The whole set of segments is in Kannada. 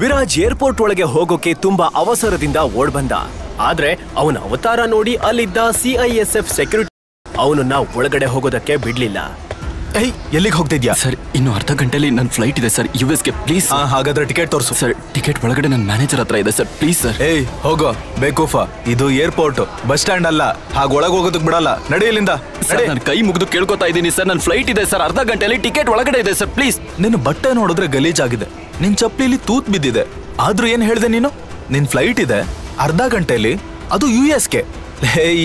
ವಿರಾಜ್ ಏರ್ಪೋರ್ಟ್ ಒಳಗೆ ಹೋಗೋಕೆ ತುಂಬಾ ಅವಸರದಿಂದ ಓಡ್ ಬಂದ. ಆದ್ರೆ ಅವನ ಅವತಾರ ನೋಡಿ ಅಲ್ಲಿದ್ದ CISF ಸೆಕ್ಯೂರಿಟಿ ಅವನನ್ನ ಒಳಗಡೆ ಹೋಗೋದಕ್ಕೆ ಬಿಡ್ಲಿಲ್ಲ. ಎಲ್ಲಿಗೆ ಹೋಗ್ತಿದ್ಯಾ? ಸರ್, ಇನ್ನು ಅರ್ಧ ಗಂಟೆಲಿ ನನ್ನ ಫ್ಲೈಟ್ ಇದೆ ಸರ್, US ಗೆ. ಪ್ಲೀಸ್. ಹಾಗಾದ್ರೆ ಟಿಕೆಟ್ ತೋರಿಸು. ಸರ್, ಟಿಕೆಟ್ ಒಳಗಡೆ ನನ್ನ ಮ್ಯಾನೇಜರ್ ಹತ್ರ ಇದೆ ಸರ್, ಪ್ಲೀಸ್ ಸರ್. ಹೋಗೋ ಬೇಕೂಫ, ಇದು ಏರ್ಪೋರ್ಟ್, ಬಸ್ ಸ್ಟ್ಯಾಂಡ್ ಅಲ್ಲ. ಹಾಗ ಒಳಗೆ ಹೋಗೋದಕ್ಕೆ ಬಿಡಲ್ಲ. ನಡಿಯಲಿಂದ. ನಾನು ಕೈ ಮುಗಿದು ಕೇಳ್ಕೊತಾ ಇದ್ದೀನಿ ಸರ್, ನನ್ನ ಫ್ಲೈಟ್ ಇದೆ ಸರ್, ಅರ್ಧ ಗಂಟೆಲಿ ಟಿಕೆಟ್ ಒಳಗಡೆ ಇದೆ ಸರ್, ಪ್ಲೀಸ್. ನಿನ್ನ ಬಟ್ಟೆ ನೋಡಿದ್ರೆ ಗಲೀಜಾಗಿದೆ, ನಿನ್ ಚಪ್ಪಲಿಲಿ ತೂತ್ ಬಿದ್ದಿದೆ. ಆದ್ರೂ ಏನ್ ಹೇಳ್ದೆ ನೀನು? ನಿನ್ ಫ್ಲೈಟ್ ಇದೆ ಅರ್ಧ ಗಂಟೆಲಿ, ಅದು US ಗೆ.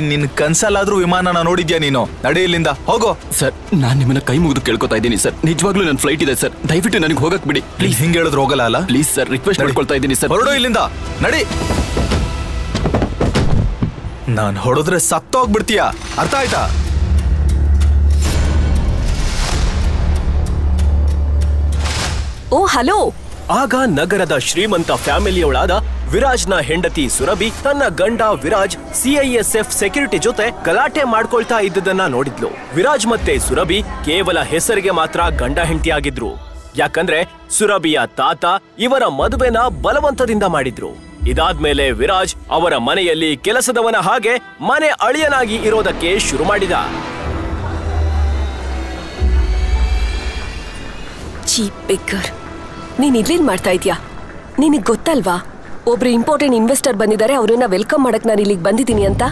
ನಿನ್ ಕನ್ಸಲ್ಲಾದ್ರೂ ವಿಮಾನನ ನೋಡಿದ್ಯಾ ನೀನು? ನಡೆಯಲಿಂದ ಹೋಗೋ. ಸರ್, ನಾನ್ ನಿಮ್ಮನ್ನ ಕೈ ಮುಗಿದು ಕೇಳ್ಕೊತಾ ಇದ್ದೀನಿ ಸರ್, ನಿಜವಾಗ್ಲೂ ನನ್ನ ಫ್ಲೈಟ್ ಇದೆ ಸರ್, ದಯವಿಟ್ಟು ನನಗೆ ಹೋಗಕ್ ಬಿಡಿ ಪ್ಲೀಸ್. ಹಿಂಗೆ ಹೇಳಿದ್ರು ಹೋಗಲ್ಲ ಅಲ್ಲ? ಪ್ಲೀಸ್ ಸರ್, ರಿಕ್ವೆಸ್ಟ್ ಮಾಡ್ಕೊಳ್ತಾ ಇದ್ದೀನಿ ಸರ್. ಹೊರಡು ಇಲ್ಲಿಂದ, ನಡಿ. ನಾನ್ ಹೊಡೆದ್ರೆ ಸತ್ತೋಗ್ಬಿಡ್ತೀಯ, ಅರ್ಥ ಆಯ್ತಾ? ಓ ಹಲೋ. ಆಗ ನಗರದ ಶ್ರೀಮಂತ ಫ್ಯಾಮಿಲಿಯೊಳಾದ ವಿರಾಜ್ನ ಹೆಂಡತಿ ಸುರಭಿ ತನ್ನ ಗಂಡ ವಿರಾಜ್ CISF ಸೆಕ್ಯೂರಿಟಿ ಜೊತೆ ಗಲಾಟೆ ಮಾಡ್ಕೊಳ್ತಾ ಇದ್ದದನ್ನ ನೋಡಿದ್ಲು. ವಿರಾಜ್ ಮತ್ತೆ ಸುರಭಿ ಕೇವಲ ಹೆಸರಿಗೆ ಮಾತ್ರ ಗಂಡ ಹೆಂಡತಿಯಾಗಿದ್ರು. ಯಾಕಂದ್ರೆ ಸುರಭಿಯ ತಾತ ಇವರ ಮದುವೆನ ಬಲವಂತದಿಂದ ಮಾಡಿದ್ರು. ಇದಾದ್ಮೇಲೆ ವಿರಾಜ್ ಅವರ ಮನೆಯಲ್ಲಿ ಕೆಲಸದವನ ಹಾಗೆ ಮನೆ ಅಳಿಯನಾಗಿ ಇರೋದಕ್ಕೆ ಶುರು ಮಾಡಿದ. ಚೀಪ್ ಪಿಕ್ಕರ್, ನೀನ್ ಇಲ್ಲೇನ್ ಮಾಡ್ತಾ ಇದ್ಯಾ? ನಿನಗ್ ಗೊತ್ತಲ್ವಾ ಒಬ್ರು ಇಂಪಾರ್ಟೆಂಟ್ ಇನ್ವೆಸ್ಟರ್ ಬಂದಿದ್ದಾರೆ, ಅವ್ರನ್ನ ವೆಲ್ಕಮ್ ಮಾಡಕ್ ನಾನು ಇಲ್ಲಿಗೆ ಬಂದಿದ್ದೀನಿ ಅಂತ.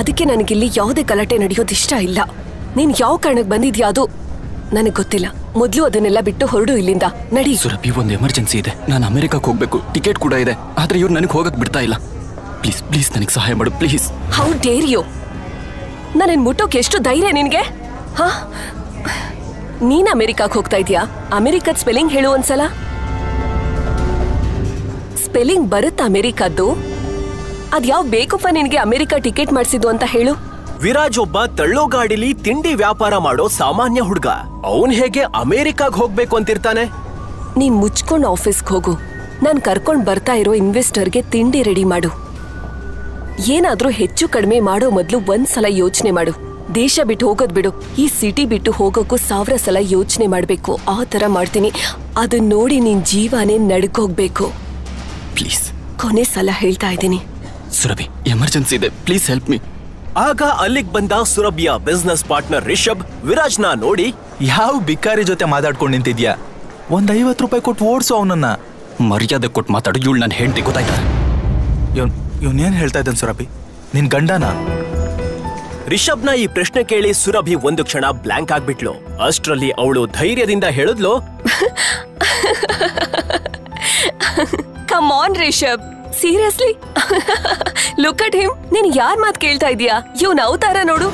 ಅದಕ್ಕೆ ನನಗಿಲ್ಲಿ ಯಾವುದೇ ಗಲಾಟೆ ನಡೆಯೋದು ಇಷ್ಟ ಇಲ್ಲ. ನೀನ್ ಯಾವ ಕಾರಣಕ್ಕೆ ಬಂದಿದ್ಯಾ ಅದು ನನಗ್ ಗೊತ್ತಿಲ್ಲ. ಮೊದ್ಲು ಅದನ್ನೆಲ್ಲ ಬಿಟ್ಟು ಹೊರಡು ಇಲ್ಲಿಂದ, ನಡಿ. ಸುರಭಿ, ಒಂದು ಎಮರ್ಜೆನ್ಸಿ ಇದೆ, ನಾನು ಅಮೆರಿಕಕ್ಕೆ ಹೋಗ್ಬೇಕು, ಟಿಕೆಟ್ ಕೂಡ ಇದೆ, ಆದ್ರೆ ಇವ್ರು ನನಗೆ ಹೋಗಕ್ ಬಿಡ್ತಾ ಇಲ್ಲ. ಪ್ಲೀಸ್ ಪ್ಲೀಸ್ ನನಗೆ ಸಹಾಯ ಮಾಡು ಪ್ಲೀಸ್. How dare you? ನನ್ನ ಮುಟ್ಟೋಕೆ ಎಷ್ಟು ಧೈರ್ಯ ನಿನ್ಗೆ? ಹಾ, ನೀನ್ ಅಮೆರಿಕಕ್ಕೆ ಹೋಗ್ತಾ ಇದೀಯಾ? ಅಮೆರಿಕದ ಸ್ಪೆಲ್ಲಿಂಗ್ ಹೇಳು ಒಂದ್ಸಲ. ಸ್ಪೆಲ್ಲಿಂಗ್ ಬರುತ್ತಾ ಅಮೆರಿಕದ್ದು? ಅದ್ಯಾವ್ ಬೇಕಪ್ಪ ನಿನ್ಗೆ ಅಮೆರಿಕ ಟಿಕೆಟ್ ಮಾಡಿಸಿದ್ದು ಅಂತ ಹೇಳು. ವಿರಾಜ್ ಒಬ್ಬ ತಳ್ಳೋ ಗಾಡಿಲಿ ತಿಂಡಿ ವ್ಯಾಪಾರ ಮಾಡೋ ಸಾಮಾನ್ಯ ಹುಡುಗ. ಅವನ್ ಹೇಗೆ ಅಮೆರಿಕಾಗ್ ಹೋಗ್ಬೇಕು ಅಂತಿರ್ತಾನೆ? ನೀನ್ ಮುಚ್ಕೊಂಡ್ ಆಫೀಸ್ಗೆ ಹೋಗು. ನಾನ್ ಕರ್ಕೊಂಡ್ ಬರ್ತಾ ಇರೋ ಇನ್ವೆಸ್ಟರ್ಗೆ ತಿಂಡಿ ರೆಡಿ ಮಾಡು. ಏನಾದ್ರೂ ಹೆಚ್ಚು ಕಡಿಮೆ ಮಾಡೋ ಮೊದ್ಲು ಒಂದ್ಸಲ ಯೋಚನೆ ಮಾಡು. ದೇಶ ಬಿಟ್ಟು ಹೋಗೋದ್ ಬಿಡು, ಈ ಸಿಟಿ ಬಿಟ್ಟು ಹೋಗೋಕ್ಕೂ 1000 ಸಲ ಯೋಚನೆ ಮಾಡ್ಬೇಕು. ಆ ತರ ಮಾಡ್ತೀನಿ. ಅದನ್ನ ನೋಡಿ ನಿನ್ ಜೀವನೇ ನಡ್ಕೋಗ್ಬೇಕು. ಪ್ಲೀಸ್, ಕೊನೆ ಸಲ ಹೇಳ್ತಾ ಇದ್ದೀನಿ. ಸುರಭಿ, ಎಮರ್ಜೆನ್ಸಿ ಇದೆ, ಪ್ಲೀಸ್ ಹೆಲ್ಪ್ ಮೀ. ಆಗ ಅಲ್ಲಿಗ್ ಬಂದ ಸುರಭಿಯ ಬಿಸ್ನೆಸ್ ಪಾರ್ಟ್ನರ್ ರಿಷಬ್ ವಿರಾಜ್ನ ನೋಡಿ, ಯಾವ ಬಿಕಾರಿ ಜೊತೆ ಮಾತಾಡ್ಕೊಂಡು ನಿಂತಿದ್ಯಾ? ಒಂದ್ 50 ರೂಪಾಯಿ ಕೊಟ್ಟು ಓಡಿಸು ಅವನನ್ನ. ಮರ್ಯಾದೆ ಕೊಟ್ಟು ಮಾತಾಡು, ಇವಳು ನನ್ನ ಹೆಂಡತಿ, ಗೊತ್ತಾಯ್ತಾ? ಇವನೇನ್ ಹೇಳ್ತಾ ಇದ್ದಾನೆ ಸುರಭಿ? ನಿನ್ ಗಂಡನ? ರಿಷಬ್ನ ಈ ಪ್ರಶ್ನೆ ಕೇಳಿ ಸುರಭಿ ಒಂದು ಕ್ಷಣ ಬ್ಲಾಂಕ್ ಆಗ್ಬಿಟ್ಲು. ಅಷ್ಟ್ರಲ್ಲಿ ಅವಳು ಧೈರ್ಯದಿಂದ ಹೇಳಿದ್ಲು, come on Rishabh, seriously look at him. ನೀನ್ ಯಾರ್ ಮಾತ್ ಕೇಳ್ತಾ ಇದೀಯಾ? ಇವನ್ ಅವತಾರ ನೋಡು.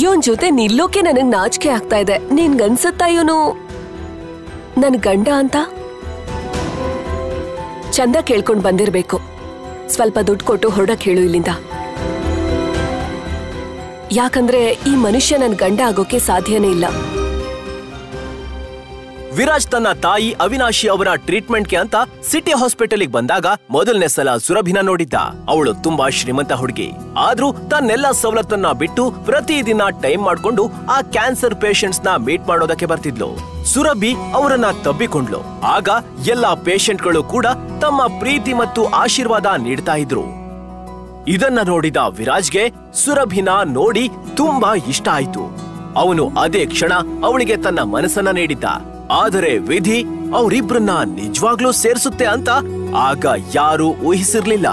ಇವನ್ ಜೊತೆ ನಿಲ್ಲೋಕೆ ನನಗ್ ನಾಚಿಕೆ ಆಗ್ತಾ ಇದೆ. ನಿನ್ಗನ್ಸುತ್ತಾ ಇವನು ನನ್ ಗಂಡ ಅಂತ? ಚಂದ ಕೇಳ್ಕೊಂಡ್ ಬಂದಿರ್ಬೇಕು. ಸ್ವಲ್ಪ ದುಡ್ಡು ಕೊಟ್ಟು ಹೊರಡಕ್ ಹೇಳು ಇಲ್ಲಿಂದ. ಯಾಕಂದ್ರೆ ಈ ಮನುಷ್ಯ ನನ್ ಗಂಡ ಆಗೋಕೆ ಸಾಧ್ಯನೇ ಇಲ್ಲ. ವಿರಾಜ್ ತನ್ನ ತಾಯಿ ಅವಿನಾಶಿ ಅವರ ಟ್ರೀಟ್ಮೆಂಟ್ಗೆ ಅಂತ ಸಿಟಿ ಹಾಸ್ಪಿಟಲ್ಗೆ ಬಂದಾಗ ಮೊದಲನೇ ಸಲ ಸುರಭಿನ ನೋಡಿದ್ದ. ಅವಳು ತುಂಬಾ ಶ್ರೀಮಂತ ಹುಡುಗಿ. ಆದ್ರೂ ತನ್ನೆಲ್ಲ ಸವಲತ್ತನ್ನ ಬಿಟ್ಟು ಪ್ರತಿದಿನ ಟೈಮ್ ಮಾಡ್ಕೊಂಡು ಆ ಕ್ಯಾನ್ಸರ್ ಪೇಷಂಟ್ಸ್ ನ ಮೀಟ್ ಮಾಡೋದಕ್ಕೆ ಬರ್ತಿದ್ಲು. ಸುರಭಿ ಅವರನ್ನ ತಬ್ಬಿಕೊಂಡ್ಲು. ಆಗ ಎಲ್ಲಾ ಪೇಷಂಟ್ಗಳು ಕೂಡ ತಮ್ಮ ಪ್ರೀತಿ ಮತ್ತು ಆಶೀರ್ವಾದ ನೀಡ್ತಾ ಇದ್ರು. ಇದನ್ನ ನೋಡಿದ ವಿರಾಜ್ಗೆ ಸುರಭಿನ ನೋಡಿ ತುಂಬಾ ಇಷ್ಟ ಆಯ್ತು. ಅವನು ಅದೇ ಕ್ಷಣ ಅವಳಿಗೆ ತನ್ನ ಮನಸ್ಸನ್ನ ನೀಡಿದ್ದ. ಆದರೆ ವಿಧಿ ಅವರಿಬ್ರನ್ನ ನಿಜವಾಗ್ಲೂ ಸೇರಿಸುತ್ತೆ ಅಂತ ಆಗ ಯಾರೂ ಊಹಿಸಿರ್ಲಿಲ್ಲ.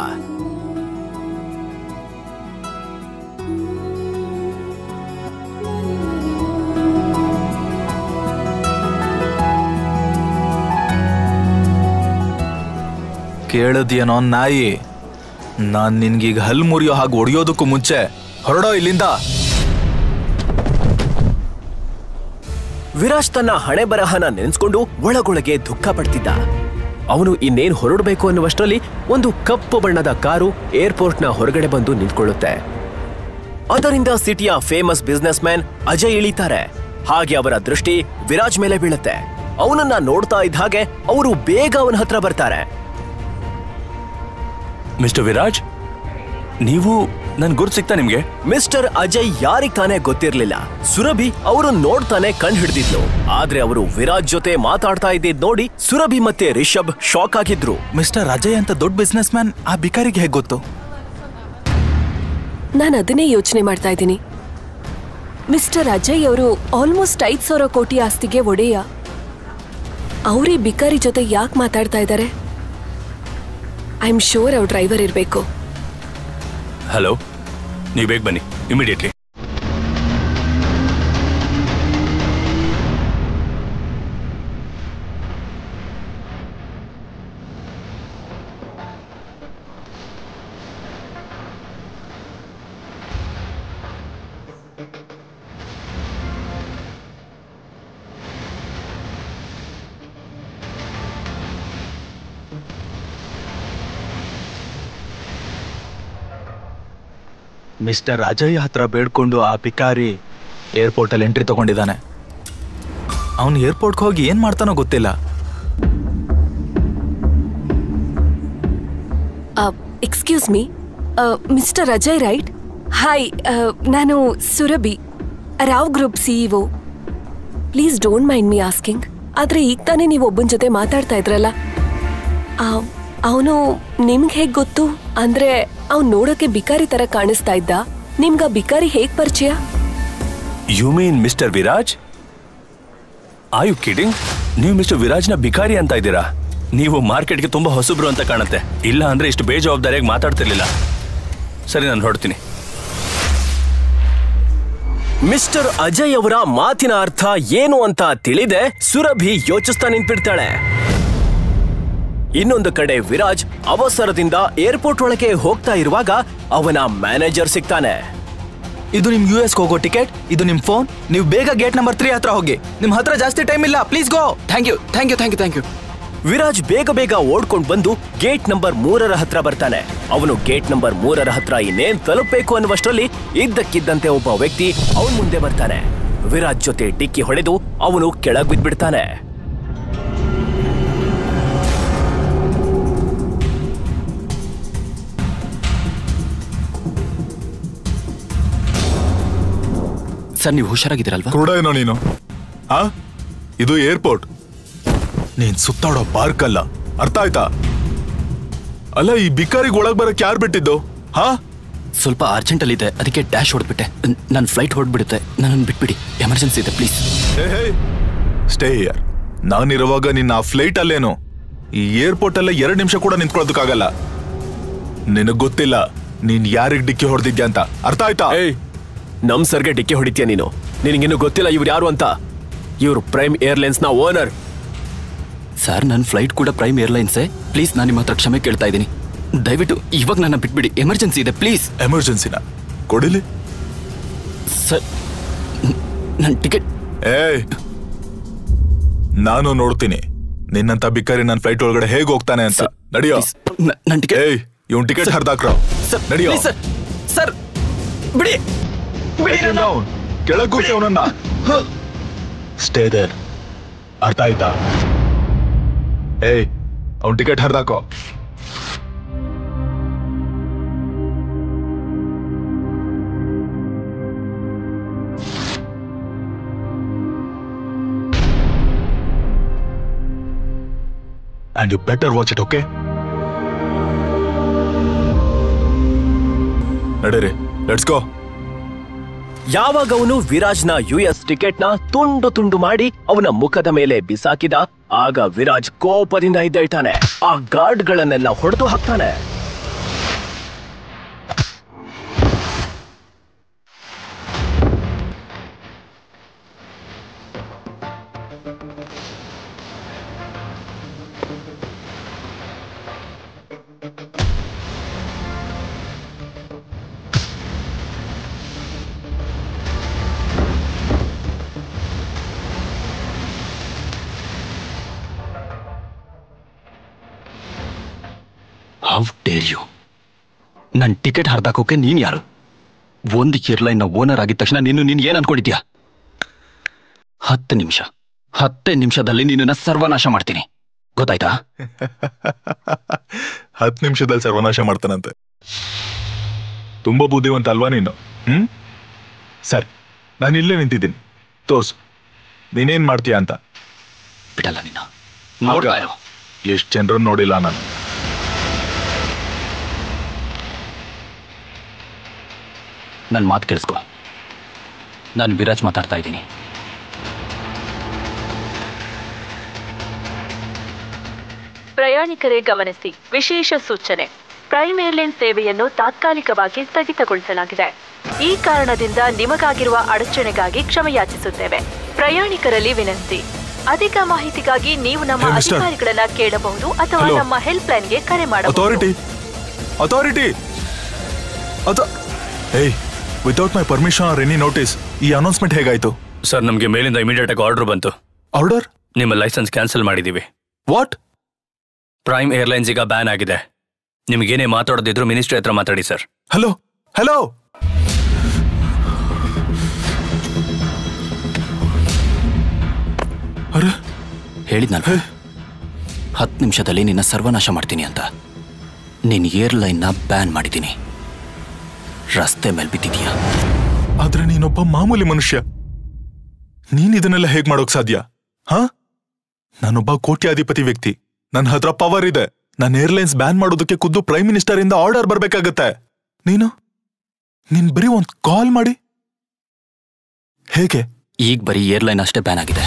ಕೇಳದ್ಯೇನೋ ನಾಯಿ? ನಾನ್ ನಿನ್ಗೀಗ ಹಲ್ ಮುರಿಯೋ ಹಾಗೆ ಹೊಡೆಯೋದಕ್ಕೂ ಮುಂಚೆ ಹೊರಡೋ ಇಲ್ಲಿಂದ. ವಿರಾಜ್ ತನ್ನ ಹಣೆ ಬರಹನ ನೆನೆಸ್ಕೊಂಡು ಒಳಗೊಳಗೆ ದುಃಖ ಪಡ್ತಿದ್ದ. ಅವನು ಇನ್ನೇನ್ ಹೊರಡಬೇಕು ಅನ್ನುವಷ್ಟರಲ್ಲಿ ಒಂದು ಕಪ್ಪು ಬಣ್ಣದ ಕಾರು ಏರ್ಪೋರ್ಟ್ನ ಹೊರಗಡೆ ಬಂದು ನಿಂತ್ಕೊಳ್ಳುತ್ತೆ. ಅದರಿಂದ ಸಿಟಿಯ ಫೇಮಸ್ ಬಿಸ್ನೆಸ್ ಮ್ಯಾನ್ ಅಜಯ್ ಇಳಿತಾರೆ. ಹಾಗೆ ಅವರ ದೃಷ್ಟಿ ವಿರಾಜ್ ಮೇಲೆ ಬೀಳುತ್ತೆ. ಅವನನ್ನ ನೋಡ್ತಾ ಇದ್ದ ಹಾಗೆ ಅವರು ಬೇಗ ಅವನ ಹತ್ರ ಬರ್ತಾರೆ. ಮಿಸ್ಟರ್ ವಿರಾಜ್, ನೀವು ನನ್ ಗುರ್ತು ಸಿಗ್ತಾ ನಿಮ್ಗೆ? ಮಿಸ್ಟರ್ ಅಜಯ್ ಯಾರಿಗ್ ತಾನೇ ಗೊತ್ತಿರ್ಲಿಲ್ಲ. ಸುರಭಿ ಅವರು ನೋಡ್ತಾನೆ ಕಂಡು ಹಿಡಿದಿದ್ಲು. ಆದ್ರೆ ಅವರು ವಿರಾಜ್ ಜೊತೆ ಮಾತಾಡ್ತಾ ಇದ್ದಿದ್ ನೋಡಿ ಸುರಭಿ ಮತ್ತೆ ರಿಷಬ್ ಶಾಕ್ ಆಗಿದ್ರು. ಮಿಸ್ಟರ್ ಅಜಯ್ ಅಂತ ದೊಡ್ಡ ಬಿಸ್ನೆಸ್ ಮ್ಯಾನ್ ಆ ಬಿಕಾರಿಗೆ ಹೇಗೆ ಗೊತ್ತು? ನಾನು ಅದನ್ನೇ ಯೋಚನೆ ಮಾಡ್ತಾ ಇದ್ದೀನಿ. ಮಿಸ್ಟರ್ ಅಜಯ್ ಅವರು ಆಲ್ಮೋಸ್ಟ್ 5,000 ಕೋಟಿ ಆಸ್ತಿಗೆ ಒಡೆಯ. ಅವರೇ ಬಿಕಾರಿ ಜೊತೆ ಯಾಕೆ ಮಾತಾಡ್ತಾ ಇದ್ದಾರೆ? ಐ ಆಮ್ ಶೋರ್ ಅವ್ರ ಡ್ರೈವರ್ ಇರಬೇಕು. ಹಲೋ, ನೀವು ಬೇಗ ಬನ್ನಿ ಇಮಿಡಿಯೇಟ್ಲಿ. ಮಿಸ್ಟರ್ ಅಜಯ್ ಹತ್ರ ಬೇಡ್ಕೊಂಡು ಆ ಪಿಕಾರಿ ಏರ್ಪೋರ್ಟ್ ಅಲ್ಲಿ ಎಂಟ್ರಿ ತಗೊಂಡಿದ್ದಾನೆ. ಅವನು ಏರ್ಪೋರ್ಟ್ಗೆ ಹೋಗಿ ಏನ್ ಮಾಡ್ತಾನೋ ಗೊತ್ತಿಲ್ಲ. Excuse me, mister Ajay right? Hi, ನಾನು Surabhi, Rao group CEO. Please don't mind me asking. ಆದ್ರೆ ಈಗ ತಾನೇ ನೀವು ಒಬ್ಬನ ಜೊತೆ ಮಾತಾಡ್ತಾ ಇದ್ರಲ್ಲ, ಅವನು ನಿಮ್ಗೆ ಹೇಗ್ ಗೊತ್ತು? ಅಂದ್ರೆ ಅವ್ನು ನೋಡೋಕೆ ಬಿಕಾರಿ ತರ ಕಾಣಿಸ್ತಾ ಇದ್ದ. ನಿಮ್ಗ ಬಿಕಾರಿ ಹೇಗ್ ಪರಿಚಯ? You mean mister Viraj? Are you kidding? ನೀವು ಮಿಸ್ಟರ್ ವಿರಾಜ್ನ ಬಿಕಾರಿ ಅಂತ ಇದ್ದೀರಾ? ನೀವು ಮಾರ್ಕೆಟ್ಗೆ ತುಂಬಾ ಹೊಸಬ್ರು ಅಂತ ಕಾಣುತ್ತೆ. ಇಲ್ಲ ಅಂದ್ರೆ ಇಷ್ಟು ಬೇಜವಾಬ್ದಾರಿಯಾಗಿ ಮಾತಾಡ್ತಿರ್ಲಿಲ್ಲ. ಸರಿ, ನಾನು ಹೊರಡ್ತೀನಿ. ಮಿಸ್ಟರ್ ಅಜಯ್ ಅವರ ಮಾತಿನ ಅರ್ಥ ಏನು ಅಂತ ತಿಳಿದೆ ಸುರಭಿ ಯೋಚಿಸ್ತಾ ನಿಂತ್ಬಿಡ್ತಾಳೆ. ಇನ್ನೊಂದು ಕಡೆ ವಿರಾಜ್ ಅವಸರದಿಂದ ಏರ್ಪೋರ್ಟ್ ಒಳಗೆ ಹೋಗ್ತಾ ಇರುವಾಗ ಅವನ ಮ್ಯಾನೇಜರ್ ಸಿಗ್ತಾನೆ. ಇದು ನಿಮ್ US ಹೋಗೋ ಟಿಕೆಟ್, ಇದು ನಿಮ್ ಫೋನ್. ನೀವು ಬೇಗ ಗೇಟ್ ನಂಬರ್ 3 ಹತ್ರ ಹೋಗಿ. ನಿಮ್ ಹತ್ರ ಜಾಸ್ತಿ ಟೈಮ್ ಇಲ್ಲ, please go. Thank you. Viraj ಬೇಗ ಓಡ್ಕೊಂಡ್ ಬಂದು ಗೇಟ್ ನಂಬರ್ 3 ಹತ್ರ ಬರ್ತಾನೆ. ಅವನು ಗೇಟ್ ನಂಬರ್ 3 ಹತ್ರ ಇನ್ನೇನ್ ತಲುಪಬೇಕು ಅನ್ನುವಷ್ಟರಲ್ಲಿ ಇದ್ದಕ್ಕಿದ್ದಂತೆ ಒಬ್ಬ ವ್ಯಕ್ತಿ ಅವನ್ ಮುಂದೆ ಬರ್ತಾನೆ. ವಿರಾಜ್ ಜೊತೆ ಡಿಕ್ಕಿ ಹೊಡೆದು ಅವನು ಕೆಳಗ್ ಬಿದ್ಬಿಡ್ತಾನೆ. ಸರ್, ನೀವು ಹುಷಾರಾಗಿದ್ದೀರಲ್ವಾ? ಕೂಡ ಏನೋ ನೀನು? ಇದು ಏರ್ಪೋರ್ಟ್, ನೀನ್ ಸುತ್ತಾಡೋ ಪಾರ್ಕ್ ಅಲ್ಲ, ಅರ್ಥ ಆಯ್ತಾ? ಅಲ್ಲ, ಈ ಬಿಕಾರಿಗೆ ಒಳಗ್ ಬರಕ್ ಯಾರು ಬಿಟ್ಟಿದ್ದು? ಸ್ವಲ್ಪ ಅರ್ಜೆಂಟ್ ಅಲ್ಲಿ ಇದೆ, ಅದಕ್ಕೆ ಡ್ಯಾಶ್ ಹೊಡ್ಬಿಟ್ಟೆ. ನನ್ನ ಫ್ಲೈಟ್ ಹೊಡ್ಬಿಡುತ್ತೆ, ನನ್ನನ್ನು ಬಿಟ್ಬಿಡಿ, ಎಮರ್ಜೆನ್ಸಿ ಇದೆ ಪ್ಲೀಸ್. Stay here. ನಾನಿರುವಾಗ ನಿನ್ನ ಆ ಫ್ಲೈಟ್ ಅಲ್ಲೇನು? ಈ ಏರ್ಪೋರ್ಟ್ ಅಲ್ಲ 2 ನಿಮಿಷ ಕೂಡ ನಿಂತ್ಕೊಳ್ಳೋದಕ್ಕಾಗಲ್ಲ. ನಿನಗ್ ಗೊತ್ತಿಲ್ಲ ನೀನ್ ಯಾರಿಗ್ ಡಿಕ್ಕಿ ಹೊಡೆದಿದ್ಯಾ ಅಂತ, ಅರ್ಥ ಆಯ್ತಾ? ನಮ್ ಸರ್ಗೆ ಡಿಕ್ಕಿ ಹೊಡಿತೀಯ ನೀನು? ನಿನಗಿನ್ನು ಗೊತ್ತಿಲ್ಲ ಇವ್ರು ಯಾರು ಅಂತ? ಇವ್ರು ಪ್ರೈಮ್ ಏರ್ಲೈನ್ಸ್ ನ ಓನರ್. ಸರ್, ನನ್ನ ಫ್ಲೈಟ್ ಕೂಡ ಪ್ರೈಮ್ ಏರ್ಲೈನ್ಸೇ. ಪ್ಲೀಸ್, ನಾನು ನಿಮ್ಮ ಹತ್ರ ಕ್ಷಮೆ ಕೇಳ್ತಾ ಇದ್ದೀನಿ. ದಯವಿಟ್ಟು ಇವಾಗ ನನ್ನ ಬಿಟ್ಬಿಡಿ, ಎಮರ್ಜೆನ್ಸಿ ಇದೆ ಪ್ಲೀಸ್. ಎಮರ್ಜೆನ್ಸಿನ ಕೊಡಿಲಿ ಸರ್, ನನ್ನ ಟಿಕೆಟ್. ನಾನು ನೋಡ್ತೀನಿ ನಿನ್ನಂತ ಬಿಕಾರಿ ನನ್ನ ಫ್ಲೈಟ್ ಒಳಗಡೆ ಹೇಗೆ ಹೋಗ್ತಾನೆ ಅಂತ. ನಡಿಯೋ. ನನ್ನ ಟಿಕೆಟ್. ಇವನ್ ಟಿಕೆಟ್ ಹರಿದಾಕ್ರ. ನಡಿಯೋ ಸರ್. ಬಿಡಿ. ಕೆಳಗೆ ಕೂಸಿ ಅವನನ್ನ. ಸ್ಟೇ ದೇರ್, ಅರ್ಥ ಆಯ್ತಾ? ಅವನ್ ಟಿಕೆಟ್ ಹರಿದಾಕೋ. And you better watch it, okay? ನಡೀರಿ, ಲೆಟ್ಸ್ ಗೋ. ಯಾವಾಗ ಅವನು ವಿರಾಜ್ನ US ಟಿಕೆಟ್ನ ತುಂಡು ಮಾಡಿ ಅವನ ಮುಖದ ಮೇಲೆ ಬಿಸಾಕಿದ, ಆಗ ವಿರಾಜ್ ಕೋಪದಿಂದ ಎದ್ದೇಳ್ತಾನೆ. ಆ ಗಾರ್ಡ್ಗಳನ್ನೆಲ್ಲ ಹೊಡೆದು ಹಾಕ್ತಾನೆ. How dare you? ನನ್ನ ಟಿಕೆಟ್ ಹರಿದಾಕೋಕೆ ನೀನ್ ಯಾರು? ಒಂದು ಏರ್ಲೈನ್ ನ ಓನರ್ ಆಗಿದ ತಕ್ಷಣ ನೀನು ಏನ್ ಅನ್ಕೊಂಡಿದ್ಯಾ? 10 ನಿಮಿಷದಲ್ಲಿ ನೀನನ್ನ ಸರ್ವನಾಶ ಮಾಡ್ತೀನಿ, ಗೊತ್ತಾಯ್ತಾ? 10 ನಿಮಿಷದಲ್ಲಿ ಸರ್ವನಾಶ ಮಾಡ್ತಾನಂತೆ. ತುಂಬಾ ಬುದ್ಧಿವಂತ ಅಲ್ವಾ ನೀನು? ಸರಿ, ನಾನು ಇಲ್ಲೇ ನಿಂತಿದ್ದೀನಿ, ತೋರ್ಸು ನೀನೇನ್ ಮಾಡ್ತೀಯ ಅಂತ. ಬಿಡಲ್ಲ ನೀನು, ನೋಡ್ತಾ ಇರು. ಎಷ್ಟು ಜನರನ್ನು ನೋಡಿಲ್ಲ ನಾನು. ನನ್ನ ಮಾತು ಕೇಳಿಸ್ಕೊ. ನಾನು ವಿರಾಜ್ ಮಾತಾಡ್ತಾ ಇದ್ದೀನಿ. ಪ್ರಯಾಣಿಕರೇ ಗಮನಿಸಿ, ವಿಶೇಷ ಸೂಚನೆ. ಪ್ರೈಮ್ ಏರ್ಲೈನ್ ಸೇವೆಯನ್ನು ತಾತ್ಕಾಲಿಕವಾಗಿ ಸ್ಥಗಿತಗೊಳಿಸಲಾಗಿದೆ. ಈ ಕಾರಣದಿಂದ ನಿಮಗಾಗಿರುವ ಅಡಚಣೆಗಾಗಿ ಕ್ಷಮೆಯಾಚಿಸುತ್ತೇವೆ. ಪ್ರಯಾಣಿಕರಲ್ಲಿ ವಿನಂತಿ, ಅಧಿಕ ಮಾಹಿತಿಗಾಗಿ ನೀವು ನಮ್ಮ ಅಧಿಕಾರಿಗಳನ್ನ ಕೇಳಬಹುದು ಅಥವಾ ನಮ್ಮ ಹೆಲ್ಪ್ ಲೈನ್ಗೆ ಕರೆ ಮಾಡಬಹುದು. ವಿತೌಟ್ ಮೈ ಪರ್ಮಿಷನ್ ಆರ್ ಎನಿ ನೋಟಿಸ್ ಈ ಅನೌನ್ಸ್ಮೆಂಟ್ ಹೇಗಾಯ್ತು? ಸರ್, ನಮಗೆ ಮೇಲಿಂದ ಇಮಿಡಿಯೇಟ್ ಆಗಿ ಆರ್ಡರ್ ಬಂತು. ಆರ್ಡರ್? ನಿಮ್ಮ ಲೈಸೆನ್ಸ್ ಕ್ಯಾನ್ಸಲ್ ಮಾಡಿದೀವಿ. ವಾಟ್? ಪ್ರೈಮ್ ಏರ್ಲೈನ್ಸ್ ಈಗ ಬ್ಯಾನ್ ಆಗಿದೆ. ನಿಮ್ಗೇನೇ ಮಾತಾಡೋದಿದ್ರು ಮಿನಿಸ್ಟ್ರಿ ಹತ್ರ ಮಾತಾಡಿ ಸರ್. ಹಲೋ ಹಲೋ, ಹೇಳಿದ್ನಲ್ವ 10 ನಿಮಿಷದಲ್ಲಿ ನಿನ್ನ ಸರ್ವನಾಶ ಮಾಡ್ತೀನಿ ಅಂತ. ನೀನ್ ಏರ್ಲೈನ್ನ ಬ್ಯಾನ್ ಮಾಡಿದ್ದೀನಿ. ರಸ್ತೆ ಮೇಲೆ ಬಿದ್ದಿದೀಯಾ. ಆದ್ರೆ ನೀನೊಬ್ಬ ಮಾಮೂಲಿ ಮನುಷ್ಯ, ನೀನ್ ಇದನ್ನೆಲ್ಲ ಹೇಗ್ ಮಾಡೋಕ್ ಸಾಧ್ಯ? ಹಾ, ನಾನೊಬ್ಬ ಕೋಟ್ಯಾಧಿಪತಿ ವ್ಯಕ್ತಿ, ನನ್ನ ಹತ್ರ ಪವರ್ ಇದೆ. ನನ್ನ ಏರ್ಲೈನ್ಸ್ ಬ್ಯಾನ್ ಮಾಡೋದಕ್ಕೆ ಖುದ್ದು ಪ್ರೈಮ್ ಮಿನಿಸ್ಟರ್ ಇಂದ ಆರ್ಡರ್ ಬರ್ಬೇಕಾಗತ್ತೆ. ನೀನ್ ಬರೀ ಒಂದ್ ಕಾಲ್ ಮಾಡಿ ಹೇಗೆ? ಈಗ ಬರೀ ಏರ್ಲೈನ್ ಅಷ್ಟೇ ಬ್ಯಾನ್ ಆಗಿದೆ.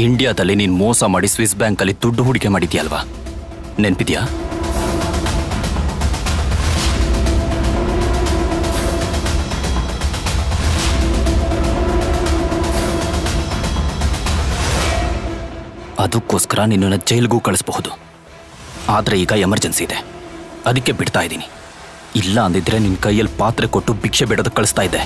ಇಂಡಿಯಾದಲ್ಲಿ ನೀನ್ ಮೋಸ ಮಾಡಿ ಸ್ವಿಸ್ ಬ್ಯಾಂಕ್ ಅಲ್ಲಿ ದುಡ್ಡು ಹೂಡಿಕೆ ಮಾಡಿದ್ಯಲ್ವಾ, ನೆನ್ಪಿದ್ಯಾ? ಅದಕ್ಕೋಸ್ಕರ ನಿನ್ನನ್ನು ಜೈಲ್ಗೂ ಕಳಿಸಬಹುದು. ಆದ್ರೆ ಈಗ ಎಮರ್ಜೆನ್ಸಿ ಇದೆ, ಅದಕ್ಕೆ ಬಿಡ್ತಾ ಇದ್ದೀನಿ. ಇಲ್ಲ ಅಂದಿದ್ರೆ ನಿನ್ ಕೈಯಲ್ಲಿ ಪಾತ್ರೆ ಕೊಟ್ಟು ಭಿಕ್ಷೆ ಬಿಡೋದಕ್ಕೆ ಕಳಿಸ್ತಾ ಇದ್ದೆ.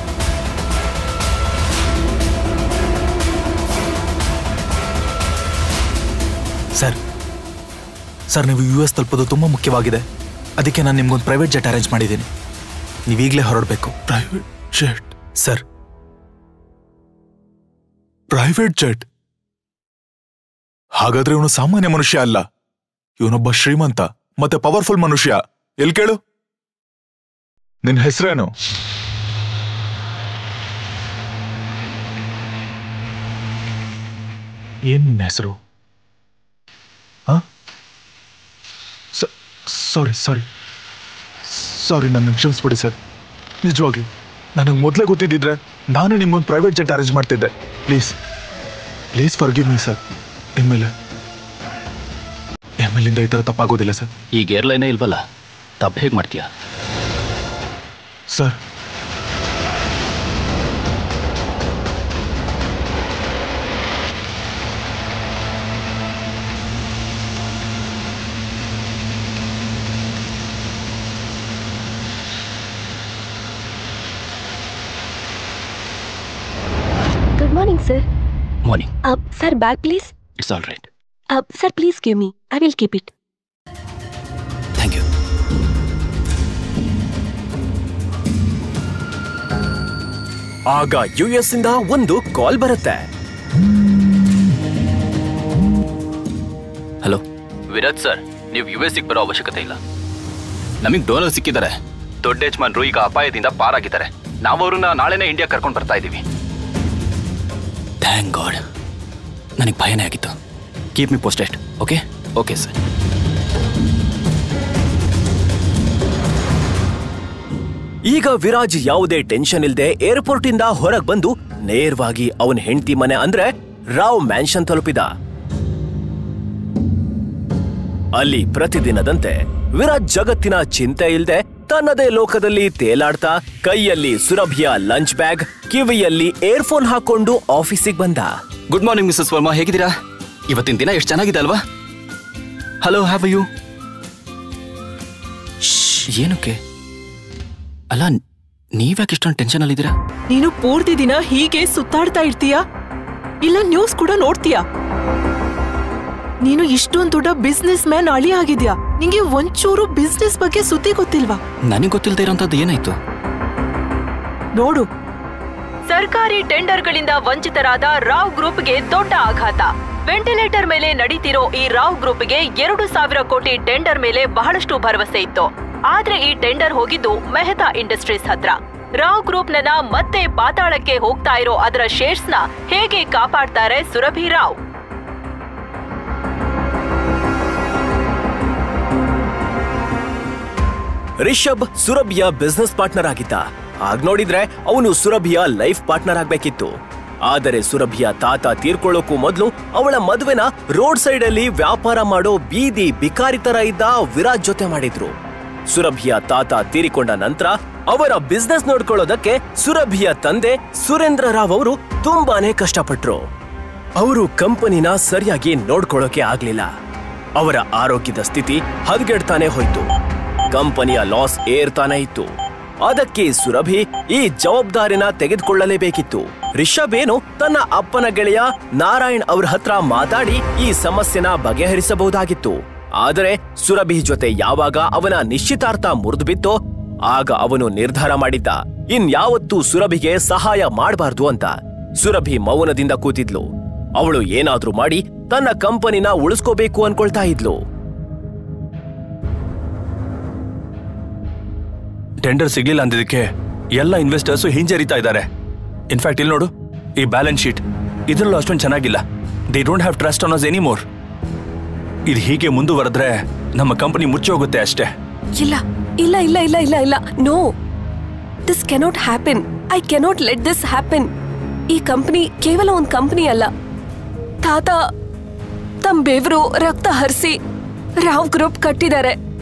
ಸರ್, ನೀವು US ತಲುಪೋದು ತುಂಬಾ ಮುಖ್ಯವಾಗಿದೆ. ಅದಕ್ಕೆ ನಾನು ನಿಮ್ಗೊಂದು ಪ್ರೈವೇಟ್ ಜೆಟ್ ಅರೇಂಜ್ ಮಾಡಿದ್ದೀನಿ. ನೀವೀಗಲೇ ಹೊರಡಬೇಕು. Private jet? Sir, private jet? ಹಾಗಾದ್ರೆ ಇವನು ಸಾಮಾನ್ಯ ಮನುಷ್ಯ ಅಲ್ಲ, ಇವನೊಬ್ಬ ಶ್ರೀಮಂತ ಮತ್ತೆ ಪವರ್ಫುಲ್ ಮನುಷ್ಯ. ಎಲ್ ಕೇಳು, ನಿನ್ ಹೆಸರೇನು? ಏನ್ ನಿನ್ನ ಹೆಸರು? ಸಾರಿ, ನನ್ನ ಕ್ಷಮಿಸ್ಬಿಡಿ ಸರ್. ನಿಜವಾಗ್ಲಿ ನನಗೆ ಮೊದಲೇ ಗೊತ್ತಿದ್ದಿದ್ರೆ ನಾನೇ ನಿಮ್ಗೊಂದು ಪ್ರೈವೇಟ್ ಜೆಟ್ ಅರೇಂಜ್ ಮಾಡ್ತಿದ್ದೆ. Please forgive me sir. ಎಮ್ಮೆಲಿಂದ ಈ ಥರ ತಪ್ಪಾಗೋದಿಲ್ಲ ಸರ್. ಈಗ ಏರ್ಲೈನೇ ಇಲ್ವಲ್ಲ, ತಪ್ಪು ಹೇಗೆ ಮಾಡ್ತೀಯಾ sir? Good morning, sir. Morning. Sir, bag please. It's all right. Sir, please give me. I will keep it. Thank you. ಆಗ US ಇಂದ ಒಂದು ಕಾಲ್ ಬರುತ್ತೆ. ಹಲೋ ವಿರಾಜ್ ಸರ್, ನೀವು US ಗೆ ಬರೋ ಅವಶ್ಯಕತೆ ಇಲ್ಲ. ನಮಗೆ ಡೋನರ್ ಸಿಕ್ಕಿದ್ದಾರೆ. ದೊಡ್ಡ ಯಜಮಾನ್ರು ಈಗ ಅಪಾಯದಿಂದ ಪಾರಾಗಿದ್ದಾರೆ. ನಾವು ಅವ್ರನ್ನ ನಾಳೆನೇ ಇಂಡಿಯಾ ಕರ್ಕೊಂಡು ಬರ್ತಾ ಇದ್ದೀವಿ. Thank god. ನನಗೆ ಭಯನೇ ಆಗಿತ್ತು. ಕೀಪ್ ಮಿ ಪೋಸ್ಟೆಡ್. ಓಕೆ? Okay sir. ಈಗ ವಿರಾಜ್ ಯಾವುದೇ ಟೆನ್ಷನ್ ಇಲ್ಲದೆ ಏರ್ಪೋರ್ಟ್ ಇಂದ ಹೊರಗೆ ಬಂದು ನೇರವಾಗಿ ಅವನ ಹೆಂಡತಿ ಮನೆ ಅಂದ್ರೆ ರಾವ್ ಮ್ಯಾನ್ಷನ್ ತಲುಪಿದ. ಅಲ್ಲಿ ಪ್ರತಿದಿನದಂತೆ ವಿರಾಜ್ ಜಗತ್ತಿನ ಚಿಂತೆ ಇಲ್ಲದೆ ತನ್ನದೇ ಲೋಕದಲ್ಲಿ ತೇಲಾಡ್ತಾ ಕೈಯಲ್ಲಿ ಸುರಭಿಯ ಲಂಚ್ ಬ್ಯಾಗ್, ಕಿವಿಯಲ್ಲಿ ಏರ್ಫೋನ್ ಹಾಕೊಂಡು ಆಫೀಸಿಗೆ ಬಂದ. ಗುಡ್ ಮಾರ್ನಿಂಗ್ ಮಿಸಸ್ ವರ್ಮಾ, ಹೇಗಿದ್ದೀರಾ? ಇವತ್ತಿನ ದಿನ ಎಷ್ಟು ಚೆನ್ನಾಗಿದೆ ಅಲ್ವಾ? Hello, have you? ಏನಕ್ಕೆ? ಅಲ್ಲ, ನೀವ್ಯಾಕೆ ಇಷ್ಟೊಂದು ಟೆನ್ಷನ್ ಅಲ್ಲಿದ್ದೀರಾ? ನೀನು ಪೂರ್ತಿ ದಿನ ಹೀಗೆ ಸುತ್ತಾಡ್ತಾ ಇರ್ತೀಯಾ ಇಲ್ಲ ನ್ಯೂಸ್ ಕೂಡ ನೋಡ್ತೀಯಾ? ನೀನು ಇಷ್ಟೊಂದು ದೊಡ್ಡ ಬಿಸ್ನೆಸ್ ಮ್ಯಾನ್ ಅಳಿ ಆಗಿದ್ಯಾ, ನಿಂಗೆ ಒಂಚೂರು ಬಿಸ್ನೆಸ್ ಬಗ್ಗೆ ಸುದ್ದಿ ಗೊತ್ತಿಲ್ವಾ? ನನಗೆ ಗೊತ್ತಿಲ್ಲದೆ ಇರೋಂಥದ್ದು ಏನಾಯ್ತು? ನೋಡು, ಸರ್ಕಾರಿ ಟೆಂಡರ್ಗಳಿಂದ ವಂಚಿತರಾದ ರಾವ್ ಗ್ರೂಪ್ಗೆ ದೊಡ್ಡ ಆಘಾತ. ವೆಂಟಿಲೇಟರ್ ಮೇಲೆ ನಡೀತಿರೋ ಈ ರಾವ್ ಗ್ರೂಪ್ಗೆ 2,000 ಕೋಟಿ ಟೆಂಡರ್ ಮೇಲೆ ಬಹಳಷ್ಟು ಭರವಸೆ ಇತ್ತು. ಆದ್ರೆ ಈ ಟೆಂಡರ್ ಹೋಗಿದ್ದು ಮೆಹ್ತಾ ಇಂಡಸ್ಟ್ರೀಸ್ ಹತ್ರ. ರಾವ್ ಗ್ರೂಪ್ ಮತ್ತೆ ಪಾತಾಳಕ್ಕೆ ಹೋಗ್ತಾ ಇರೋ ಅದರ ಶೇರ್ಸ್ ನ ಹೇಗೆ ಕಾಪಾಡ್ತಾರೆ ಸುರಭಿ ರಾವ್? ರಿಷಬ್ ಸುರಭಿಯ ಬಿಸ್ನೆಸ್ ಪಾರ್ಟ್ನರ್ ಆಗಿದ್ದ. ಆಗ ನೋಡಿದ್ರೆ ಅವನು ಸುರಭಿಯ ಲೈಫ್ ಪಾರ್ಟ್ನರ್ ಆಗ್ಬೇಕಿತ್ತು. ಆದರೆ ಸುರಭಿಯ ತಾತ ತೀರ್ಕೊಳ್ಳೋಕ್ಕೂ ಮೊದಲು ಅವಳ ಮದುವೆನ ರೋಡ್ ಸೈಡ್ ಅಲ್ಲಿ ವ್ಯಾಪಾರ ಮಾಡೋ ಬೀದಿ ಬಿಕಾರಿ ತರ ಇದ್ದ ವಿರಾಜ್ ಜೊತೆ ಮಾಡಿದ್ರು. ಸುರಭಿಯ ತಾತ ತೀರಿಕೊಂಡ ನಂತರ ಅವರ ಬಿಸ್ನೆಸ್ ನೋಡ್ಕೊಳ್ಳೋದಕ್ಕೆ ಸುರಭಿಯ ತಂದೆ ಸುರೇಂದ್ರ ರಾವ್ ಅವರು ತುಂಬಾನೇ ಕಷ್ಟಪಟ್ರು. ಅವರು ಕಂಪನಿನ ಸರಿಯಾಗಿ ನೋಡ್ಕೊಳ್ಳೋಕೆ ಆಗ್ಲಿಲ್ಲ. ಅವರ ಆರೋಗ್ಯದ ಸ್ಥಿತಿ ಹದಗೆಡ್ತಾನೆ ಹೋಯ್ತು. ಕಂಪನಿಯ ಲಾಸ್ ಏರ್ತಾನೆ ಇತ್ತು. ಅದಕ್ಕೆ ಸುರಭಿ ಈ ಜವಾಬ್ದಾರಿನ ತೆಗೆದುಕೊಳ್ಳಲೇಬೇಕಿತ್ತು. ರಿಷಬ್ ಏನು ತನ್ನ ಅಪ್ಪನ ಗೆಳೆಯ ನಾರಾಯಣ್ ಅವ್ರ ಹತ್ರ ಮಾತಾಡಿ ಈ ಸಮಸ್ಯೆನ ಬಗೆಹರಿಸಬಹುದಾಗಿತ್ತು. ಆದರೆ ಸುರಭಿ ಜೊತೆ ಯಾವಾಗ ಅವನ ನಿಶ್ಚಿತಾರ್ಥ ಮುರಿದು ಬಿತ್ತೋ ಆಗ ಅವನು ನಿರ್ಧಾರ ಮಾಡಿದ್ದ ಇನ್ಯಾವತ್ತೂ ಸುರಭಿಗೆ ಸಹಾಯ ಮಾಡಬಾರ್ದು ಅಂತ. ಸುರಭಿ ಮೌನದಿಂದ ಕೂತಿದ್ಲು. ಅವಳು ಏನಾದ್ರೂ ಮಾಡಿ ತನ್ನ ಕಂಪನಿನ ಉಳಿಸ್ಕೋಬೇಕು ಅನ್ಕೊಳ್ತಾ ಇದ್ಲು. ಟೆಂಡರ್ ಸಿಗ್ಲಿಲ್ಲ ಅಂದಿದ್ದಕ್ಕೆ ಎಲ್ಲ ಇನ್ವೆಸ್ಟರ್ಸ್ ಹಿಂಜರಿತಾ ಇದ್ದಾರೆ. ಇನ್ಫ್ಯಾಕ್ಟ್ ಇಲ್ಲಿ ನೋಡು, ಈ ಬ್ಯಾಲೆನ್ಸ್ ಶೀಟ್ ಇದ್ರಲ್ಲೂ ಅಷ್ಟೊಂದು ಚೆನ್ನಾಗಿಲ್ಲ. They don't have trust on us anymore. ಇದು ಹೀಗೆ ಮುಂದುವರೆದ್ರೆ ನಮ್ಮ ಕಂಪನಿ ಮುಚ್ಚಿ ಹೋಗುತ್ತೆ ಅಷ್ಟೇ. ಇಲ್ಲ ಇಲ್ಲ ಇಲ್ಲ ಇಲ್ಲ ಇಲ್ಲ ಇಲ್ಲ no, this cannot happen. I cannot let this happen. ಈ ಕಂಪನಿ ಕೇವಲ ಒಂದು ಕಂಪನಿ ಅಲ್ಲ. ತಾತ ತಮ್ಮ ಬೆವರು ರಕ್ತ ಹರಿಸಿ ರಾವ್ ಗ್ರೂಪ್ ಕಟ್ಟಿದ್ದಾರೆ.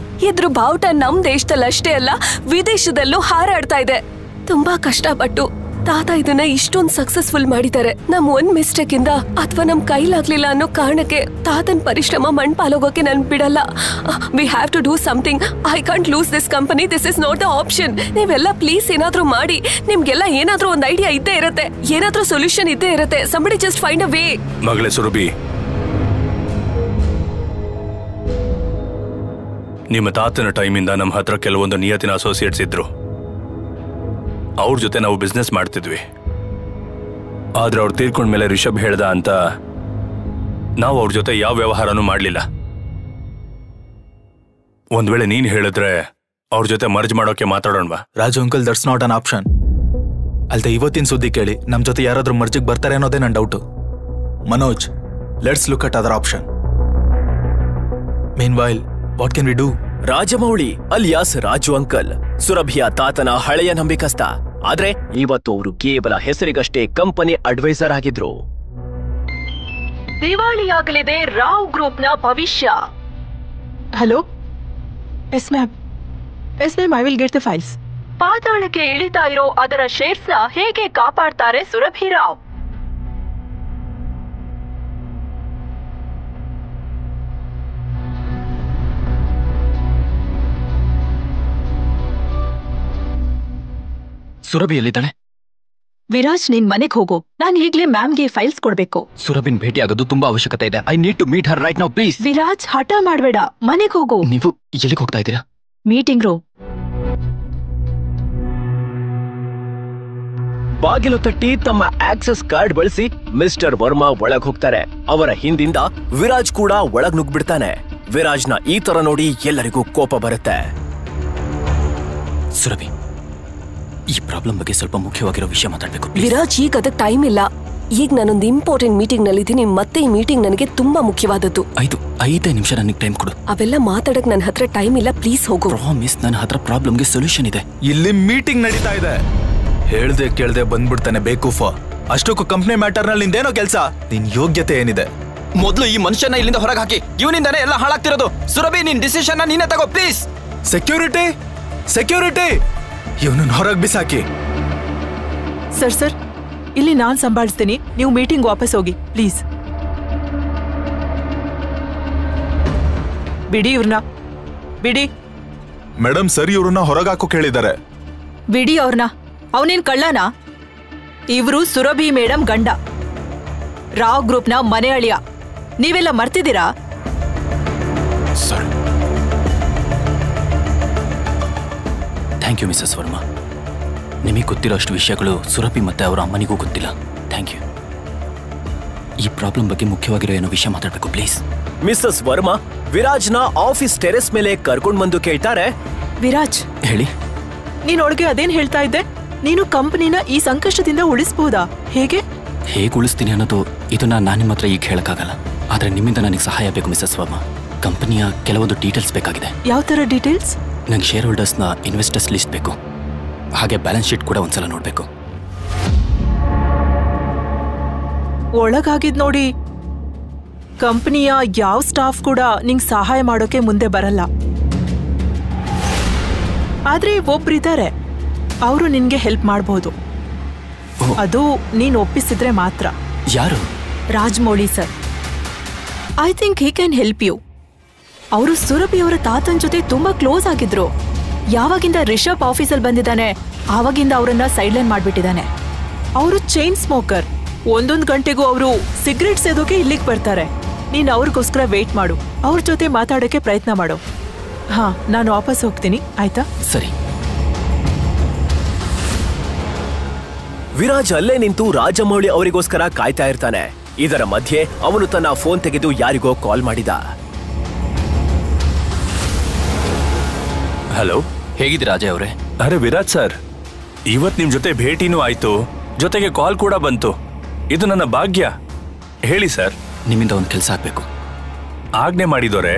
ಇದ್ರ ಬಾವುಟ ನಮ್ ದೇಶದಲ್ಲಿ ಅಷ್ಟೇ ಅಲ್ಲ, ವಿದೇಶದಲ್ಲೂ ಹಾರಾಡ್ತಾ ಇದೆ. ತುಂಬಾ ಕಷ್ಟಪಟ್ಟು ತಾತ ಇದನ್ನ ಇಷ್ಟೊಂದು ಸಕ್ಸಸ್ಫುಲ್ ಮಾಡಿದ್ದಾರೆ. ನಮ್ ಒಂದ್ ಮಿಸ್ಟೇಕ್ ಇಂದ ಅಥವಾ ನಮ್ ಕೈಲಾಗ್ಲಿಲ್ಲ ಅನ್ನೋ ಕಾರಣಕ್ಕೆ ತಾತನ್ ಪರಿಶ್ರಮ ಮಣ್ಪಾಲೋಗೋಕೆ ನನ್ ಬಿಡಲ್ಲ. We have to do something. I can't lose this company. This is not the option. ನೀವೆಲ್ಲ ಪ್ಲೀಸ್ ಏನಾದ್ರೂ ಮಾಡಿ. ನಿಮ್ಗೆಲ್ಲ ಏನಾದ್ರೂ ಒಂದು ಐಡಿಯಾ ಇದ್ದೇ ಇರುತ್ತೆ, ಏನಾದ್ರೂ ಸೊಲ್ಯೂಷನ್ ಇದ್ದೇ ಇರುತ್ತೆ. somebody just find a way. ಮಗಳೇ ಸುರಭಿ, ನಿಮ್ಮ ತಾತನ ಟೈಮಿಂದ ನಮ್ಮ ಹತ್ರ ಕೆಲವೊಂದು ನಿಯತಿನ ಅಸೋಸಿಯೇಟ್ಸ್ ಇದ್ರು. ಅವ್ರ ಜೊತೆ ನಾವು ಬಿಸ್ನೆಸ್ ಮಾಡ್ತಿದ್ವಿ. ಆದ್ರೆ ಅವ್ರು ತೀರ್ಕೊಂಡ್ಮೇಲೆ ರಿಷಬ್ ಹೇಳ್ದ ಅಂತ ನಾವು ಅವ್ರ ಜೊತೆ ಯಾವ ವ್ಯವಹಾರನೂ ಮಾಡ್ಲಿಲ್ಲ. ಒಂದ್ ವೇಳೆ ನೀನ್ ಹೇಳಿದ್ರೆ ಅವ್ರ ಜೊತೆ ಮರ್ಜ್ ಮಾಡೋಕೆ ಮಾತಾಡೋಣವಾ? Raju uncle, that's not an option. ಅಲ್ದೆ ಇವತ್ತಿನ ಸುದ್ದಿ ಕೇಳಿ ನಮ್ ಜೊತೆ ಯಾರಾದ್ರೂ ಮರ್ಜಿಗೆ ಬರ್ತಾರೆ ಅನ್ನೋದೇ ನನ್ doubt. Manoj, let's look at other option. Meanwhile what can we do? Rajamouli alias Raju uncle ಸುರಭಿಯ ತಾತನ ಹಳೆಯ ನಂಬಿಕಸ್ತ. ಆದ್ರೆ ಇವತ್ತು ಅವರು ಕೇವಲ ಹೆಸರಿಗಷ್ಟೇ ಕಂಪನಿ ಅಡ್ವೈಸರ್ ಆಗಿದ್ರು. ದಿವಾಳಿಯಾಗಲಿದೆ ರಾವ್ ಗ್ರೂಪ್ನ ಭವಿಷ್ಯ. Hello, yes ma'am. Yes ma'am, I will get the files. ಪಾತಾಳಕ್ಕೆ ಇಳಿತಾ ಇರೋ ಅದರ ಶೇರ್ಸ್ನ ಹೇಗೆ ಕಾಪಾಡ್ತಾರೆ ಸುರಭಿ ರಾವ್? ಸುರಭಿ ಎಲ್ಲಿದ್ದಾಳೆ? ವಿರಾಜ್, ನೀನ್ ಮನೆಗೆ ಹೋಗು. ನಾನು ಈಗ್ಲೇ ಮ್ಯಾಮ್ಗೆ ಫೈಲ್ಸ್ ಕೊಡ್ಬೇಕು. ಸುರಭಿನ್ ಭೇಟಿ ಆಗೋದು ತುಂಬಾ ಅವಶ್ಯಕತೆ ಇದೆ. I need to meet her right now please. Viraj, ಹಠ ಮಾಡ್ಬೇಡ, ಮನೆಗೆ ಹೋಗು. ನೀವು ಎಲ್ಲಿಗೆ ಹೋಗ್ತಾ ಇದ್ದೀರಾ? Meeting room. ಬಾಗಿಲು ತಟ್ಟಿ ತಮ್ಮ ಆಕ್ಸೆಸ್ ಕಾರ್ಡ್ ಬಳಸಿ ಮಿಸ್ಟರ್ ವರ್ಮಾ ಒಳಗ್ ಹೋಗ್ತಾರೆ. ಅವರ ಹಿಂದಿಂದ ವಿರಾಜ್ ಕೂಡ ಒಳಗ್ ನುಗ್ಬಿಡ್ತಾನೆ. ವಿರಾಜ್ನ ಈ ತರ ನೋಡಿ ಎಲ್ಲರಿಗೂ ಕೋಪ ಬರುತ್ತೆ. ಸುರಭಿ, ಈ ಪ್ರಾಬ್ಲಮ್ ಬಗ್ಗೆ ಸ್ವಲ್ಪ ಮುಖ್ಯವಾಗಿರೋ ವಿಷಯ ಮಾತಾಡ್ಬೇಕು. ವಿರಾಜ್, ಈಗ ಅದಕ್ಕೆ ಟೈಮ್ ಇಲ್ಲ. ಈಗ ನಾನೊಂದು ಇಂಪಾರ್ಟೆಂಟ್ ಮೀಟಿಂಗ್ ನಲ್ಲಿದ್ದೀನಿ. ಮತ್ತೆ ಈ ಮೀಟಿಂಗ್ ನನಗೆ ತುಂಬಾ ಮುಖ್ಯವಾದದ್ದು. 5 ನಿಮಿಷ ನನಗೆ ಟೈಮ್ ಕೊಡು. ಅವೆಲ್ಲ ಮಾತಾಡಕ್ ನನ್ನ ಹತ್ರ ಟೈಮ್ ಇಲ್ಲ. ಪ್ಲೀಸ್ ಹೋಗು. ಪ್ರಾಮಿಸ್, ನನ್ನ ಹತ್ರ ಪ್ರಾಬ್ಲಮ್ಗೆ ಸೊಲ್ಯೂಷನ್ ಇದೆ. ಇಲ್ಲಿ ಮೀಟಿಂಗ್ ನಡೀತಾ ಇದೆ. ಹೇಳ್ದೆ ಕೇಳ್ದೆ ಬಂದ್ಬಿಡ್ತಾನೆ ಬೇಕೂಫ. ಅಷ್ಟಕ್ಕೂ ಕಂಪ್ನಿ ಮ್ಯಾಟರ್ ನಲ್ಲಿ ನಿಂದೇನೋ ಕೆಲ್ಸ? ನಿನ್ ಯೋಗ್ಯತೆ ಏನಿದೆ? ಮೊದಲು ಈ ಮನುಷ್ಯನ ಇಲ್ಲಿಂದ ಹೊರಗೆ ಹಾಕಿ. ಇವನಿಂದಾನೇ ಎಲ್ಲ ಹಾಳಾಗ್ತಿರೋದು. ಸುರಭಿ, ನಿನ್ ಡಿಸಿಷನ್ ನೀನೇ ತಗೋ ಪ್ಲೀಸ್. ಸೆಕ್ಯೂರಿಟಿ, ಸೆಕ್ಯೂರಿಟಿ, ಇವನನ್ನ ಹೊರಗೆ ಬಿಸಾಕಿ. ಸರ್, ಇಲ್ಲಿ ನಾನ್ ಸಂಭಾಳಿಸ್ತೀನಿ. ನೀವು ಮೀಟಿಂಗ್ ವಾಪಸ್ ಹೋಗಿ ಪ್ಲೀಸ್. ಬಿಡಿ ಇವ್ರನ್ನ, ಬಿಡಿ. ಮೇಡಮ್, ಸರಿ, ಇವ್ರನ್ನ ಹೊರಗೆ ಹಾಕೋ ಕೇಳಿದ್ದಾರೆ. ಬಿಡಿ ಅವ್ರನ್ನ. ಅವನೇನ್ ಕಳ್ಳನ? ಇವರು ಸುರಭಿ ಮೇಡಮ್ ಗಂಡ, ರಾವ್ ಗ್ರೂಪ್ನ ಮನೆ ಅಳಿಯ. ನೀವೆಲ್ಲ ಮರ್ತಿದ್ದೀರಾ? Sir, thank you Mrs Verma. ನಿಮಗೆ ಗೊತ್ತಿರೋ ಅಷ್ಟು ವಿಷಯಗಳು ಸುರಭಿ ಮತ್ತೆ ಅವರ ಅಮ್ಮನಿಗೂ ಗೊತ್ತಿಲ್ಲ. Thank you. ಈ ಪ್ರಾಬ್ಲಮ್ ಬಗ್ಗೆ ಮುಖ್ಯವಾಗಿರೋ ಏನೋ ವಿಷಯ ಮಾತಾಡಬೇಕು ಪ್ಲೀಸ್. ಮಿಸಸ್ ವರ್ಮಾ ವಿರಾಜ್ನ ಆಫೀಸ್ ಟೆರೆಸ್ ಮೇಲೆ ಕರ್ಕೊಂಡ್ ಬಂದು ಕೇಳ್ತಾರೆ, ವಿರಾಜ್, ಹೇಳಿ. ನೀನೊಳಗೆ ಅದೇನ್ ಹೇಳ್ತಾ ಇದ್ದೆ? ನೀನು ಕಂಪನಿನ ಈ ಸಂಕಷ್ಟದಿಂದ ಉಳಿಸಬಹುದಾ? ಹೇಗೆ ಉಳಿಸ್ತೀನಿ ಅನ್ನೋದು ಇದನ್ನ ನಾನು ನಿಮ್ಮ ಹತ್ರ ಈಗ ಹೇಳಕ್ಕಾಗಲ್ಲ. ಆದ್ರೆ ನಿಮ್ಮಿಂದ ನನಗೆ ಸಹಾಯ ಬೇಕು ಮಿಸಸ್ ವರ್ಮಾ. ಕಂಪನಿಯ ಕೆಲವೊಂದು ಡೀಟೇಲ್ಸ್ ಬೇಕಾಗಿದೆ. ಯಾವ ತರ ಡೀಟೇಲ್ಸ್? ನಂಗೆ ಶೇರ್ ಹೋಲ್ಡರ್ಸ್ನ ಇನ್ವೆಸ್ಟರ್ಸ್ ಲಿಸ್ಟ್ ಬೇಕು. ಹಾಗೆ ಬ್ಯಾಲೆನ್ಸ್ ಶೀಟ್ ಕೂಡ ಒಂದ್ಸಲ ನೋಡ್ಬೇಕು. ಒಳಗಾಗಿದ್ ನೋಡಿ, ಕಂಪನಿಯ ಯಾವ ಸ್ಟಾಫ್ ಕೂಡ ನಿಂಗೆ ಸಹಾಯ ಮಾಡೋಕೆ ಮುಂದೆ ಬರಲ್ಲ. ಆದ್ರೆ ಒಬ್ರಿದ್ದಾರೆ, ಅವರು ನಿನ್ಗೆ ಹೆಲ್ಪ್ ಮಾಡಬಹುದು. ಅದು ನೀನ್ ಒಪ್ಪಿಸಿದ್ರೆ ಮಾತ್ರ. ಯಾರು? Rajamouli sir. I think he can help you. ಅವರು ಸುರಭಿ ಅವರ ತಾತನ್ ಜೊತೆ ತುಂಬಾ ಕ್ಲೋಸ್ ಆಗಿದ್ರು. ಯಾವಾಗಿಂದ ರಿಷಬ್ ಆಫೀಸಲ್ಲಿ ಬಂದಿದ್ದಾನೆ ಆವಾಗಿಂದ ಅವರನ್ನ ಸೈಡ್ಲೈನ್ ಮಾಡ್ಬಿಟ್ಟಿದ್ದಾನೆ. ಅವರು ಚೈನ್ ಸ್ಮೋಕರ್. 1 ಗಂಟೆಗೂ ಅವರು ಸಿಗರೇಟ್ ಸೇದೋಕೆ ಇಲ್ಲಿಗೆ ಬರ್ತಾರೆ. ನೀನ್ ಅವ್ರಿಗೋಸ್ಕರ ವೇಟ್ ಮಾಡು, ಅವ್ರ ಜೊತೆ ಮಾತಾಡೋಕೆ ಪ್ರಯತ್ನ ಮಾಡು. ಹಾ, ನಾನು ವಾಪಸ್ ಹೋಗ್ತೀನಿ, ಆಯ್ತಾ? ಸರಿ. ವಿರಾಜ್ ಅಲ್ಲೇ ನಿಂತು ರಾಜಮೌಳಿ ಅವರಿಗೋಸ್ಕರ ಕಾಯ್ತಾ ಇರ್ತಾನೆ. ಇದರ ಮಧ್ಯೆ ಅವನು ತನ್ನ ಫೋನ್ ತೆಗೆದು ಯಾರಿಗೋ ಕಾಲ್ ಮಾಡಿದ. ಹಲೋ, ಹೇಗಿದ್ದೀರಾ ಅಜಯ್ ಅವರೇ? ಅರೆ ವಿರಾಜ್ ಸರ್, ಇವತ್ ನಿಮ್ ಜೊತೆ ಭೇಟಿನೂ ಆಯ್ತು, ಜೊತೆಗೆ ಕಾಲ್ ಕೂಡ ಬಂತು. ಇದು ನನ್ನ ಭಾಗ್ಯ. ಹೇಳಿ ಸರ್. ನಿಮ್ಮಿಂದ ಒಂದು ಕೆಲಸ ಆಗ್ಬೇಕು. ಆಜ್ಞೆ ಮಾಡಿದೋರೆ.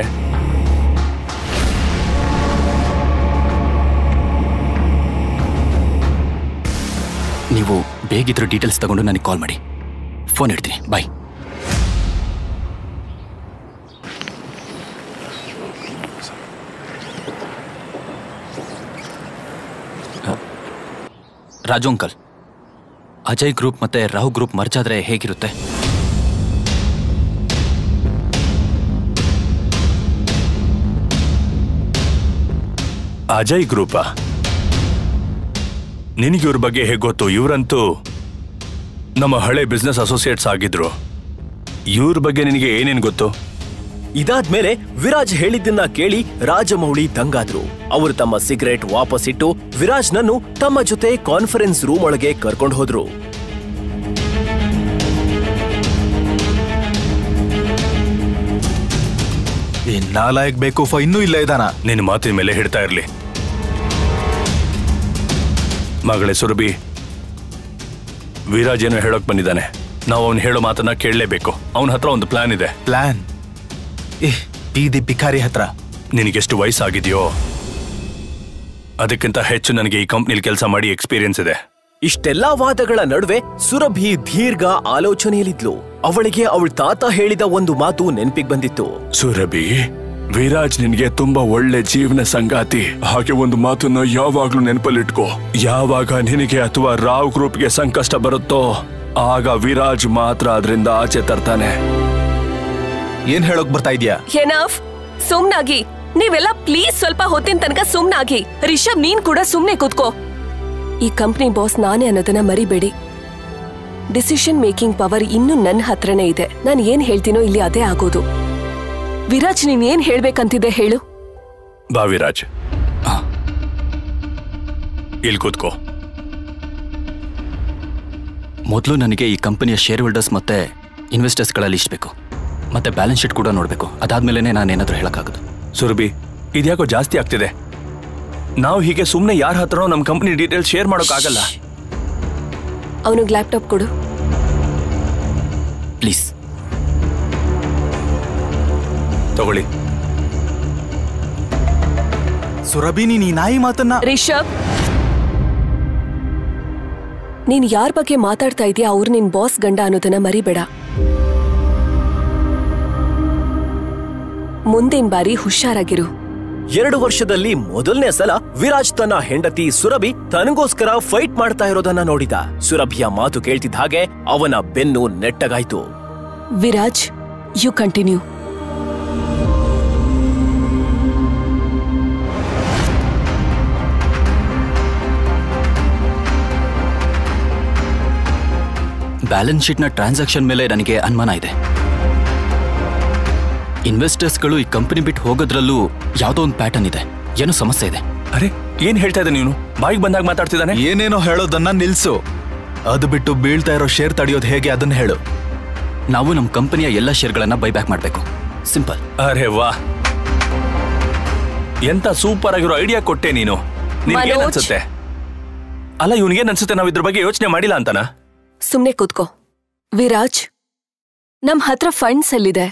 ನೀವು ಬೇಗಿದ್ರು ಡೀಟೇಲ್ಸ್ ತಗೊಂಡು ನನಗೆ ಕಾಲ್ ಮಾಡಿ. ಫೋನ್ ಇಡ್ತೀನಿ. ಬಾಯ್. ರಾಜು ಅಂಕಲ್, ಅಜಯ್ ಗ್ರೂಪ್ ಮತ್ತೆ ರಾಹು ಗ್ರೂಪ್ ಮರ್ಜ್ ಆದ್ರೆ ಹೇಗಿರುತ್ತೆ? ಅಜಯ್ ಗ್ರೂಪಾ? ನಿನಗೆ ಇವ್ರ ಬಗ್ಗೆ ಹೇಗೆ ಗೊತ್ತು? ಇವರಂತೂ ನಮ್ಮ ಹಳೆ ಬಿಸ್ನೆಸ್ ಅಸೋಸಿಯೇಟ್ಸ್ ಆಗಿದ್ರು. ಇವ್ರ ಬಗ್ಗೆ ನಿನಗೆ ಏನೇನು ಗೊತ್ತು? ಇದಾದ್ಮೇಲೆ ವಿರಾಜ್ ಹೇಳಿದ್ದನ್ನ ಕೇಳಿ ರಾಜಮೌಳಿ ದಂಗಾದ್ರು. ಅವರು ತಮ್ಮ ಸಿಗರೇಟ್ ವಾಪಸ್ ಇಟ್ಟು ವಿರಾಜ್ನನ್ನು ತಮ್ಮ ಜೊತೆ ಕಾನ್ಫರೆನ್ಸ್ ರೂಮ್ ಒಳಗೆ ಕರ್ಕೊಂಡು ಹೋದ್ರು. ನಾಲಾಯಕ್ ಬೇಕು ಇನ್ನೂ ಇಲ್ಲ ಇದಾನ. ನಿನ್ನ ಮಾತಿನ ಮೇಲೆ ಹಿಡ್ತಾ ಇರ್ಲಿ. ಮಗಳೇ ಸುರಭಿ, ವಿರಾಜ್ ಏನೋ ಹೇಳೋಕ್ ಬಂದಿದ್ದಾನೆ. ನಾವು ಅವನು ಹೇಳೋ ಮಾತನ್ನ ಕೇಳಲೇಬೇಕು. ಅವನ ಹತ್ರ ಒಂದು ಪ್ಲಾನ್ ಇದೆ. ಪ್ಲಾನ್? ಬೀದಿ ಭಿಕಾರಿ ಹತ್ರ. ನಿನಗೆಷ್ಟು ವಯಸ್ಸಾಗಿದೆಯೋ ಅದಕ್ಕಿಂತ ಹೆಚ್ಚು ನನಗೆ ಈ ಕಂಪ್ನಿಲಿ ಕೆಲಸ ಮಾಡಿ ಎಕ್ಸ್ಪೀರಿಯನ್ಸ್ ಇದೆ. ಇಷ್ಟೆಲ್ಲಾ ವಾದಗಳ ನಡುವೆ ಸುರಭಿ ದೀರ್ಘ ಆಲೋಚನೆಯಲ್ಲಿದ್ಲು. ಅವಳಿಗೆ ಅವಳ ತಾತ ಹೇಳಿದ ಒಂದು ಮಾತು ನೆನಪಿಗೆ ಬಂದಿತ್ತು. ಸುರಭಿ, ವಿರಾಜ್ ನಿನ್ಗೆ ತುಂಬಾ ಒಳ್ಳೆ ಜೀವನ ಸಂಗಾತಿ. ಹಾಗೆ ಒಂದು ಮಾತನ್ನ ಯಾವಾಗ್ಲೂ ನೆನಪಲ್ಲಿಟ್ಕೋ. ಯಾವಾಗ ನಿನಗೆ ಅಥವಾ ರಾವ್ ಗ್ರೂಪ್ಗೆ ಸಂಕಷ್ಟ ಬರುತ್ತೋ ಆಗ ವಿರಾಜ್ ಮಾತ್ರ ಅದರಿಂದ ಆಚೆ ತರ್ತಾನೆ. ಏನ್ ಹೇಳೋಕ್ ಬರ್ತಾ ಇದೀಯಾ? ಎನಫ್, ಸುಮ್ನಾಗಿ. ನೀವೆಲ್ಲ ಪ್ಲೀಸ್ ಸ್ವಲ್ಪ ಹೊತ್ತಿನ ತನಕ ಸುಮ್ನಾಗಿ. ರಿಷಬ್, ನೀನ್ ಕೂಡ ಸುಮ್ನೆ ಕೂತ್ಕೋ. ಈ ಕಂಪ್ನಿ ಬಾಸ್ ನಾನೇ ಅನ್ನೋದನ್ನ ಮರಿಬೇಡಿ. ಡಿಸಿಷನ್ ಮೇಕಿಂಗ್ ಪವರ್ ಇನ್ನು ನನ್ನ ಹತ್ರನೇ ಇದೆ. ನಾನು ಏನ್ ಹೇಳ್ತೀನೋ ಇಲ್ಲಿ ಅದೇ ಆಗೋದು. ವಿರಾಜ್, ನೀನ್ ಏನ್ ಹೇಳ್ಬೇಕಂತಿದೆ ಹೇಳು. ಬಾ ವಿರಾಜ್, ಇಲ್ಲಿ ಕೂತ್ಕೋ. ಮೊದಲು ನನಗೆ ಈ ಕಂಪನಿಯ ಶೇರ್ ಹೋಲ್ಡರ್ಸ್ ಮತ್ತೆ ಇನ್ವೆಸ್ಟರ್ಸ್ಗಳ ಲಿಸ್ಟ್ ಬೇಕು. ಮತ್ತೆ ಬ್ಯಾಲೆನ್ಸ್ ಶೀಟ್ ಕೂಡ ನೋಡಬೇಕು. ಅದಾದ್ಮೇಲೆ ನಾನೇನಾದ್ರೂ ಹೇಳಕ್ಕಾಗೋದು. ಸುರಭಿ, ಇದ್ಯಾಕೋ ಜಾಸ್ತಿ ಆಗ್ತಿದೆ. ನಾವು ಹೀಗೆ ಸುಮ್ಮನೆ ಯಾರ ಹತ್ರನೋ ನಮ್ಮ ಕಂಪನಿ ಡೀಟೇಲ್ಸ್ ಶೇರ್ ಮಾಡೋಕ್ಕಾಗಲ್ಲ. ಅವನಿಗೆ ಲ್ಯಾಪ್ಟಾಪ್ ಕೊಡು ಪ್ಲೀಸ್. ತಗೊಳ್ಳಿ. ಸುರಭಿ, ನೀನ್ ಈ ನಾಯಿ ಮಾತನ್ನ. ರಿಷಬ್, ನೀನ್ ಯಾರ ಬಗ್ಗೆ ಮಾತಾಡ್ತಾ ಇದೀಯಾ ಅವ್ರು ನಿನ್ ಬಾಸ್ ಗಂಡ ಅನ್ನೋದನ್ನ ಮರಿಬೇಡ. ಮುಂದಿನ ಬಾರಿ ಹುಷಾರಾಗಿರು. 2 ವರ್ಷದಲ್ಲಿ ಮೊದಲನೇ ಸಲ ವಿರಾಜ್ ತನ್ನ ಹೆಂಡತಿ ಸುರಭಿ ತನಗೋಸ್ಕರ ಫೈಟ್ ಮಾಡ್ತಾ ಇರೋದನ್ನ ನೋಡಿದ. ಸುರಭಿಯ ಮಾತು ಕೇಳ್ತಿದ್ದ ಹಾಗೆ ಅವನ ಬೆನ್ನು ನೆಟ್ಟಗಾಯ್ತು. Viraj, you continue. ಬ್ಯಾಲೆನ್ಸ್ ಶೀಟ್ನ ಟ್ರಾನ್ಸಾಕ್ಷನ್ ಮೇಲೆ ನನಗೆ ಅನುಮಾನ ಇದೆ. ಇನ್ವೆಸ್ಟರ್ಸ್ಗಳು ಈ ಕಂಪನಿ ಬಿಟ್ಟು ಹೋಗೋದ್ರಲ್ಲೂ ಯಾವುದೋ ಒಂದು ಪ್ಯಾಟರ್ನ್ ಇದೆ. ಏನೋ ಸಮಸ್ಯೆ ಇದೆ. ಅರೆ, ಏನ್ ಹೇಳ್ತಾ ಇದ್ದ ನೀನು? ಬಾಯಿಗೆ ಬಂದಾಗ ಮಾತಾಡ್ತಿದ್ದಾನೆ. ಏನೇನೋ ಹೇಳೋದನ್ನ ನಿಲ್ಸು. ಅದು ಬಿಟ್ಟು ಬೀಳ್ತಾ ಇರೋ ಶೇರ್ ತಡೆಯೋದು ಹೇಗೆ ಅದನ್ನ ಹೇಳು. ನಾವು ನಮ್ಮ ಕಂಪನಿಯ ಎಲ್ಲ ಶೇರ್ಗಳನ್ನ ಬೈಬ್ಯಾಕ್ ಮಾಡಬೇಕು. ಸಿಂಪಲ್. ಅರೆ ವಾ, ಎಂತ ಸೂಪರ್ ಆಗಿರೋ ಐಡಿಯಾ ಕೊಟ್ಟೆ ನೀನು. ನಿನ್ಗೇನ್ ಮನೋಜ್. ಅನ್ಸುತ್ತೆ? ಅಲ್ಲ, ಇವನ್ಗೇನ್ ಅನ್ಸುತ್ತೆ ನಾವ್ ಇದ್ರ ಬಗ್ಗೆ ಯೋಚನೆ ಮಾಡಿಲ್ಲ ಅಂತನಾ? ಸುಮ್ನೆ ಕೂತ್ಕೋ. ವಿರಾಜ್, ನಮ್ ಹತ್ರ ಫಂಡ್ಸ್ ಎಲ್ಲಿದೆ?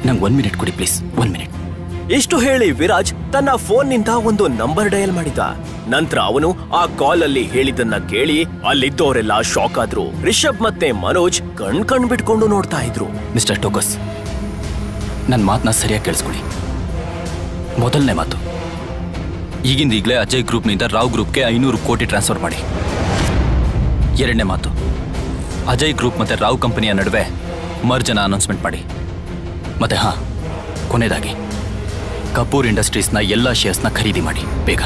ನಂಗೆ 1 ಮಿನಿಟ್ ಕೊಡಿ ಪ್ಲೀಸ್, 1 ಮಿನಿಟ್. ಇಷ್ಟು ಹೇಳಿ ವಿರಾಜ್ ತನ್ನ ಫೋನ್ನಿಂದ ಒಂದು ನಂಬರ್ ಡಯಲ್ ಮಾಡಿದ. ನಂತರ ಅವನು ಆ ಕಾಲ್ ಅಲ್ಲಿ ಹೇಳಿದ್ದನ್ನ ಕೇಳಿ ಅಲ್ಲಿದ್ದವರೆಲ್ಲ ಶಾಕ್ ಆದ್ರು. ರಿಷಬ್ ಮತ್ತೆ ಮನೋಜ್ ಕಣ್ ಬಿಟ್ಕೊಂಡು ನೋಡ್ತಾ ಇದ್ರು. ಮಿಸ್ಟರ್ ಟೋಕಸ್, ನನ್ನ ಮಾತನ್ನ ಸರಿಯಾಗಿ ಕೇಳಿಸ್ಕೊಳ್ಳಿ. ಮೊದಲನೇ ಮಾತು, ಈಗಿಂದೀಗಲೇ ಅಜಯ್ ಗ್ರೂಪ್ನಿಂದ ರಾವ್ ಗ್ರೂಪ್ಗೆ 500 ಕೋಟಿ ಟ್ರಾನ್ಸ್ಫರ್ ಮಾಡಿ. ಎರಡನೇ ಮಾತು, ಅಜಯ್ ಗ್ರೂಪ್ ಮತ್ತೆ ರಾವ್ ಕಂಪನಿಯ ನಡುವೆ ಮರ್ಜನ ಅನೌನ್ಸ್ಮೆಂಟ್ ಮಾಡಿ. ಮತ್ತೆ ಕೊನೆಯದಾಗಿ ಕಪೂರ್ ಇಂಡಸ್ಟ್ರೀಸ್ನ ಎಲ್ಲ ಶೇರ್ಸ್ನ ಖರೀದಿ ಮಾಡಿ ಬೇಗ.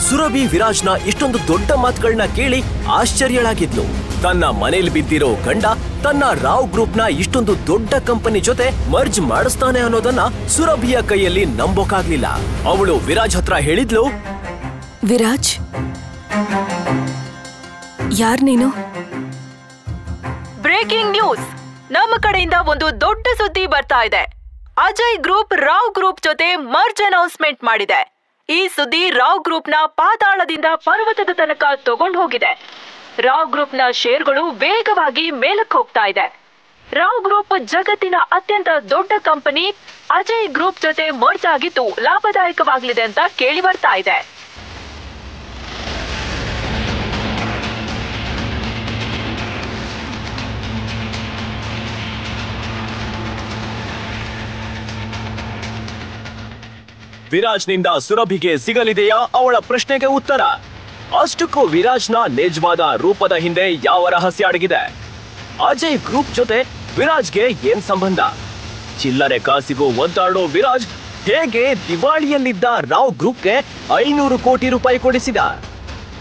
ಸುರಭಿ ವಿರಾಜ್ನ ಇಷ್ಟೊಂದು ದೊಡ್ಡ ಮಾತುಗಳನ್ನ ಕೇಳಿ ಆಶ್ಚರ್ಯಳಾಗಿದ್ಲು. ತನ್ನ ಮನೇಲಿ ಬಿದ್ದಿರೋ ಗಂಡ ತನ್ನ ರಾವ್ ಗ್ರೂಪ್ನ ಇಷ್ಟೊಂದು ದೊಡ್ಡ ಕಂಪನಿ ಜೊತೆ ಮರ್ಜ್ ಮಾಡಿಸ್ತಾನೆ ಅನ್ನೋದನ್ನ ಸುರಭಿಯ ಕೈಯಲ್ಲಿ ನಂಬೋಕಾಗ್ಲಿಲ್ಲ. ಅವಳು ವಿರಾಜ್ ಹತ್ರ ಹೇಳಿದ್ಲು, ವಿರಾಜ್, ಯಾರ್ ನೀನು? Breaking news! ನಮ್ಮ ಕಡೆಯಿಂದ ಒಂದು ದೊಡ್ಡ ಸುದ್ದಿ ಬರ್ತಾ ಇದೆ. ಅಜಯ್ ಗ್ರೂಪ್ ರಾವ್ ಗ್ರೂಪ್ ಜೊತೆ ಮರ್ಜ್ ಅನೌನ್ಸ್ಮೆಂಟ್ ಮಾಡಿದೆ. ಈ ಸುದ್ದಿ ರಾವ್ ಗ್ರೂಪ್ನ ಪಾತಾಳದಿಂದ ಪರ್ವತದ ತನಕ ತಗೊಂಡು ಹೋಗಿದೆ. ರಾವ್ ಗ್ರೂಪ್ನ ಶೇರ್ಗಳು ವೇಗವಾಗಿ ಮೇಲಕ್ಕೆ ಹೋಗ್ತಾ ಇದೆ. ರಾವ್ ಗ್ರೂಪ್ ಜಗತ್ತಿನ ಅತ್ಯಂತ ದೊಡ್ಡ ಕಂಪನಿ ಅಜಯ್ ಗ್ರೂಪ್ ಜೊತೆ ಮರ್ಜ್ ಆಗಿದ್ದು ಲಾಭದಾಯಕವಾಗಲಿದೆ ಅಂತ ಕೇಳಿ ಬರ್ತಾ ಇದೆ. ವಿರಾಜ್ನಿಂದ ಸುರಭಿಗೆ ಸಿಗಲಿದೆಯಾ ಅವಳ ಪ್ರಶ್ನೆಗೆ ಉತ್ತರ? ಅಷ್ಟಕ್ಕೂ ವಿರಾಜ್ನ ನಿಜವಾದ ರೂಪದ ಹಿಂದೆ ಯಾವ ರಹಸ್ಯ ಅಡಗಿದೆ? ಅಜಯ್ ಗ್ರೂಪ್ ಜೊತೆ ವಿರಾಜ್ಗೆ ಏನ್ ಸಂಬಂಧ? ಚಿಲ್ಲರೆ ಕಾಸಿಗೂ ಒದ್ದಾಡೋ ವಿರಾಜ್ ಹೇಗೆ ದಿವಾಳಿಯಲ್ಲಿದ್ದ ರಾವ್ ಗ್ರೂಪ್ಗೆ 500 ಕೋಟಿ ರೂಪಾಯಿ ಕೊಡಿಸಿದ?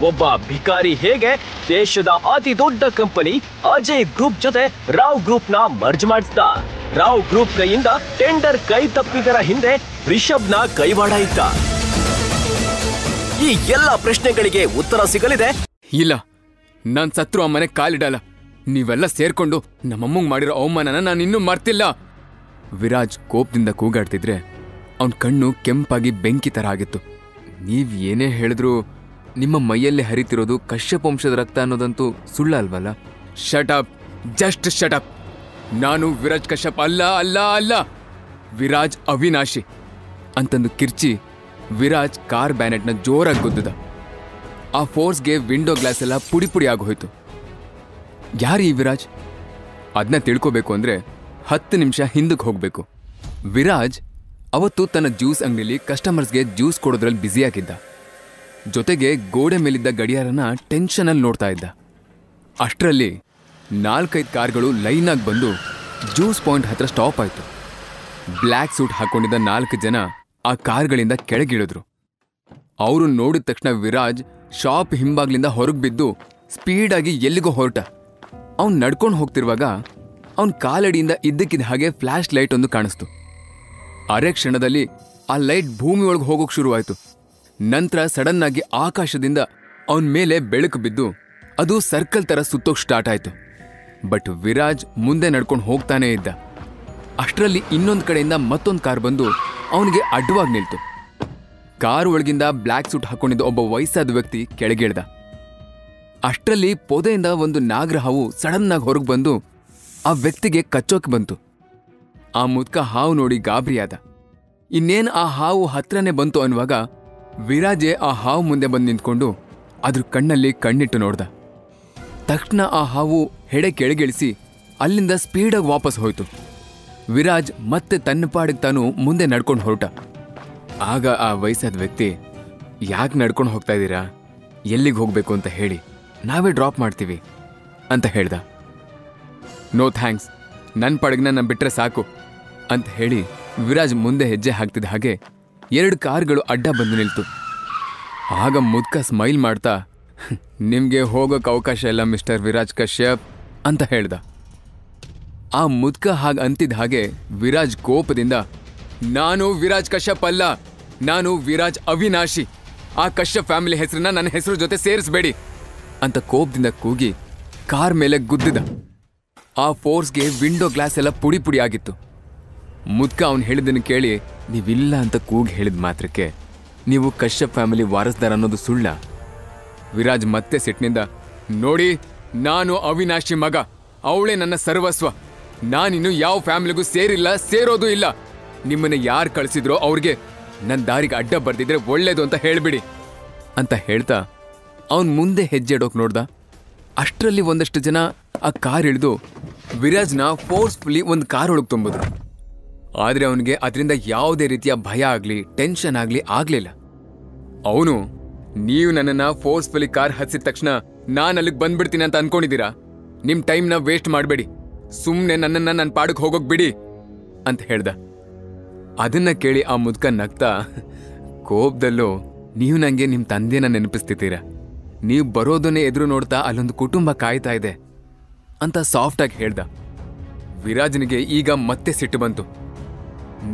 ಒಬ್ಬ ಭಿಕಾರಿ ಹೇಗೆ ದೇಶದ ಅತಿ ದೊಡ್ಡ ಕಂಪನಿ ಅಜಯ್ ಗ್ರೂಪ್ ಜೊತೆ ರಾವ್ ಗ್ರೂಪ್ನ ಮರ್ಜ್ ಮಾಡಿಸಿದ? ರಾವ್ ಗ್ರೂಪ್ ಕೈಯಿಂದ ಟೆಂಡರ್ ಕೈ ತಪ್ಪಿದರ ಹಿಂದೆ ರಿಷಬ್ನ ಕೈವಾಡ ಇತ್ತ. ಈ ಎಲ್ಲ ಪ್ರಶ್ನೆಗಳಿಗೆ ಉತ್ತರ ಸಿಗಲಿದೆ. ಇಲ್ಲ, ನಾನ್ ಸತ್ರು ಆ ಮನೆ ಕಾಲಿಡಲ್ಲ. ನೀವೆಲ್ಲ ಸೇರ್ಕೊಂಡು ನಮ್ಮಮ್ಮಂಗ್ ಮಾಡಿರೋ ಅವಮಾನನ ನಾನು ಇನ್ನೂ ಮರ್ತಿಲ್ಲ. ವಿರಾಜ್ ಕೋಪದಿಂದ ಕೂಗಾಡ್ತಿದ್ರೆ ಅವನ್ ಕಣ್ಣು ಕೆಂಪಾಗಿ ಬೆಂಕಿ ತರ ಆಗಿತ್ತು. ನೀವ್ ಏನೇ ಹೇಳಿದ್ರು ನಿಮ್ಮ ಮೈಯಲ್ಲೇ ಹರಿತಿರೋದು ಕಶ್ಯಪ್ ವಂಶದ ರಕ್ತ ಅನ್ನೋದಂತೂ ಸುಳ್ಳ ಅಲ್ವಲ್ಲ? Shut up, just shut up. ನಾನು ವಿರಾಜ್ ಕಶ್ಯಪ್ ಅಲ್ಲ ಅಲ್ಲ ಅಲ್ಲ, ವಿರಾಜ್ ಅವಿನಾಶಿ ಅಂತಂದು ಕಿರ್ಚಿ ವಿರಾಜ್ ಕಾರ್ ಬ್ಯಾನೆಟ್ನ ಜೋರಾಗಿ ಗುದ್ದಿದ. ಆ ಫೋರ್ಸ್ಗೆ ವಿಂಡೋ ಗ್ಲಾಸ್ ಎಲ್ಲ ಪುಡಿ ಪುಡಿ ಆಗೋಯ್ತು. ಯಾರು ಈ ವಿರಾಜ್? ಅದನ್ನ ತಿಳ್ಕೋಬೇಕು ಅಂದ್ರೆ 10 ನಿಮಿಷ ಹಿಂದಕ್ಕೆ ಹೋಗ್ಬೇಕು. ವಿರಾಜ್ ಅವತ್ತು ತನ್ನ ಜ್ಯೂಸ್ ಅಂಗಡಿಲಿ ಕಸ್ಟಮರ್ಸ್ಗೆ ಜ್ಯೂಸ್ ಕೊಡೋದ್ರಲ್ಲಿ ಬ್ಯುಸಿಯಾಗಿದ್ದ. ಜೊತೆಗೆ ಗೋಡೆ ಮೇಲಿದ್ದ ಗಡಿಯಾರನ ಟೆನ್ಷನಲ್ಲಿ ನೋಡ್ತಾ ಇದ್ದ. ಅಷ್ಟರಲ್ಲಿ 4-5 ಕಾರ್ಗಳು ಲೈನಾಗಿ ಬಂದು ಜ್ಯೂಸ್ ಪಾಯಿಂಟ್ ಹತ್ರ ಸ್ಟಾಪ್ ಆಯ್ತು. ಬ್ಲ್ಯಾಕ್ ಸೂಟ್ ಹಾಕೊಂಡಿದ್ದ 4 ಜನ ಆ ಕಾರ್ಗಳಿಂದ ಕೆಳಗಿಳಿದ್ರು. ಅವರು ನೋಡಿದ ತಕ್ಷಣ ವಿರಾಜ್ ಶಾಪ್ ಹಿಂಬಾಗ್ಲಿಂದ ಹೊರಗೆ ಬಿದ್ದು ಸ್ಪೀಡಾಗಿ ಎಲ್ಲಿಗೋ ಹೊರಟ. ಅವ್ನು ನಡ್ಕೊಂಡು ಹೋಗ್ತಿರುವಾಗ ಅವನ ಕಾಲಡಿಯಿಂದ ಇದ್ದಕ್ಕಿದ್ದ ಹಾಗೆ ಫ್ಲ್ಯಾಶ್ ಲೈಟ್ ಒಂದು ಕಾಣಿಸ್ತು. ಅರೆ ಕ್ಷಣದಲ್ಲಿ ಆ ಲೈಟ್ ಭೂಮಿ ಒಳಗೆ ಹೋಗೋಕೆ ಶುರುವಾಯಿತು. ನಂತರ ಸಡನ್ ಆಗಿ ಆಕಾಶದಿಂದ ಅವನ ಮೇಲೆ ಬೆಳಕು ಬಿದ್ದು ಅದು ಸರ್ಕಲ್ ಥರ ಸುತ್ತೋಕ್ ಸ್ಟಾರ್ಟ್ ಆಯಿತು. ಬಟ್ ವಿರಾಜ್ ಮುಂದೆ ನಡ್ಕೊಂಡು ಹೋಗ್ತಾನೇ ಇದ್ದ. ಅಷ್ಟರಲ್ಲಿ ಇನ್ನೊಂದು ಕಡೆಯಿಂದ ಮತ್ತೊಂದು ಕಾರ್ ಬಂದು ಅವನಿಗೆ ಅಡ್ಡವಾಗಿ ನಿಲ್ತು. ಕಾರ್ ಒಳಗಿಂದ ಬ್ಲ್ಯಾಕ್ ಸೂಟ್ ಹಾಕೊಂಡಿದ್ದ ಒಬ್ಬ ವಯಸ್ಸಾದ ವ್ಯಕ್ತಿ ಕೆಳಗಿಳ್ದ. ಅಷ್ಟರಲ್ಲಿ ಪೊದೆಯಿಂದ ಒಂದು ನಾಗರ ಹಾವು ಸಡನ್ನಾಗಿ ಹೊರಗೆ ಬಂದು ಆ ವ್ಯಕ್ತಿಗೆ ಕಚ್ಚೋಕೆ ಬಂತು. ಆ ಮುದ್ಕ ಹಾವು ನೋಡಿ ಗಾಬರಿಯಾದ. ಇನ್ನೇನು ಆ ಹಾವು ಹತ್ರನೇ ಬಂತು ಅನ್ನುವಾಗ ವಿರಾಜೆ ಆ ಹಾವು ಮುಂದೆ ಬಂದು ನಿಂತ್ಕೊಂಡು ಅದ್ರ ಕಣ್ಣಲ್ಲಿ ಕಣ್ಣಿಟ್ಟು ನೋಡ್ದ. ತಕ್ಷಣ ಆ ಹಾವು ಹೆಡೆ ಕೆಳಗಿಳಿಸಿ ಅಲ್ಲಿಂದ ಸ್ಪೀಡಾಗಿ ವಾಪಸ್ ಹೋಯ್ತು. ವಿರಾಜ್ ಮತ್ತೆ ತನ್ನ ಪಾಡಿಗೆ ತಾನು ಮುಂದೆ ನಡ್ಕೊಂಡು ಹೊರಟ. ಆಗ ಆ ವಯಸ್ಸಾದ ವ್ಯಕ್ತಿ, ಯಾಕೆ ನಡ್ಕೊಂಡು ಹೋಗ್ತಾ ಇದ್ದೀರಾ? ಎಲ್ಲಿಗೆ ಹೋಗಬೇಕು ಅಂತ ಹೇಳಿ, ನಾವೇ ಡ್ರಾಪ್ ಮಾಡ್ತೀವಿ ಅಂತ ಹೇಳ್ದ. ನೋ ಥ್ಯಾಂಕ್ಸ್, ನನ್ನ ಪಾಡಿಗೆ ನನ್ನ ಬಿಟ್ಟರೆ ಸಾಕು ಅಂತ ಹೇಳಿ ವಿರಾಜ್ ಮುಂದೆ ಹೆಜ್ಜೆ ಹಾಕ್ತಿದ್ದ ಹಾಗೆ 2 ಕಾರ್ಗಳು ಅಡ್ಡ ಬಂದು ನಿಲ್ತು. ಆಗ ಮುದ್ಕ ಸ್ಮೈಲ್ ಮಾಡ್ತಾ, ನಿಮಗೆ ಹೋಗೋಕೆ ಅವಕಾಶ ಇಲ್ಲ ಮಿಸ್ಟರ್ ವಿರಾಜ್ ಕಶ್ಯಪ್ ಅಂತ ಹೇಳ್ದ. ಆ ಮುದ್ಕ ಹಾಗೆ ಅಂತಿದ್ದ ಹಾಗೆ ವಿರಾಜ್ ಕೋಪದಿಂದ, ನಾನು ವಿರಾಜ್ ಕಶ್ಯಪ್ ಅಲ್ಲ, ನಾನು ವಿರಾಜ್ ಅವಿನಾಶಿ. ಆ ಕಶ್ಯಪ್ ಫ್ಯಾಮಿಲಿ ಹೆಸರನ್ನ ನನ್ನ ಹೆಸರು ಜೊತೆ ಸೇರಿಸಬೇಡಿ ಅಂತ ಕೋಪದಿಂದ ಕೂಗಿ ಕಾರ್ ಮೇಲೆ ಗುದ್ದಿದ. ಆ ಫೋರ್ಸ್ಗೆ ವಿಂಡೋ ಗ್ಲಾಸ್ ಎಲ್ಲ ಪುಡಿ ಪುಡಿ ಆಗಿತ್ತು. ಮುದ್ಕ ಅವನು ಹೇಳಿದ್ದನ್ನು ಕೇಳಿ ನೀವಿಲ್ಲ ಅಂತ ಕೂಗಿ ಹೇಳಿದ ಮಾತ್ರಕ್ಕೆ ನೀವು ಕಶ್ಯಪ್ ಫ್ಯಾಮಿಲಿ ವಾರಸ್ದಾರ ಅನ್ನೋದು ಸುಳ್ಳ? ವಿರಾಜ್ ಮತ್ತೆ ಸಿಟ್ಟಿನಿಂದ, ನೋಡಿ, ನಾನು ಅವಿನಾಶಿ ಮಗ, ಅವಳೇ ನನ್ನ ಸರ್ವಸ್ವ. ನಾನಿನ್ನು ಯಾವ ಫ್ಯಾಮಿಲಿಗೂ ಸೇರಿಲ್ಲ, ಸೇರೋದು ಇಲ್ಲ. ನಿಮ್ಮನ್ನ ಯಾರು ಕಳಿಸಿದ್ರೋ ಅವ್ರಿಗೆ ನನ್ನ ದಾರಿಗೆ ಅಡ್ಡ ಬರ್ದಿದ್ರೆ ಒಳ್ಳೇದು ಅಂತ ಹೇಳ್ಬಿಡಿ ಅಂತ ಹೇಳ್ತಾ ಅವನ್ ಮುಂದೆ ಹೆಜ್ಜೆ ಇಡೋಕ್ ನೋಡ್ದ. ಅಷ್ಟರಲ್ಲಿ ಒಂದಷ್ಟು ಜನ ಆ ಕಾರ್ ಇಳಿದು ವಿರಾಜ್ನ ಫೋರ್ಸ್ಫುಲಿ ಒಂದು ಕಾರ್ ಒಳಗೆ ತುಂಬಿದ್ರು. ಆದ್ರೆ ಅವನಿಗೆ ಅದರಿಂದ ಯಾವುದೇ ರೀತಿಯ ಭಯ ಆಗ್ಲಿ ಟೆನ್ಷನ್ ಆಗ್ಲಿಲ್ಲ. ಅವನು, ನೀವು ನನ್ನನ್ನ ಫೋರ್ಸ್ಫುಲಿ ಕಾರ್ ಹತ್ತಿದ ತಕ್ಷಣ ನಾನು ಅಲ್ಲಿಗೆ ಬಂದ್ಬಿಡ್ತೀನಿ ಅಂತ ಅನ್ಕೊಂಡಿದ್ದೀರಾ? ನಿಮ್ ಟೈಮ್ನ ವೇಸ್ಟ್ ಮಾಡಬೇಡಿ, ಸುಮ್ಮನೆ ನನ್ನನ್ನ ನನ್ನ ಪಾಡಕ್ಕೆ ಹೋಗೋಕ್ ಬಿಡಿ ಅಂತ ಹೇಳ್ದ. ಅದನ್ನ ಕೇಳಿ ಆ ಮುದ್ಕ ನಗ್ತಾ, ಕೋಪದಲ್ಲೂ, ನೀವು ನಂಗೆ ನಿಮ್ ತಂದೆನ ನೆನಪಿಸ್ತಿದ್ದೀರಾ, ನೀವು ಬರೋದನ್ನೇ ಎದುರು ನೋಡ್ತಾ ಅಲ್ಲೊಂದು ಕುಟುಂಬ ಕಾಯ್ತಾ ಇದೆ ಅಂತ ಸಾಫ್ಟಾಗಿ ಹೇಳ್ದ. ವಿರಾಜನಿಗೆ ಈಗ ಮತ್ತೆ ಸಿಟ್ಟು ಬಂತು.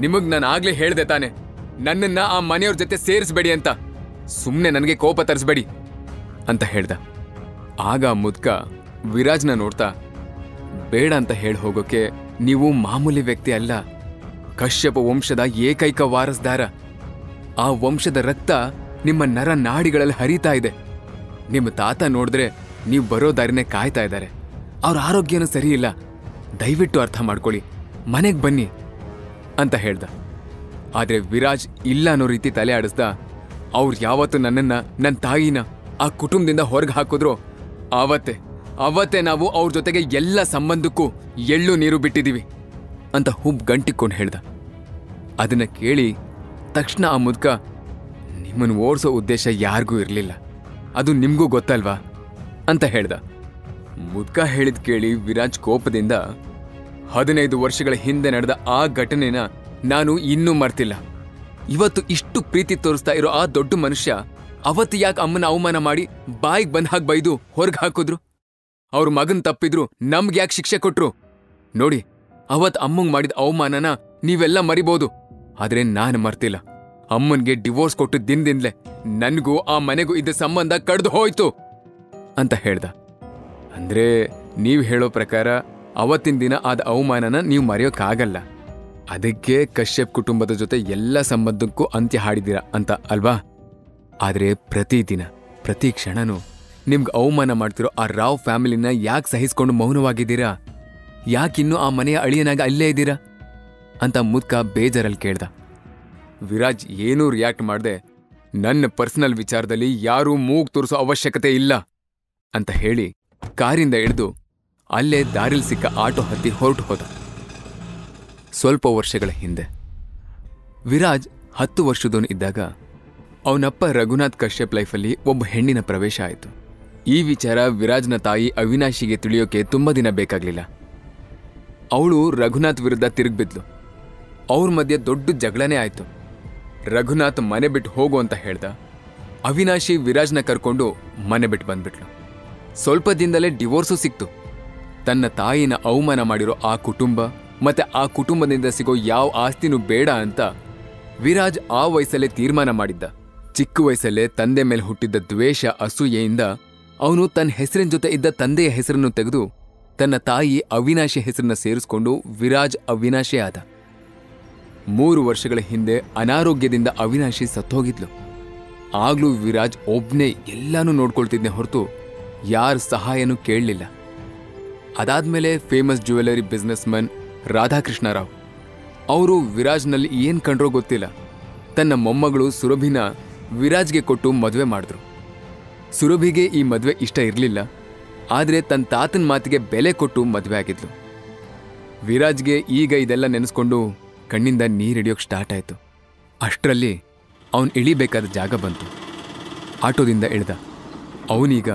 ನಿಮಗ್ ನಾನು ಆಗ್ಲೇ ಹೇಳ್ದೆ ತಾನೆ, ನನ್ನನ್ನ ಆ ಮನೆಯವ್ರ ಜೊತೆ ಸೇರಿಸ್ಬೇಡಿ ಅಂತ, ಸುಮ್ಮನೆ ನನಗೆ ಕೋಪ ತರಿಸ್ಬೇಡಿ ಅಂತ ಹೇಳ್ದ. ಆಗ ಮುದ್ಕ ವಿರಾಜ್ನ ನೋಡ್ತಾ, ಬೇಡ ಅಂತ ಹೇಳಿ ಹೋಗೋಕೆ ನೀವು ಮಾಮೂಲಿ ವ್ಯಕ್ತಿ ಅಲ್ಲ, ಕಶ್ಯಪ ವಂಶದ ಏಕೈಕ ವಾರಸ್ದಾರ. ಆ ವಂಶದ ರಕ್ತ ನಿಮ್ಮ ನರ ನಾಡಿಗಳಲ್ಲಿ ಹರಿತಾ ಇದೆ. ನಿಮ್ಮ ತಾತ ನೋಡಿದ್ರೆ ನೀವು ಬರೋ ದಾರಿನೇ ಕಾಯ್ತಾ ಇದ್ದಾರೆ. ಅವ್ರ ಆರೋಗ್ಯನೂ ಸರಿ ಇಲ್ಲ, ದಯವಿಟ್ಟು ಅರ್ಥ ಮಾಡ್ಕೊಳ್ಳಿ, ಮನೆಗೆ ಬನ್ನಿ ಅಂತ ಹೇಳ್ದ. ಆದ್ರೆ ವಿರಾಜ್ ಇಲ್ಲ ಅನ್ನೋ ರೀತಿ ತಲೆ ಆಡಿಸ್ದ. ಅವ್ರು ಯಾವತ್ತು ನನ್ನನ್ನ, ನನ್ನ ತಾಯಿನ ಆ ಕುಟುಂಬದಿಂದ ಹೊರಗೆ ಹಾಕಿದ್ರೋ ಅವತ್ತೇ ನಾವು ಅವ್ರ ಜೊತೆಗೆ ಎಲ್ಲ ಸಂಬಂಧಕ್ಕೂ ಎಳ್ಳು ನೀರು ಬಿಟ್ಟಿದೀವಿ ಅಂತ ಹುಬ್ ಗಂಟಿಕೊಂಡು ಹೇಳ್ದ. ಅದನ್ನ ಕೇಳಿ ತಕ್ಷಣ ಆ ಮುದ್ಕ, ನಿಮ್ಮನ್ನು ಓಡಿಸೋ ಉದ್ದೇಶ ಯಾರಿಗೂ ಇರಲಿಲ್ಲ, ಅದು ನಿಮ್ಗೂ ಗೊತ್ತಲ್ವಾ ಅಂತ ಹೇಳ್ದ. ಮುದ್ಕ ಹೇಳಿದ್ ಕೇಳಿ ವಿರಾಜ್ ಕೋಪದಿಂದ, 15 ವರ್ಷಗಳ ಹಿಂದೆ ನಡೆದ ಆ ಘಟನೆನ ನಾನು ಇನ್ನೂ ಮರ್ತಿಲ್ಲ. ಇವತ್ತು ಇಷ್ಟು ಪ್ರೀತಿ ತೋರಿಸ್ತಾ ಇರೋ ಆ ದೊಡ್ಡ ಮನುಷ್ಯ ಅವತ್ತು ಯಾಕೆ ಅಮ್ಮನ ಅವಮಾನ ಮಾಡಿ ಬಾಯಿಗೆ ಬಂದ ಹಾಗೆ ಬೈದು ಹೊರಗೆ ಹಾಕಿದ್ರು? ಅವ್ರ ಮಗನ್ ತಪ್ಪಿದ್ರು ನಮ್ಗೆ ಯಾಕೆ ಶಿಕ್ಷೆ ಕೊಟ್ರು? ನೋಡಿ, ಅವತ್ ಅಮ್ಮಂಗ್ ಮಾಡಿದ ಅವಮಾನನ ನೀವೆಲ್ಲ ಮರಿಬೋದು, ಆದ್ರೆ ನಾನು ಮರ್ತಿಲ್ಲ. ಅಮ್ಮನ್ಗೆ ಡಿವೋರ್ಸ್ ಕೊಟ್ಟು ದಿನದಿಂದಲೇ ನನ್ಗೂ ಆ ಮನೆಗೂ ಇದ್ದ ಸಂಬಂಧ ಕಡ್ದು ಹೋಯ್ತು ಅಂತ ಹೇಳ್ದ. ಅಂದ್ರೆ ನೀವ್ ಹೇಳೋ ಪ್ರಕಾರ ಅವತ್ತಿನ ದಿನ ಆದ ಅವಮಾನನ ನೀವು ಮರೆಯೋಕ್ಕಾಗಲ್ಲ, ಅದಕ್ಕೆ ಕಶ್ಯಪ್ ಕುಟುಂಬದ ಜೊತೆ ಎಲ್ಲ ಸಂಬಂಧಕ್ಕೂ ಅಂತ್ಯ ಹಾಡಿದ್ದೀರಾ ಅಂತ ಅಲ್ವಾ? ಆದ್ರೆ ಪ್ರತಿದಿನ ಪ್ರತಿ ಕ್ಷಣನೂ ನಿಮ್ಗೆ ಅವಮಾನ ಮಾಡ್ತಿರೋ ಆ ರಾವ್ ಫ್ಯಾಮಿಲಿನ ಯಾಕೆ ಸಹಿಸ್ಕೊಂಡು ಮೌನವಾಗಿದ್ದೀರಾ? ಯಾಕಿನ್ನೂ ಆ ಮನೆಯ ಅಳಿಯನಾಗ ಅಲ್ಲೇ ಇದ್ದೀರಾ ಅಂತ ಮುದ್ಕ ಬೇಜಾರಲ್ಲಿ ಕೇಳ್ದ. ವಿರಾಜ್ ಏನೂ ರಿಯಾಕ್ಟ್ ಮಾಡ್ದೆ, ನನ್ನ ಪರ್ಸನಲ್ ವಿಚಾರದಲ್ಲಿ ಯಾರೂ ಮೂಗ್ ತೋರಿಸೋ ಅವಶ್ಯಕತೆ ಇಲ್ಲ ಅಂತ ಹೇಳಿ ಕಾರಿಂದ ಇಳಿದು ಅಲ್ಲೇ ದಾರಿಲ್ ಸಿಕ್ಕ ಆಟೋ ಹತ್ತಿ ಹೊರಟು ಹೋದ. ಸ್ವಲ್ಪ ವರ್ಷಗಳ ಹಿಂದೆ ವಿರಾಜ್ 10 ವರ್ಷದವನು ಇದ್ದಾಗ ಅವನಪ್ಪ ರಘುನಾಥ್ ಕಶ್ಯಪ್ ಲೈಫಲ್ಲಿ ಒಬ್ಬ ಹೆಣ್ಣಿನ ಪ್ರವೇಶ ಆಯಿತು. ಈ ವಿಚಾರ ವಿರಾಜ್ನ ತಾಯಿ ಅವಿನಾಶಿಗೆ ತಿಳಿಯೋಕೆ ತುಂಬ ದಿನ ಬೇಕಾಗ್ಲಿಲ್ಲ. ಅವಳು ರಘುನಾಥ್ ವಿರುದ್ಧ ತಿರುಗ್ಬಿದ್ಲು. ಅವ್ರ ಮಧ್ಯೆ ದೊಡ್ಡ ಜಗಳನೇ ಆಯ್ತು. ರಘುನಾಥ್ ಮನೆ ಬಿಟ್ಟು ಹೋಗು ಅಂತ ಹೇಳ್ದ. ಅವಿನಾಶಿ ವಿರಾಜ್ನ ಕರ್ಕೊಂಡು ಮನೆ ಬಿಟ್ಟು ಬಂದ್ಬಿಟ್ಲು. ಸ್ವಲ್ಪ ದಿನದಲ್ಲೇ ಡಿವೋರ್ಸು ಸಿಕ್ತು. ತನ್ನ ತಾಯಿನ ಅವಮಾನ ಮಾಡಿರೋ ಆ ಕುಟುಂಬ ಮತ್ತೆ ಆ ಕುಟುಂಬದಿಂದ ಸಿಗೋ ಯಾವ ಆಸ್ತಿನೂ ಬೇಡ ಅಂತ ವಿರಾಜ್ ಆ ವಯಸ್ಸಲ್ಲೇ ತೀರ್ಮಾನ ಮಾಡಿದ್ದ. ಚಿಕ್ಕ ವಯಸ್ಸಲ್ಲೇ ತಂದೆ ಮೇಲೆ ಹುಟ್ಟಿದ್ದ ದ್ವೇಷ ಅಸೂಯೆಯಿಂದ ಅವನು ತನ್ನ ಹೆಸರಿನ ಜೊತೆ ಇದ್ದ ತಂದೆಯ ಹೆಸರನ್ನು ತೆಗೆದು ತನ್ನ ತಾಯಿ ಅವಿನಾಶಿ ಹೆಸರನ್ನ ಸೇರಿಸ್ಕೊಂಡು ವಿರಾಜ್ ಅವಿನಾಶಿ ಆದ. 3 ವರ್ಷಗಳ ಹಿಂದೆ ಅನಾರೋಗ್ಯದಿಂದ ಅವಿನಾಶಿ ಸತ್ತೋಗಿದ್ಲು. ಆಗ್ಲೂ ವಿರಾಜ್ ಒಬ್ನೇ ಎಲ್ಲಾನು ನೋಡ್ಕೊಳ್ತಿದ್ನೆ ಹೊರತು ಯಾರ ಸಹಾಯನೂ ಕೇಳಲಿಲ್ಲ. ಅದಾದ್ಮೇಲೆ famous jewellery business Mann Radhakrishna Rao ಅವರು ವಿರಾಜ್ನಲ್ಲಿ ಏನ್ ಕಂಡ್ರೋ ಗೊತ್ತಿಲ್ಲ, ತನ್ನ ಮೊಮ್ಮಗಳು ಸುರಭಿನ ವಿರಾಜ್ಗೆ ಕೊಟ್ಟು ಮದುವೆ ಮಾಡಿದ್ರು. ಸುರಭಿಗೆ ಈ ಮದುವೆ ಇಷ್ಟ ಇರಲಿಲ್ಲ, ಆದರೆ ತನ್ನ ತಾತನ ಮಾತಿಗೆ ಬೆಲೆ ಕೊಟ್ಟು ಮದುವೆ ಆಗಿದ್ಲು. ವಿರಾಜ್ಗೆ ಈಗ ಇದೆಲ್ಲ ನೆನೆಸ್ಕೊಂಡು ಕಣ್ಣಿಂದ ನೀರಿಡಿಯೋಕೆ ಸ್ಟಾರ್ಟ್ ಆಯಿತು. ಅಷ್ಟರಲ್ಲಿ ಅವನು ಇಳಿಬೇಕಾದ ಜಾಗ ಬಂತು. ಆಟೋದಿಂದ ಇಳ್ದ. ಅವನೀಗ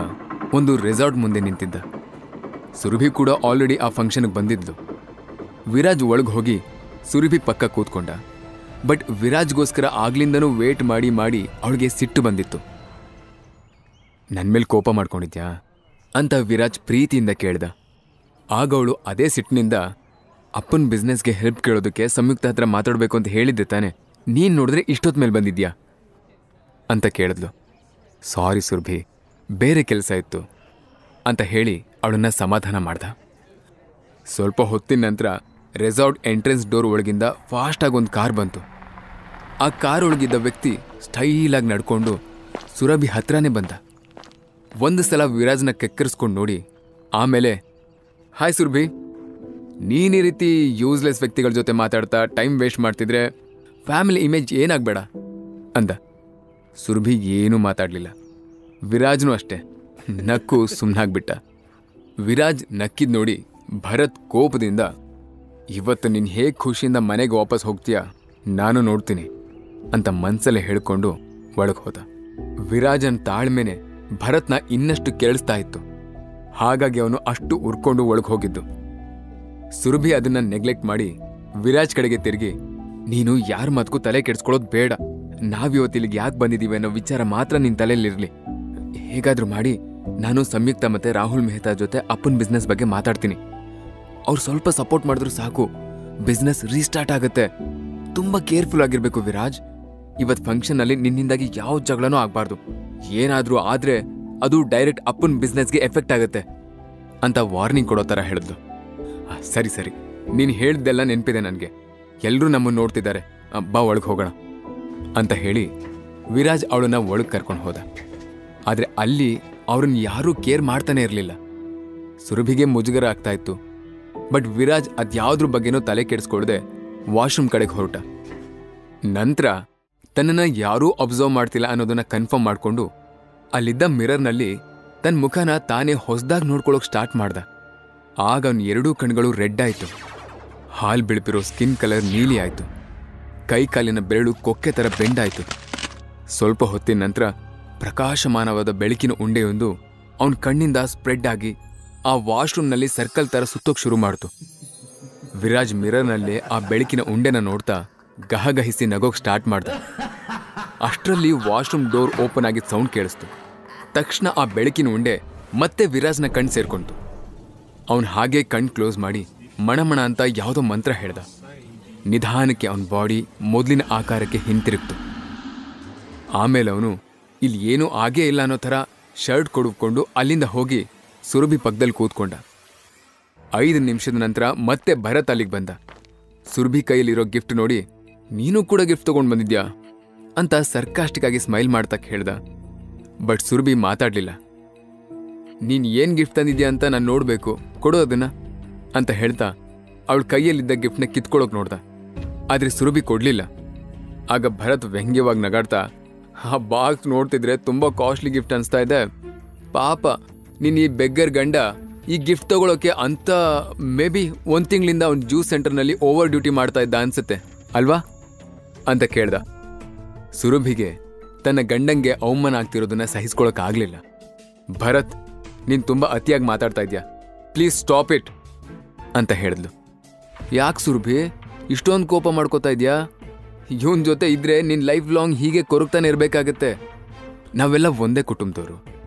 ಒಂದು ರೆಸಾರ್ಟ್ ಮುಂದೆ ನಿಂತಿದ್ದ. ಸುರಭಿ ಕೂಡ ಆಲ್ರೆಡಿ ಆ ಫಂಕ್ಷನ್ಗೆ ಬಂದಿದ್ಲು. ವಿರಾಜ್ ಒಳಗೆ ಹೋಗಿ ಸುರಭಿ ಪಕ್ಕ ಕೂತ್ಕೊಂಡ. ಬಟ್ ವಿರಾಜ್ಗೋಸ್ಕರ ಆಗ್ಲಿಂದನೂ ವೇಟ್ ಮಾಡಿ ಮಾಡಿ ಅವಳಿಗೆ ಸಿಟ್ಟು ಬಂದಿತ್ತು. ನನ್ನ ಮೇಲೆ ಕೋಪ ಮಾಡ್ಕೊಂಡಿದ್ಯಾ ಅಂತ ವಿರಾಜ್ ಪ್ರೀತಿಯಿಂದ ಕೇಳ್ದ. ಆಗ ಅವಳು ಅದೇ ಸಿಟ್ಟಿನಿಂದ, ಅಪ್ಪನ ಬಿಸ್ನೆಸ್ಗೆ ಹೆಲ್ಪ್ ಕೇಳೋದಕ್ಕೆ ಸಂಯುಕ್ತ ಹತ್ರ ಮಾತಾಡಬೇಕು ಅಂತ ಹೇಳಿದ್ದೆ ತಾನೆ, ನೀನು ನೋಡಿದ್ರೆ ಇಷ್ಟೊತ್ತು ಮೇಲೆ ಬಂದಿದ್ಯಾ ಅಂತ ಕೇಳಿದ್ಲು. ಸಾರಿ ಸುರಭಿ, ಬೇರೆ ಕೆಲಸ ಇತ್ತು ಅಂತ ಹೇಳಿ ಅವಳನ್ನ ಸಮಾಧಾನ ಮಾಡ್ದ. ಸ್ವಲ್ಪ ಹೊತ್ತಿನ ನಂತರ ರೆಸಾರ್ಟ್ ಎಂಟ್ರೆನ್ಸ್ ಡೋರ್ ಒಳಗಿಂದ ಫಾಸ್ಟಾಗಿ ಒಂದು ಕಾರ್ ಬಂತು. ಆ ಕಾರ್ ಒಳಗಿದ್ದ ವ್ಯಕ್ತಿ ಸ್ಟೈಲಾಗಿ ನಡ್ಕೊಂಡು ಸುರಭಿ ಹತ್ರನೇ ಬಂದ. ಒಂದು ಸಲ ವಿರಾಜ್ನ ಕೆಕ್ಕರಿಸ್ಕೊಂಡು ನೋಡಿ ಆಮೇಲೆ, ಹಾಯ್ ಸುರಭಿ, ನೀನು ಈ ರೀತಿ ಯೂಸ್ಲೆಸ್ ವ್ಯಕ್ತಿಗಳ ಜೊತೆ ಮಾತಾಡ್ತಾ ಟೈಮ್ ವೇಸ್ಟ್ ಮಾಡ್ತಿದ್ರೆ ಫ್ಯಾಮಿಲಿ ಇಮೇಜ್ ಏನಾಗಬೇಡ ಅಂದ. ಸುರಭಿ ಏನೂ ಮಾತಾಡಲಿಲ್ಲ. ವಿರಾಜ್ನೂ ಅಷ್ಟೇ, ನಕ್ಕು ಸುಮ್ಮನಾಗ್ಬಿಟ್ಟ. ವಿರಾಜ್ ನಕ್ಕಿದ್ ನೋಡಿ ಭರತ್ ಕೋಪದಿಂದ, ಇವತ್ತು ನೀನು ಹೇಗೆ ಖುಷಿಯಿಂದ ಮನೆಗೆ ವಾಪಸ್ ಹೋಗ್ತೀಯಾ ನಾನು ನೋಡ್ತೀನಿ ಅಂತ ಮನ್ಸಲ್ಲೇ ಹೇಳ್ಕೊಂಡು ಒಳಗೆ ಹೋದ. ವಿರಾಜನ್ ತಾಳ್ಮೆನೆ ಭರತ್ನ ಇನ್ನಷ್ಟು ಕೇಳಿಸ್ತಾ ಇತ್ತು. ಹಾಗಾಗಿ ಅವನು ಅಷ್ಟು ಉರ್ಕೊಂಡು ಒಳಗೆ ಹೋಗಿದ್ದು. ಸುರಭಿ ಅದನ್ನ ನೆಗ್ಲೆಕ್ಟ್ ಮಾಡಿ ವಿರಾಜ್ ಕಡೆಗೆ ತಿರುಗಿ, ನೀನು ಯಾರ ಮಾತಕ್ಕೂ ತಲೆ ಕೆಡಿಸ್ಕೊಳ್ಳೋದು ಬೇಡ, ನಾವಿವತ್ತಿಲ್ಲಿಗೆ ಯಾಕೆ ಬಂದಿದ್ದೀವಿ ಅನ್ನೋ ವಿಚಾರ ಮಾತ್ರ ನಿನ್ನ ತಲೆಯಲ್ಲಿರಲಿ. ಹೇಗಾದ್ರೂ ಮಾಡಿ ನಾನು ಸಂಯುಕ್ತ ಮತ್ತೆ ರಾಹುಲ್ ಮೆಹ್ತಾ ಜೊತೆ ಅಪ್ಪನ ಬಿಸ್ನೆಸ್ ಬಗ್ಗೆ ಮಾತಾಡ್ತೀನಿ. ಅವ್ರು ಸ್ವಲ್ಪ ಸಪೋರ್ಟ್ ಮಾಡಿದ್ರು ಸಾಕು, ಬಿಸ್ನೆಸ್ ರೀಸ್ಟಾರ್ಟ್ ಆಗುತ್ತೆ. ತುಂಬಾ ಕೇರ್ಫುಲ್ ಆಗಿರ್ಬೇಕು ವಿರಾಜ್. ಇವತ್ತು ಫಂಕ್ಷನ್ನಲ್ಲಿ ನಿನ್ನಿಂದಾಗಿ ಯಾವ ಜಗಳನೂ ಆಗ್ಬಾರ್ದು. ಏನಾದ್ರೂ ಆದ್ರೆ ಅದು ಡೈರೆಕ್ಟ್ ಅಪ್ಪನ ಬಿಸ್ನೆಸ್ಗೆ ಎಫೆಕ್ಟ್ ಆಗುತ್ತೆ ಅಂತ ವಾರ್ನಿಂಗ್ ಕೊಡೋ ಥರ ಹೇಳಿದ್ಲು. ಸರಿ ಸರಿ, ನೀನು ಹೇಳ್ದೆಲ್ಲ ನೆನಪಿದೆ ನನಗೆ, ಎಲ್ಲರೂ ನಮ್ಮನ್ನು ನೋಡ್ತಿದ್ದಾರೆ, ಬಾ ಒಳಗೆ ಹೋಗೋಣ ಅಂತ ಹೇಳಿ ವಿರಾಜ್ ಅವಳನ್ನ ಒಳಗೆ ಕರ್ಕೊಂಡು ಹೋದ. ಆದರೆ ಅಲ್ಲಿ ಅವ್ರನ್ನ ಯಾರೂ ಕೇರ್ ಮಾಡ್ತಾನೆ ಇರಲಿಲ್ಲ. ಸುರಭಿಗೆ ಮುಜುಗರ ಆಗ್ತಾ ಇತ್ತು. ಬಟ್ ವಿರಾಜ್ ಅದ್ಯಾವ್ದ್ರ ಬಗ್ಗೆನೂ ತಲೆ ಕೆಡಿಸ್ಕೊಳ್ದೆ ವಾಶ್ರೂಮ್ ಕಡೆಗೆ ಹೊರಟ. ನಂತರ ತನ್ನನ್ನು ಯಾರೂ ಅಬ್ಸರ್ವ್ ಮಾಡ್ತಿಲ್ಲ ಅನ್ನೋದನ್ನ ಕನ್ಫರ್ಮ್ ಮಾಡಿಕೊಂಡು ಅಲ್ಲಿದ್ದ ಮಿರರ್ನಲ್ಲಿ ತನ್ನ ಮುಖನ ತಾನೇ ಹೊಸದಾಗಿ ನೋಡ್ಕೊಳ್ಳೋಕೆ ಸ್ಟಾರ್ಟ್ ಮಾಡ್ದ. ಆಗ ಅವನ ಎರಡೂ ಕಣ್ಗಳು ರೆಡ್ ಆಯಿತು. ಹಾಲು ಬಿಳುಪಿರೋ ಸ್ಕಿನ್ ಕಲರ್ ನೀಲಿ ಆಯಿತು. ಕೈ ಕಾಲಿನ ಬೆರಳು ಕೊಕ್ಕೆ ಥರ ಬೆಂಡಾಯಿತು. ಸ್ವಲ್ಪ ಹೊತ್ತಿನ ನಂತರ ಪ್ರಕಾಶಮಾನವಾದ ಬೆಳಕಿನ ಉಂಡೆಯೊಂದು ಅವನ ಕಣ್ಣಿಂದ ಸ್ಪ್ರೆಡ್ ಆಗಿ ಆ ವಾಶ್ರೂಮ್ನಲ್ಲಿ ಸರ್ಕಲ್ ಥರ ಸುತ್ತೋಕ್ ಶುರು ಮಾಡ್ತು. ವಿರಾಜ್ ಮಿರರ್ನಲ್ಲೇ ಆ ಬೆಳಕಿನ ಉಂಡೆನ ನೋಡ್ತಾ ಗಹಗಹಿಸಿ ನಗೋಕ್ ಸ್ಟಾರ್ಟ್ ಮಾಡ್ದ. ಅಷ್ಟರಲ್ಲಿ ವಾಶ್ರೂಮ್ ಡೋರ್ ಓಪನ್ ಆಗಿದ್ದ ಸೌಂಡ್ ಕೇಳಿಸ್ತು. ತಕ್ಷಣ ಆ ಬೆಳಕಿನ ಉಂಡೆ ಮತ್ತೆ ವಿರಾಜ್ನ ಕಣ್ ಸೇರ್ಕೊಂತು. ಅವನು ಹಾಗೆ ಕಣ್ ಕ್ಲೋಸ್ ಮಾಡಿ ಮಣಮಣ ಅಂತ ಯಾವುದೋ ಮಂತ್ರ ಹೇಳ್ದ. ನಿಧಾನಕ್ಕೆ ಅವನ ಬಾಡಿ ಮೊದಲಿನ ಆಕಾರಕ್ಕೆ ಹಿಂತಿರುಗ್ತು. ಆಮೇಲೆ ಅವನು ಇಲ್ಲಿ ಏನೂ ಆಗೇ ಇಲ್ಲ ಅನ್ನೋ ಥರ ಶರ್ಟ್ ಕೊಡುಕೊಂಡು ಅಲ್ಲಿಂದ ಹೋಗಿ ಸುರಭಿ ಪಕ್ಕದಲ್ಲಿ ಕೂತ್ಕೊಂಡ. 5 ನಿಮಿಷದ ನಂತರ ಮತ್ತೆ ಭರತ್ ಅಲ್ಲಿಗೆ ಬಂದ. ಸುರಭಿ ಕೈಯಲ್ಲಿರೋ ಗಿಫ್ಟ್ ನೋಡಿ, ನೀನು ಕೂಡ ಗಿಫ್ಟ್ ತಗೊಂಡು ಬಂದಿದ್ಯಾ ಅಂತ ಸರ್ಕಾಸ್ಟಿಕ್ ಆಗಿ ಸ್ಮೈಲ್ ಮಾಡ್ತಾ ಹೇಳ್ದ. ಬಟ್ ಸುರಭಿ ಮಾತಾಡ್ಲಿಲ್ಲ. ನೀನ್ ಏನ್ ಗಿಫ್ಟ್ ತಂದಿದ್ಯಾ ಅಂತ ನಾನು ನೋಡ್ಬೇಕು, ಕೊಡು ಅದನ್ನ ಅಂತ ಹೇಳ್ತಾ ಅವಳ ಕೈಯಲ್ಲಿದ್ದ ಗಿಫ್ಟ್ನ ಕಿತ್ಕೊಳ್ಳೋಕೆ ನೋಡ್ದ. ಆದ್ರೆ ಸುರಭಿ ಕೊಡ್ಲಿಲ್ಲ. ಆಗ ಭರತ್ ವ್ಯಂಗ್ಯವಾಗಿ ನಗಾಡ್ತಾ, ಆ ಬಾಕ್ಸ್ ನೋಡ್ತಿದ್ರೆ ತುಂಬಾ ಕಾಸ್ಟ್ಲಿ ಗಿಫ್ಟ್ ಅನ್ಸ್ತಾ ಇದೆ, ಪಾಪ ನೀನ್ ಈ ಬೆಗ್ಗರ್ ಗಂಡ ಈ ಗಿಫ್ಟ್ ತಗೊಳಕ್ಕೆ ಅಂತ ಮೇ ಬಿ 1 ತಿಂಗಳಿಂದ ಅವ್ನ ಜ್ಯೂಸ್ ಸೆಂಟರ್ನಲ್ಲಿ ಓವರ್ ಡ್ಯೂಟಿ ಮಾಡ್ತಾ ಇದ್ದ ಅನ್ಸುತ್ತೆ ಅಲ್ವಾ ಅಂತ ಕೇಳ್ದ. ಸುರಭಿಗೆ ತನ್ನ ಗಂಡಂಗೆ ಅವಮಾನ ಆಗ್ತಿರೋದನ್ನ ಸಹಿಸ್ಕೊಳಕ್ ಆಗ್ಲಿಲ್ಲ. ಭರತ್, ನೀನ್ ತುಂಬಾ ಅತಿಯಾಗಿ ಮಾತಾಡ್ತಾ ಇದ್ಯಾ, ಪ್ಲೀಸ್ ಸ್ಟಾಪ್ ಇಟ್ ಅಂತ ಹೇಳಿದ್ಲು. ಯಾಕೆ ಸುರಭಿ ಇಷ್ಟೊಂದು ಕೋಪ ಮಾಡ್ಕೋತಾ ಇದ್ಯಾ? ಇವನ್ ಜೊತೆ ಇದ್ರೆ ನಿನ್ ಲೈಫ್ ಲಾಂಗ್ ಹೀಗೆ ಕೊರಗ್ತಾನೆ ಇರ್ಬೇಕಾಗತ್ತೆ. ನಾವೆಲ್ಲ ಒಂದೇ ಕುಟುಂಬದವರು,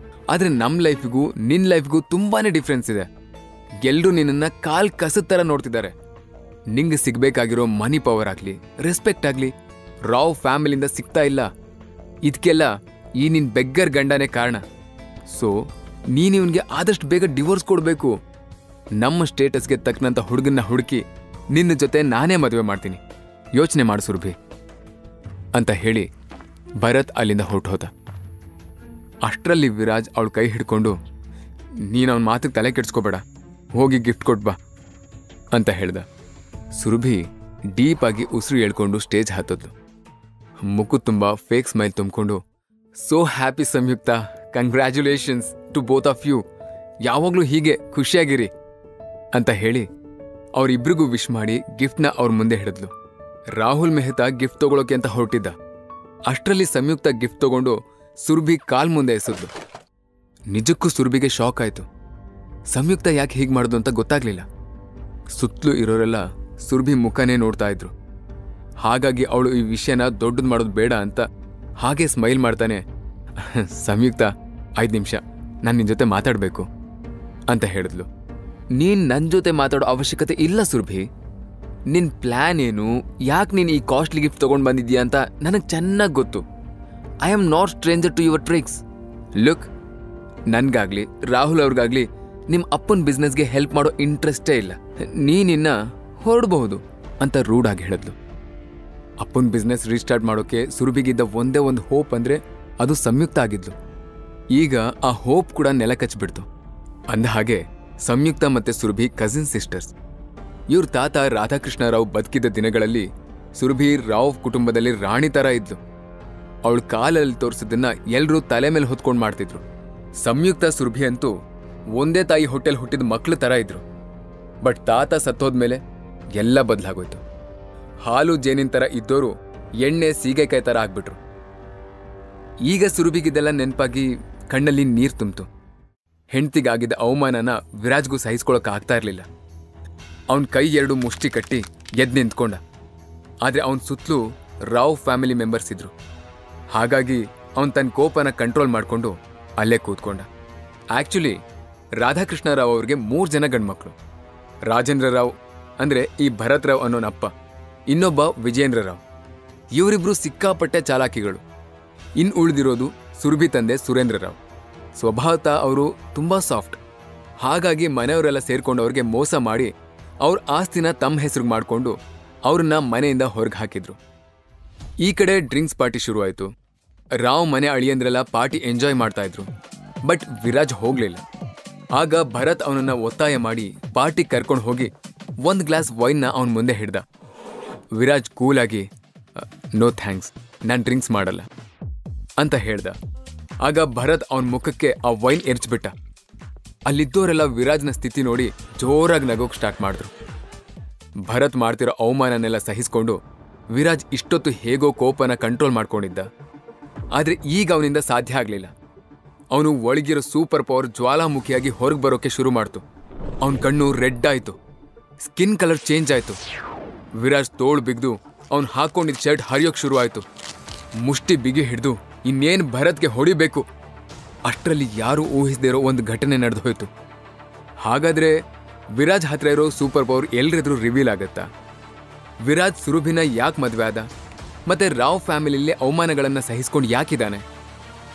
ಆದ್ರೆ ನಮ್ಮ ಲೈಫಿಗೂ ನಿನ್ ಲೈಫ್ಗೂ ತುಂಬಾನೇ ಡಿಫ್ರೆನ್ಸ್ ಇದೆ. ಎಲ್ರೂ ನಿನ್ನನ್ನ ಕಾಲ್ ಕಸದ ಥರ ನೋಡ್ತಿದ್ದಾರೆ. ನಿಂಗೆ ಸಿಗ್ಬೇಕಾಗಿರೋ ಮನಿ ಪವರ್ ಆಗ್ಲಿ, ರೆಸ್ಪೆಕ್ಟ್ ಆಗ್ಲಿ ರಾವ್ ಫ್ಯಾಮಿಲಿಯಿಂದ ಸಿಗ್ತಾ ಇಲ್ಲ. ಇದಕ್ಕೆಲ್ಲ ಈ ನಿನ್ ಬೆಗ್ಗರ್ ಗಂಡನೇ ಕಾರಣ. ಸೊ ನೀನು ಇವನ್ಗೆ ಆದಷ್ಟು ಬೇಗ ಡಿವೋರ್ಸ್ ಕೊಡಬೇಕು. ನಮ್ಮ ಸ್ಟೇಟಸ್ಗೆ ತಕ್ಕನಂತ ಹುಡುಗನ್ನ ಹುಡುಕಿ ನಿನ್ನ ಜೊತೆ ನಾನೇ ಮದುವೆ ಮಾಡ್ತೀನಿ, ಯೋಚನೆ ಮಾಡು ಸುರಭಿ ಅಂತ ಹೇಳಿ ಭರತ್ ಅಲ್ಲಿಂದ ಹೊರಟೋದ. ಅಷ್ಟರಲ್ಲಿ ವಿರಾಜ್ ಅವಳ ಕೈ ಹಿಡ್ಕೊಂಡು, ನೀನು ಅವನ ಮಾತಿಗೆ ತಲೆ ಕೆಡ್ಸ್ಕೋಬೇಡ, ಹೋಗಿ ಗಿಫ್ಟ್ ಕೊಟ್ಬಾ ಅಂತ ಹೇಳ್ದ. ಸುರಭಿ ಡೀಪ್ ಆಗಿ ಉಸಿರು ಹೇಳ್ಕೊಂಡು ಸ್ಟೇಜ್ ಹತ್ತದ್ಲು. ಮುಖ ತುಂಬ ಫೇಕ್ ಸ್ಮೈಲ್ ತುಂಬಿಕೊಂಡು, so happy Samyukta, congratulations to both of you, ಯಾವಾಗಲೂ ಹೀಗೆ ಖುಷಿಯಾಗಿರಿ ಅಂತ ಹೇಳಿ ಅವರಿಬ್ರಿಗೂ ವಿಶ್ ಮಾಡಿ ಗಿಫ್ಟ್ನ ಅವ್ರ ಮುಂದೆ ಹಿಡಿದ್ಲು. ರಾಹುಲ್ ಮೆಹ್ತಾ ಗಿಫ್ಟ್ ತಗೊಳಕ್ಕೆ ಅಂತ ಹೊರಟಿದ್ದ. ಅಷ್ಟರಲ್ಲಿ ಸಂಯುಕ್ತ ಗಿಫ್ಟ್ ತಗೊಂಡು ಸುರಭಿ ಕಾಲ್ ಮುಂದೆ ಎಸೆದ್ಲು. ನಿಜಕ್ಕೂ ಸುರಭಿಗೆ ಶಾಕ್ ಆಯ್ತು. ಸಂಯುಕ್ತ ಯಾಕೆ ಹೀಗೆ ಮಾಡೋದು ಅಂತ ಗೊತ್ತಾಗ್ಲಿಲ್ಲ. ಸುತ್ತಲೂ ಇರೋರೆಲ್ಲ ಸುರಭಿ ಮುಖನೇ ನೋಡ್ತಾ ಇದ್ರು. ಹಾಗಾಗಿ ಅವಳು ಈ ವಿಷಯನ ದೊಡ್ಡದು ಮಾಡೋದು ಬೇಡ ಅಂತ ಹಾಗೆ ಸ್ಮೈಲ್ ಮಾಡ್ತಾನೆ, ಸಂಯುಕ್ತ 5 ನಿಮಿಷ ನಾನು ನಿನ್ನ ಜೊತೆ ಮಾತಾಡಬೇಕು ಅಂತ ಹೇಳಿದ್ಲು. ನೀನ್ ನನ್ನ ಜೊತೆ ಮಾತಾಡೋ ಅವಶ್ಯಕತೆ ಇಲ್ಲ ಸುರಭಿ. ನಿನ್ ಪ್ಲಾನ್ ಏನು, ಯಾಕೆ ನೀನು ಈ ಕಾಸ್ಟ್ಲಿ ಗಿಫ್ಟ್ ತಗೊಂಡು ಬಂದಿದ್ಯಾ ಅಂತ ನನಗೆ ಚೆನ್ನಾಗಿ ಗೊತ್ತು. I am not stranger to your tricks. Look, ನನ್ಗಾಗ್ಲಿ ರಾಹುಲ್ ಅವ್ರಿಗಾಗ್ಲಿ ನಿಮ್ ಅಪ್ಪನ ಬಿಸ್ನೆಸ್ಗೆ ಹೆಲ್ಪ್ ಮಾಡೋ ಇಂಟ್ರೆಸ್ಟೇ ಇಲ್ಲ, ನೀನಿನ್ನ ಹೊರಡಬಹುದು ಅಂತ ರೂಢಾಗಿ ಹೇಳಿದ್ಲು. ಅಪ್ಪನ ಬಿಸ್ನೆಸ್ ರೀಸ್ಟಾರ್ಟ್ ಮಾಡೋಕೆ ಸುರಭಿಗಿದ್ದ ಒಂದೇ ಒಂದು ಹೋಪ್ ಅಂದ್ರೆ ಅದು ಸಂಯುಕ್ತ ಆಗಿದ್ಲು. ಈಗ ಆ ಹೋಪ್ ಕೂಡ ನೆಲ ಕಚ್ಬಿಡ್ತು. ಅಂದ ಹಾಗೆ ಸಂಯುಕ್ತ ಮತ್ತೆ ಸುರಭಿ ಕಸಿನ್ ಸಿಸ್ಟರ್ಸ್. ಇವ್ರ ತಾತ ರಾಧಾಕೃಷ್ಣರಾವ್ ಬದುಕಿದ್ದ ದಿನಗಳಲ್ಲಿ ಸುರಭಿ ರಾವ್ ಕುಟುಂಬದಲ್ಲಿ ರಾಣಿ ತರ ಇದ್ಲು. ಅವಳು ಕಾಲಲ್ಲಿ ತೋರಿಸಿದ್ದನ್ನ ಎಲ್ರೂ ತಲೆ ಮೇಲೆ ಹೊತ್ಕೊಂಡು ಮಾಡ್ತಿದ್ರು. ಸಂಯುಕ್ತ ಸುರಭಿ ಅಂತೂ ಒಂದೇ ತಾಯಿ ಹೊಟ್ಟೆಲ್ ಹುಟ್ಟಿದ ಮಕ್ಳ ತರ ಇದ್ರು. ಬಟ್ ತಾತ ಸತ್ತೋದ್ಮೇಲೆ ಎಲ್ಲ ಬದಲಾಗೋಯ್ತು. ಹಾಲು ಜೇನಿನ ತರ ಇದ್ದೋರು ಎಣ್ಣೆ ಸೀಗೆಕಾಯಿ ತರ ಆಗ್ಬಿಟ್ರು. ಈಗ ಸುರಭಿಗಿದೆಲ್ಲ ನೆನಪಾಗಿ ಕಣ್ಣಲ್ಲಿ ನೀರು ತುಂಬಿತು. ಹೆಂಡ್ತಿಗಾಗಿದ್ದ ಅವಮಾನನ ವಿರಾಜ್ಗೂ ಸಹಿಸ್ಕೊಳಕ್ ಆಗ್ತಾ ಇರ್ಲಿಲ್ಲ. ಅವನ್ ಕೈ 2 ಮುಷ್ಟಿ ಕಟ್ಟಿ ಎದ್ದು ನಿಂತ್ಕೊಂಡ. ಆದ್ರೆ ಅವನ್ ಸುತ್ತಲೂ ರಾವ್ ಫ್ಯಾಮಿಲಿ ಮೆಂಬರ್ಸ್ ಇದ್ರು. ಹಾಗಾಗಿ ಅವನ್ ತನ್ನ ಕೋಪನ ಕಂಟ್ರೋಲ್ ಮಾಡ್ಕೊಂಡು ಅಲ್ಲೇ ಕೂತ್ಕೊಂಡ. ಆಕ್ಚುಲಿ ರಾಧಾಕೃಷ್ಣರಾವ್ ಅವ್ರಿಗೆ 3 ಜನ ಗಂಡ್ಮಕ್ಳು. ರಾಜೇಂದ್ರ ರಾವ್ ಅಂದ್ರೆ ಈ ಭರತ್ ರಾವ್ ಅನ್ನೋನಪ್ಪ, ಇನ್ನೊಬ್ಬ ವಿಜೇಂದ್ರ ರಾವ್. ಇವರಿಬ್ರು ಸಿಕ್ಕಾಪಟ್ಟೆ ಚಾಲಾಕಿಗಳು. ಇನ್ ಉಳಿದಿರೋದು ಸುರಭಿ ತಂದೆ ಸುರೇಂದ್ರ ರಾವ್. ಸ್ವಭಾವತಃ ಅವರು ತುಂಬಾ ಸಾಫ್ಟ್. ಹಾಗಾಗಿ ಮನೆಯವರೆಲ್ಲ ಸೇರ್ಕೊಂಡು ಅವ್ರಿಗೆ ಮೋಸ ಮಾಡಿ ಅವ್ರ ಆಸ್ತಿನ ತಮ್ಮ ಹೆಸರಿಗೆ ಮಾಡಿಕೊಂಡು ಅವ್ರನ್ನ ಮನೆಯಿಂದ ಹೊರಗೆ ಹಾಕಿದ್ರು. ಈ ಕಡೆ ಡ್ರಿಂಕ್ಸ್ ಪಾರ್ಟಿ ಶುರುವಾಯಿತು. ರಾವ್ ಮನೆ ಅಳಿಯಂದ್ರೆಲ್ಲ ಪಾರ್ಟಿ ಎಂಜಾಯ್ ಮಾಡ್ತಾ ಇದ್ರು. ಬಟ್ ವಿರಾಜ್ ಹೋಗ್ಲಿಲ್ಲ. ಆಗ ಭರತ್ ಅವನನ್ನ ಒತ್ತಾಯ ಮಾಡಿ ಪಾರ್ಟಿ ಕರ್ಕೊಂಡು ಹೋಗಿ 1 ಗ್ಲಾಸ್ ವೈನ್ನ ಅವನ ಮುಂದೆ ಹಿಡ್ದ. ವಿರಾಜ್ ಕೂಲಾಗಿ ನೋ ಥ್ಯಾಂಕ್ಸ್, ನಾನು ಡ್ರಿಂಕ್ಸ್ ಮಾಡಲ್ಲ ಅಂತ ಹೇಳ್ದ. ಆಗ ಭರತ್ ಅವನ ಮುಖಕ್ಕೆ ಆ ವೈನ್ ಎರಚ್ಬಿಟ್ಟ. ಅಲ್ಲಿದ್ದೋರೆಲ್ಲ ವಿರಾಜ್ನ ಸ್ಥಿತಿ ನೋಡಿ ಜೋರಾಗಿ ನಗೋಕ್ ಸ್ಟಾರ್ಟ್ ಮಾಡಿದ್ರು. ಭರತ್ ಮಾಡ್ತಿರೋ ಅವಮಾನನೆಲ್ಲ ಸಹಿಸ್ಕೊಂಡು ವಿರಾಜ್ ಇಷ್ಟೊತ್ತು ಹೇಗೋ ಕೋಪನ ಕಂಟ್ರೋಲ್ ಮಾಡ್ಕೊಂಡಿದ್ದ. ಆದ್ರೆ ಈಗ ಅವನಿಂದ ಸಾಧ್ಯ ಆಗ್ಲಿಲ್ಲ. ಅವನು ಒಳಗಿರೋ ಸೂಪರ್ ಪವರ್ ಜ್ವಾಲಾಮುಖಿಯಾಗಿ ಹೊರಗೆ ಬರೋಕೆ ಶುರು ಮಾಡ್ತು. ಅವನ ಕಣ್ಣು ರೆಡ್ ಆಯ್ತು, ಸ್ಕಿನ್ ಕಲರ್ ಚೇಂಜ್ ಆಯ್ತು. ವಿರಾಜ್ ತೋಳು ಬಿಗ್ದು ಅವನು ಹಾಕೊಂಡಿದ್ದ ಶರ್ಟ್ ಹರಿಯೋಕ್ ಶುರು ಆಯ್ತು. ಮುಷ್ಟಿ ಬಿಗಿ ಹಿಡಿದು ಇನ್ನೇನು ಭರತ್ಗೆ ಹೊಡಿಬೇಕು. ಅಷ್ಟರಲ್ಲಿ ಯಾರೂ ಊಹಿಸದಿರೋ ಒಂದು ಘಟನೆ ನಡೆದು ಹೋಯ್ತು. ಹಾಗಾದ್ರೆ ವಿರಾಜ್ ಹತ್ರ ಇರೋ ಸೂಪರ್ ಪವರ್ ಎಲ್ರೆದ್ರು ರಿವೀಲ್ ಆಗತ್ತಾ? ವಿರಾಜ್ ಸುರಭಿನ ಯಾಕೆ ಮದ್ವೆ ಆದ? ಮತ್ತೆ ರಾವ್ ಫ್ಯಾಮಿಲಿಯಲ್ಲಿ ಅವಮಾನಗಳನ್ನ ಸಹಿಸ್ಕೊಂಡು ಯಾಕಿದ್ದಾನೆ?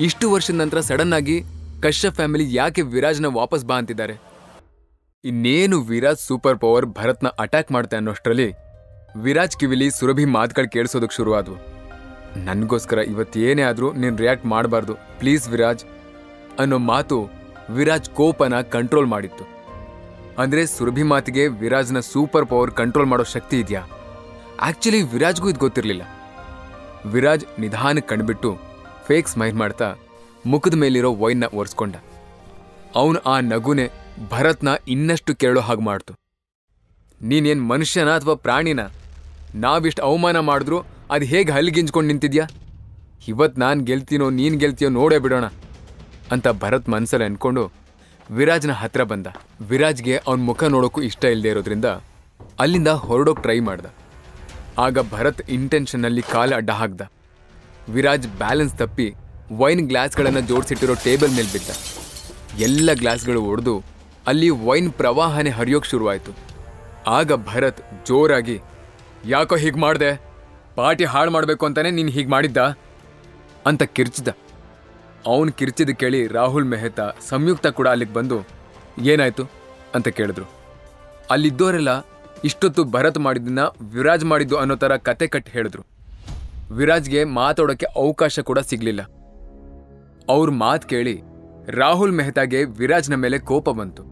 ಇಷ್ಟು ವರ್ಷದ ನಂತರ ಸಡನ್ ಆಗಿ ಕಶ್ಯಪ್ ಫ್ಯಾಮಿಲಿ ಯಾಕೆ ವಿರಾಜ್ನ ವಾಪಸ್ ಬಾ ಅಂತಿದ್ದಾರೆ? ಇನ್ನೇನು ವಿರಾಜ್ ಸೂಪರ್ ಪವರ್ ಭರತ್ನ ಅಟ್ಯಾಕ್ ಮಾಡ್ತಾ ಅನ್ನೋಷ್ಟರಲ್ಲಿ ವಿರಾಜ್ ಕಿವಿಲಿ ಸುರಭಿ ಮಾತುಗಳು ಕೇಳಿಸೋದಕ್ಕೆ ಶುರುವಾದ್ವು. ನನ್ಗೋಸ್ಕರ ಇವತ್ತೇನೇ ಆದ್ರೂ ನೀನ್ ರಿಯಾಕ್ಟ್ ಮಾಡಬಾರ್ದು ಪ್ಲೀಸ್ ವಿರಾಜ್ ಅನ್ನೋ ಮಾತು ವಿರಾಜ್ ಕೋಪನ ಕಂಟ್ರೋಲ್ ಮಾಡಿತ್ತು. ಅಂದ್ರೆ ಸುರಭಿ ಮಾತಿಗೆ ವಿರಾಜ್ನ ಸೂಪರ್ ಪವರ್ ಕಂಟ್ರೋಲ್ ಮಾಡೋ ಶಕ್ತಿ ಇದೆಯಾ? ಆಕ್ಚುಲಿ ವಿರಾಜ್ಗೂ ಇದು ಗೊತ್ತಿರಲಿಲ್ಲ. ವಿರಾಜ್ ನಿಧಾನಕ್ಕೆ ಕಣ್ಬಿಟ್ಟು ಫೇಕ್ ಸ್ಮೈಲ್ ಮಾಡ್ತಾ ಮುಖದ ಮೇಲಿರೋ ವೈನ್ನ ಒರೆಸ್ಕೊಂಡ. ಅವನು ಆ ನಗುನೆ ಭರತ್ನ ಇನ್ನಷ್ಟು ಕೇಳೋ ಹಾಗೆ ಮಾಡ್ತು. ನೀನೇನ್ ಮನುಷ್ಯನ ಅಥವಾ ಪ್ರಾಣಿನ? ನಾವಿಷ್ಟು ಅವಮಾನ ಮಾಡಿದ್ರು ಅದು ಹೇಗೆ ಹಲ್ಲಿಗಿಂಜ್ಕೊಂಡು ನಿಂತಿದ್ಯಾ? ಇವತ್ತು ನಾನು ಗೆಲ್ತೀನೋ ನೀನು ಗೆಲ್ತೀಯೋ ನೋಡೇ ಬಿಡೋಣ ಅಂತ ಭರತ್ ಮನ್ಸಲ್ಲಿ ಅನ್ಕೊಂಡು ವಿರಾಜ್ನ ಹತ್ರ ಬಂದ. ವಿರಾಜ್ಗೆ ಅವನ ಮುಖ ನೋಡೋಕ್ಕೂ ಇಷ್ಟ ಇಲ್ಲದೆ ಇರೋದ್ರಿಂದ ಅಲ್ಲಿಂದ ಹೊರಡೋಕೆ ಟ್ರೈ ಮಾಡ್ದ. ಆಗ ಭರತ್ ಇಂಟೆನ್ಷನ್ನಲ್ಲಿ ಕಾಲು ಅಡ್ಡ ಹಾಕ್ದ. ವಿರಾಜ್ ಬ್ಯಾಲೆನ್ಸ್ ತಪ್ಪಿ ವೈನ್ ಗ್ಲಾಸ್ಗಳನ್ನು ಜೋಡಿಸಿಟ್ಟಿರೋ ಟೇಬಲ್ ಮೇಲೆ ಬಿದ್ದ. ಎಲ್ಲ ಗ್ಲಾಸ್ಗಳು ಒಡೆದು ಅಲ್ಲಿ ವೈನ್ ಪ್ರವಾಹನೆ ಹರಿಯೋಕೆ ಶುರುವಾಯಿತು. ಆಗ ಭರತ್ ಜೋರಾಗಿ, ಯಾಕೋ ಹೀಗೆ ಮಾಡ್ದೆ? ಪಾರ್ಟಿ ಹಾಳು ಮಾಡಬೇಕು ಅಂತಾನೆ ನೀನು ಹೀಗೆ ಮಾಡಿದ್ದ ಅಂತ ಕಿರ್ಚಿದ. ಅವನು ಕಿರ್ಚಿದ ಕೇಳಿ ರಾಹುಲ್ ಮೆಹ್ತಾ, ಸಂಯುಕ್ತ ಕೂಡ ಅಲ್ಲಿಗೆ ಬಂದು ಏನಾಯ್ತು ಅಂತ ಕೇಳಿದ್ರು. ಅಲ್ಲಿದ್ದೋರೆಲ್ಲ ಇಷ್ಟೊತ್ತು ಭರತ್ ಮಾಡಿದ್ದನ್ನ ವಿರಾಜ್ ಮಾಡಿದ್ದು ಅನ್ನೋ ಥರ ಕತೆ ಕಟ್ಟಿ ಹೇಳಿದ್ರು. ವಿರಾಜ್ಗೆ ಮಾತಾಡೋಕ್ಕೆ ಅವಕಾಶ ಕೂಡ ಸಿಗ್ಲಿಲ್ಲ. ಅವ್ರ ಮಾತು ಕೇಳಿ ರಾಹುಲ್ ಮೆಹ್ತಾಗೆ ವಿರಾಜ್ನ ಮೇಲೆ ಕೋಪ ಬಂತು.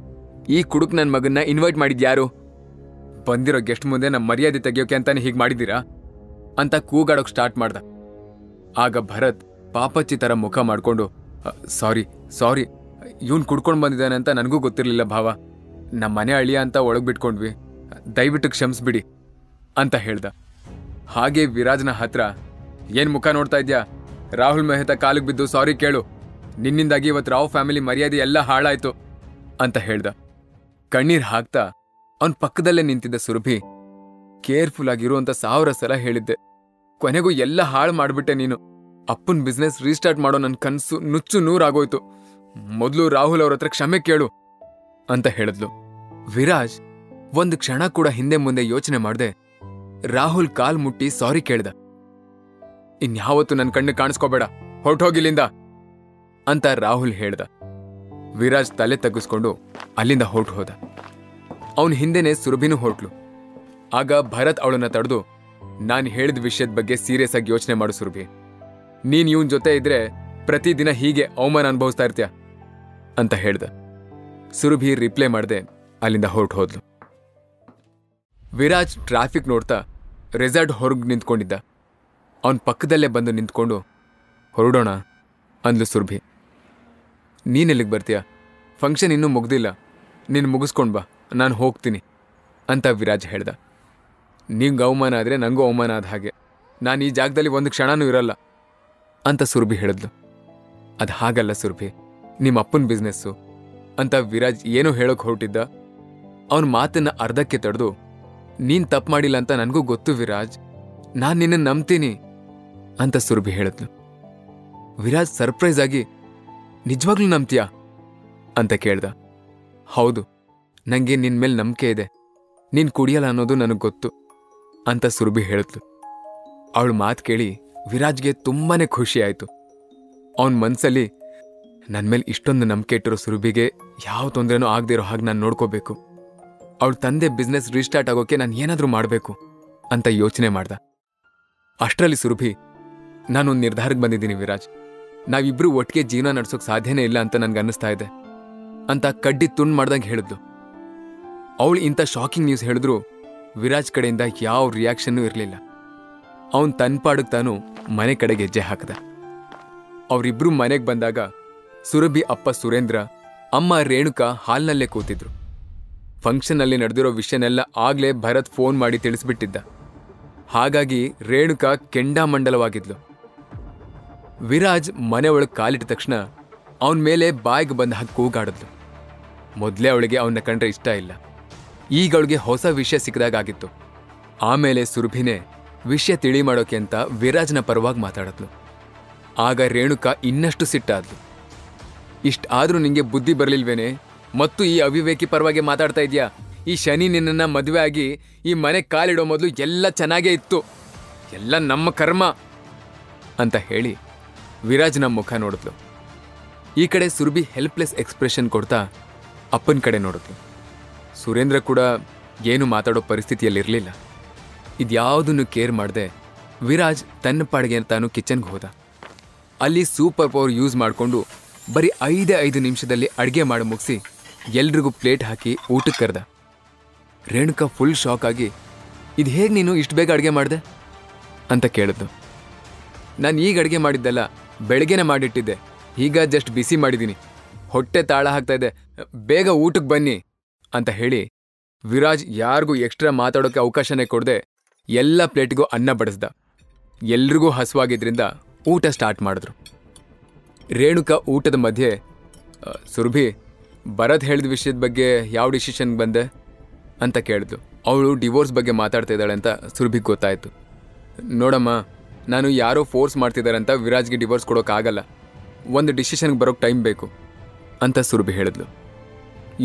ಈ ಕುಡುಕ್ ನನ್ನ ಮಗನ್ನ ಇನ್ವೈಟ್ ಮಾಡಿದ್ಯಾರು? ಬಂದಿರೋ ಗೆಸ್ಟ್ ಮುಂದೆ ನಮ್ಮ ಮರ್ಯಾದೆ ತೆಗಿಯೋಕೆ ಅಂತಾನೆ ಹೀಗೆ ಮಾಡಿದ್ದೀರಾ ಅಂತ ಕೂಗಾಡೋಕೆ ಸ್ಟಾರ್ಟ್ ಮಾಡ್ದ. ಆಗ ಭರತ್ ಪಾಪಚ್ಚಿ ಥರ ಮುಖ ಮಾಡ್ಕೊಂಡು, ಸಾರಿ ಇವನು ಕುಡ್ಕೊಂಡು ಬಂದಿದ್ದಾನೆ ಅಂತ ನನಗೂ ಗೊತ್ತಿರಲಿಲ್ಲ ಭಾವ. ನಮ್ಮ ಮನೆ ಅಳಿಯ ಅಂತ ಒಳಗೆ ಬಿಟ್ಕೊಂಡ್ವಿ, ದಯವಿಟ್ಟು ಕ್ಷಮಿಸ್ಬಿಡಿ ಅಂತ ಹೇಳ್ದ. ಹಾಗೆ ವಿರಾಜ್ನ ಹತ್ರ, ಏನು ಮುಖ ನೋಡ್ತಾ ಇದ್ಯಾ? ರಾಹುಲ್ ಮೆಹ್ತಾ ಕಾಲಿಗೆ ಬಿದ್ದು ಸಾರಿ ಕೇಳು, ನಿನ್ನಿಂದಾಗಿ ಇವತ್ತು ರಾವ್ ಫ್ಯಾಮಿಲಿ ಮರ್ಯಾದೆ ಎಲ್ಲ ಹಾಳಾಯ್ತು ಅಂತ ಹೇಳ್ದ. ಕಣ್ಣೀರ್ ಹಾಕ್ತಾ ಅವನ ಪಕ್ಕದಲ್ಲೇ ನಿಂತಿದ್ದ ಸುರಭಿ, ಕೇರ್ಫುಲ್ ಆಗಿರುವಂತ 1000 ಸಲ ಹೇಳಿದ್ದೆ, ಕೊನೆಗೂ ಎಲ್ಲ ಹಾಳು ಮಾಡ್ಬಿಟ್ಟೆ ನೀನು. ಅಪ್ಪನ್ ಬಿಸ್ನೆಸ್ ರೀಸ್ಟಾರ್ಟ್ ಮಾಡೋ ನನ್ನ ಕನಸು ನುಚ್ಚು ನೂರಾಗೋಯ್ತು. ಮೊದಲು ರಾಹುಲ್ ಅವ್ರ ಹತ್ರ ಕ್ಷಮೆ ಕೇಳು ಅಂತ ಹೇಳಿದ್ಲು. ವಿರಾಜ್ ಒಂದು ಕ್ಷಣ ಕೂಡ ಹಿಂದೆ ಮುಂದೆ ಯೋಚನೆ ಮಾಡ್ದೆ ರಾಹುಲ್ ಕಾಲ್ ಮುಟ್ಟಿ ಸಾರಿ ಕೇಳ್ದ. ಇನ್ಯಾವತ್ತು ನನ್ನ ಕಣ್ಣು ಕಾಣಿಸ್ಕೋಬೇಡ, ಹೊರಟೋಗಿಲ್ಲಿಂದ ಅಂತ ರಾಹುಲ್ ಹೇಳ್ದ. ವಿರಾಜ್ ತಲೆ ತಗ್ಗಿಸ್ಕೊಂಡು ಅಲ್ಲಿಂದ ಹೊರಟು ಹೋದ. ಅವನ ಹಿಂದೆನೆ ಸುರಭಿನೂ ಹೊರಟ್ಲು. ಆಗ ಭರತ್ ಅವಳನ್ನ ತಡೆದು, ನಾನು ಹೇಳಿದ ವಿಷಯದ ಬಗ್ಗೆ ಸೀರಿಯಸ್ ಆಗಿ ಯೋಚನೆ ಮಾಡು ಸುರಭಿ. ನೀನ್ ಇವನ್ ಜೊತೆ ಇದ್ರೆ ಪ್ರತಿದಿನ ಹೀಗೆ ಅವಮಾನ ಅನುಭವಿಸ್ತಾ ಇರ್ತೀಯ ಅಂತ ಹೇಳ್ದ. ಸುರಭಿ ರಿಪ್ಲೈ ಮಾಡದೆ ಅಲ್ಲಿಂದ ಹೊರಟು ಹೋದ್ಲು. ವಿರಾಜ್ ಟ್ರಾಫಿಕ್ ನೋಡ್ತಾ ರೆಸಾರ್ಟ್ ಹೊರಗೆ ನಿಂತ್ಕೊಂಡಿದ್ದ. ಅವನ ಪಕ್ಕದಲ್ಲೇ ಬಂದು ನಿಂತ್ಕೊಂಡು, ಹೊರಡೋಣ ಅಂದ್ಲು ಸುರಭಿ. ನೀನೆಲ್ಲಿಗೆ ಬರ್ತೀಯ? ಫಂಕ್ಷನ್ ಇನ್ನೂ ಮುಗ್ದಿಲ್ಲ, ನೀನು ಮುಗಿಸ್ಕೊಂಡು ಬಾ, ನಾನು ಹೋಗ್ತೀನಿ ಅಂತ ವಿರಾಜ್ ಹೇಳ್ದ. ನಿಂಗೆ ಅವಮಾನ ಆದರೆ ನನಗೂ ಅವಮಾನ ಆದ ಹಾಗೆ, ನಾನು ಈ ಜಾಗದಲ್ಲಿ ಒಂದು ಕ್ಷಣನೂ ಇರಲ್ಲ ಅಂತ ಸುರಭಿ ಹೇಳಿದ್ಲು. ಅದು ಹಾಗಲ್ಲ ಸುರಭಿ, ನಿಮ್ಮ ಅಪ್ಪನ ಬಿಸ್ನೆಸ್ಸು ಅಂತ ವಿರಾಜ್ ಏನೋ ಹೇಳೋಕೆ ಹೊರಟಿದ್ದ. ಅವನ ಮಾತನ್ನ ಅರ್ಧಕ್ಕೆ ತಡೆದು, ನೀನು ತಪ್ಪು ಮಾಡಿಲ್ಲ ಅಂತ ನನಗೂ ಗೊತ್ತು ವಿರಾಜ್, ನಾನು ನಿನ್ನನ್ನು ನಂಬ್ತೀನಿ ಅಂತ ಸುರಭಿ ಹೇಳಿದ್ಲು. ವಿರಾಜ್ ಸರ್ಪ್ರೈಸ್ ಆಗಿ, ನಿಜವಾಗ್ಲೂ ನಂಬ್ತೀಯಾ ಅಂತ ಕೇಳ್ದ. ಹೌದು, ನನಗೆ ನಿನ್ನ ಮೇಲೆ ನಂಬಿಕೆ ಇದೆ, ನೀನು ಕುಡಿಯಲ್ಲ ಅನ್ನೋದು ನನಗೆ ಗೊತ್ತು ಅಂತ ಸುರಭಿ ಹೇಳಿದ್ಲು. ಅವಳು ಮಾತು ಕೇಳಿ ವಿರಾಜ್ಗೆ ತುಂಬಾನೇ ಖುಷಿ ಆಯಿತು. ಅವನ ಮನಸ್ಸಲ್ಲಿ, ನನ್ನ ಮೇಲೆ ಇಷ್ಟೊಂದು ನಂಬಿಕೆ ಇಟ್ಟಿರೋ ಸುರಭಿಗೆ ಯಾವ ತೊಂದರೆನೂ ಆಗದೆ ಇರೋ ಹಾಗೆ ನಾನು ನೋಡ್ಕೋಬೇಕು, ಅವಳ ತಂದೆ ಬಿಸ್ನೆಸ್ ರೀಸ್ಟಾರ್ಟ್ ಆಗೋಕೆ ನಾನು ಏನಾದರೂ ಮಾಡಬೇಕು ಅಂತ ಯೋಚನೆ ಮಾಡ್ದ. ಅಷ್ಟರಲ್ಲಿ ಸುರಭಿ, ನಾನೊಂದು ನಿರ್ಧಾರಕ್ಕೆ ಬಂದಿದ್ದೀನಿ ವಿರಾಜ್, ನಾವಿಬ್ರು ಒಟ್ಟಿಗೆ ಜೀವನ ನಡೆಸೋಕೆ ಸಾಧ್ಯನೇ ಇಲ್ಲ ಅಂತ ನನಗೆ ಅನ್ನಿಸ್ತಾ ಇದೆ ಅಂತ ಕಡ್ಡಿ ತುಂಡು ಮಾಡ್ದಂಗೆ ಹೇಳಿದ್ಲು. ಅವಳು ಇಂಥ ಶಾಕಿಂಗ್ ನ್ಯೂಸ್ ಹೇಳಿದ್ರು ವಿರಾಜ್ ಕಡೆಯಿಂದ ಯಾವ ರಿಯಾಕ್ಷನ್ನೂ ಇರಲಿಲ್ಲ. ಅವನು ತನ್ಪಾಡಿಗೆ ತಾನು ಮನೆ ಕಡೆಗೆ ಹೆಜ್ಜೆ ಹಾಕಿದ. ಅವರಿಬ್ರು ಮನೆಗೆ ಬಂದಾಗ ಸುರಭಿ ಅಪ್ಪ ಸುರೇಂದ್ರ, ಅಮ್ಮ ರೇಣುಕಾ ಹಾಲ್ನಲ್ಲೇ ಕೂತಿದ್ರು. ಫಂಕ್ಷನ್ನಲ್ಲಿ ನಡೆದಿರೋ ವಿಷಯನೆಲ್ಲ ಆಗ್ಲೇ ಭರತ್ ಫೋನ್ ಮಾಡಿ ತಿಳಿಸ್ಬಿಟ್ಟಿದ್ದ. ಹಾಗಾಗಿ ರೇಣುಕಾ ಕೆಂಡಾಮಂಡಲವಾಗಿದ್ಲು. ವಿರಾಜ್ ಮನೆ ಒಳಗೆ ಕಾಲಿಟ್ಟ ತಕ್ಷಣ ಅವನ ಮೇಲೆ ಬಾಯಿಗೆ ಬಂದ ಹಾಗೆ ಕೂಗಾಡಿದ್ಲು. ಮೊದಲೇ ಅವಳಿಗೆ ಅವನ್ನ ಕಂಡ್ರೆ ಇಷ್ಟ ಇಲ್ಲ, ಈಗ ಅವಳಿಗೆ ಹೊಸ ವಿಷಯ ಸಿಕ್ಕದಾಗಿತ್ತು. ಆಮೇಲೆ ಸುರಭಿನೇ ವಿಷಯ ತಿಳಿ ಮಾಡೋಕೆ ಅಂತ ವಿರಾಜ್ನ ಪರವಾಗಿ ಮಾತಾಡಿದ್ಲು. ಆಗ ರೇಣುಕಾ ಇನ್ನಷ್ಟು ಸಿಟ್ಟಾದ್ಲು. ಇಷ್ಟಾದ್ರೂ ನಿಂಗೆ ಬುದ್ಧಿ ಬರಲಿಲ್ವೇನೆ? ಮತ್ತು ಈ ಅವಿವೇಕಿ ಪರವಾಗಿ ಮಾತಾಡ್ತಾ ಇದೆಯಾ? ಈ ಶನಿ ನಿನ್ನನ್ನು ಮದುವೆ ಆಗಿ ಈ ಮನೆ ಕಾಲಿಡೋ ಮೊದಲು ಎಲ್ಲ ಚೆನ್ನಾಗೇ ಇತ್ತು, ಎಲ್ಲ ನಮ್ಮ ಕರ್ಮ ಅಂತ ಹೇಳಿ ವಿರಾಜ್ನ ಮುಖ ನೋಡಿದ್ಲು. ಈ ಕಡೆ ಸುರಭಿ ಹೆಲ್ಪ್ಲೆಸ್ ಎಕ್ಸ್ಪ್ರೆಷನ್ ಕೊಡ್ತಾ ಅಪ್ಪನ ಕಡೆ ನೋಡಿದ್ಲು. ಸುರೇಂದ್ರ ಕೂಡ ಏನು ಮಾತಾಡೋ ಪರಿಸ್ಥಿತಿಯಲ್ಲಿರಲಿಲ್ಲ. ಇದ್ಯಾವುದನ್ನು ಕೇರ್ ಮಾಡದೆ ವಿರಾಜ್ ತನ್ನ ಪಾಡಿಗೆ ತಾನು ಕಿಚನ್ಗೆ ಹೋದ. ಅಲ್ಲಿ ಸೂಪರ್ ಪವರ್ ಯೂಸ್ ಮಾಡಿಕೊಂಡು ಬರೀ 5 ನಿಮಿಷದಲ್ಲಿ ಅಡುಗೆ ಮಾಡಿ ಮುಗಿಸಿ ಎಲ್ರಿಗೂ ಪ್ಲೇಟ್ ಹಾಕಿ ಊಟಕ್ಕೆ ಕರೆದ. ರೇಣುಕಾ ಫುಲ್ ಶಾಕ್ ಆಗಿ, ಇದು ಹೇಗೆ ನೀನು ಇಷ್ಟು ಬೇಗ ಅಡುಗೆ ಮಾಡಿದೆ ಅಂತ ಕೇಳಿದ್ಲು. ನಾನು ಈಗ ಅಡುಗೆ ಮಾಡಿದ್ದಲ್ಲ, ಬೆಳಗ್ಗೆನೇ ಮಾಡಿಟ್ಟಿದ್ದೆ, ಈಗ ಜಸ್ಟ್ ಬಿಸಿ ಮಾಡಿದ್ದೀನಿ, ಹೊಟ್ಟೆ ತಾಳ ಹಾಕ್ತಾ ಇದೆ, ಬೇಗ ಊಟಕ್ಕೆ ಬನ್ನಿ ಅಂತ ಹೇಳಿ ವಿರಾಜ್ ಯಾರಿಗೂ ಎಕ್ಸ್ಟ್ರಾ ಮಾತಾಡೋಕ್ಕೆ ಅವಕಾಶನೇ ಕೊಡದೆ ಎಲ್ಲ ಪ್ಲೇಟಿಗೂ ಅನ್ನ ಬಡಿಸ್ದ. ಎಲ್ರಿಗೂ ಹಸುವಾಗಿದ್ರಿಂದ ಊಟ ಸ್ಟಾರ್ಟ್ ಮಾಡಿದ್ರು. ರೇಣುಕಾ ಊಟದ ಮಧ್ಯೆ, ಸುರಭಿ, ಭರತ್ ಹೇಳಿದ ವಿಷಯದ ಬಗ್ಗೆ ಯಾವ ಡಿಸಿಷನ್ಗೆ ಬಂದೆ ಅಂತ ಕೇಳಿದ್ಲು. ಅವಳು ಡಿವೋರ್ಸ್ ಬಗ್ಗೆ ಮಾತಾಡ್ತಾ ಇದ್ದಾಳೆ ಅಂತ ಸುರಭಿಗೆ ಗೊತ್ತಾಯಿತು. ನೋಡಮ್ಮ, ನಾನು ಯಾರೋ ಫೋರ್ಸ್ ಮಾಡ್ತಿದ್ದಾರೆ ಅಂತ ವಿರಾಜ್ಗೆ ಡಿವೋರ್ಸ್ ಕೊಡೋಕ್ಕಾಗಲ್ಲ, ಒಂದು ಡಿಸಿಷನ್ಗೆ ಬರೋಕ್ಕೆ ಟೈಮ್ ಬೇಕು ಅಂತ ಸುರಭಿ ಹೇಳಿದ್ಲು.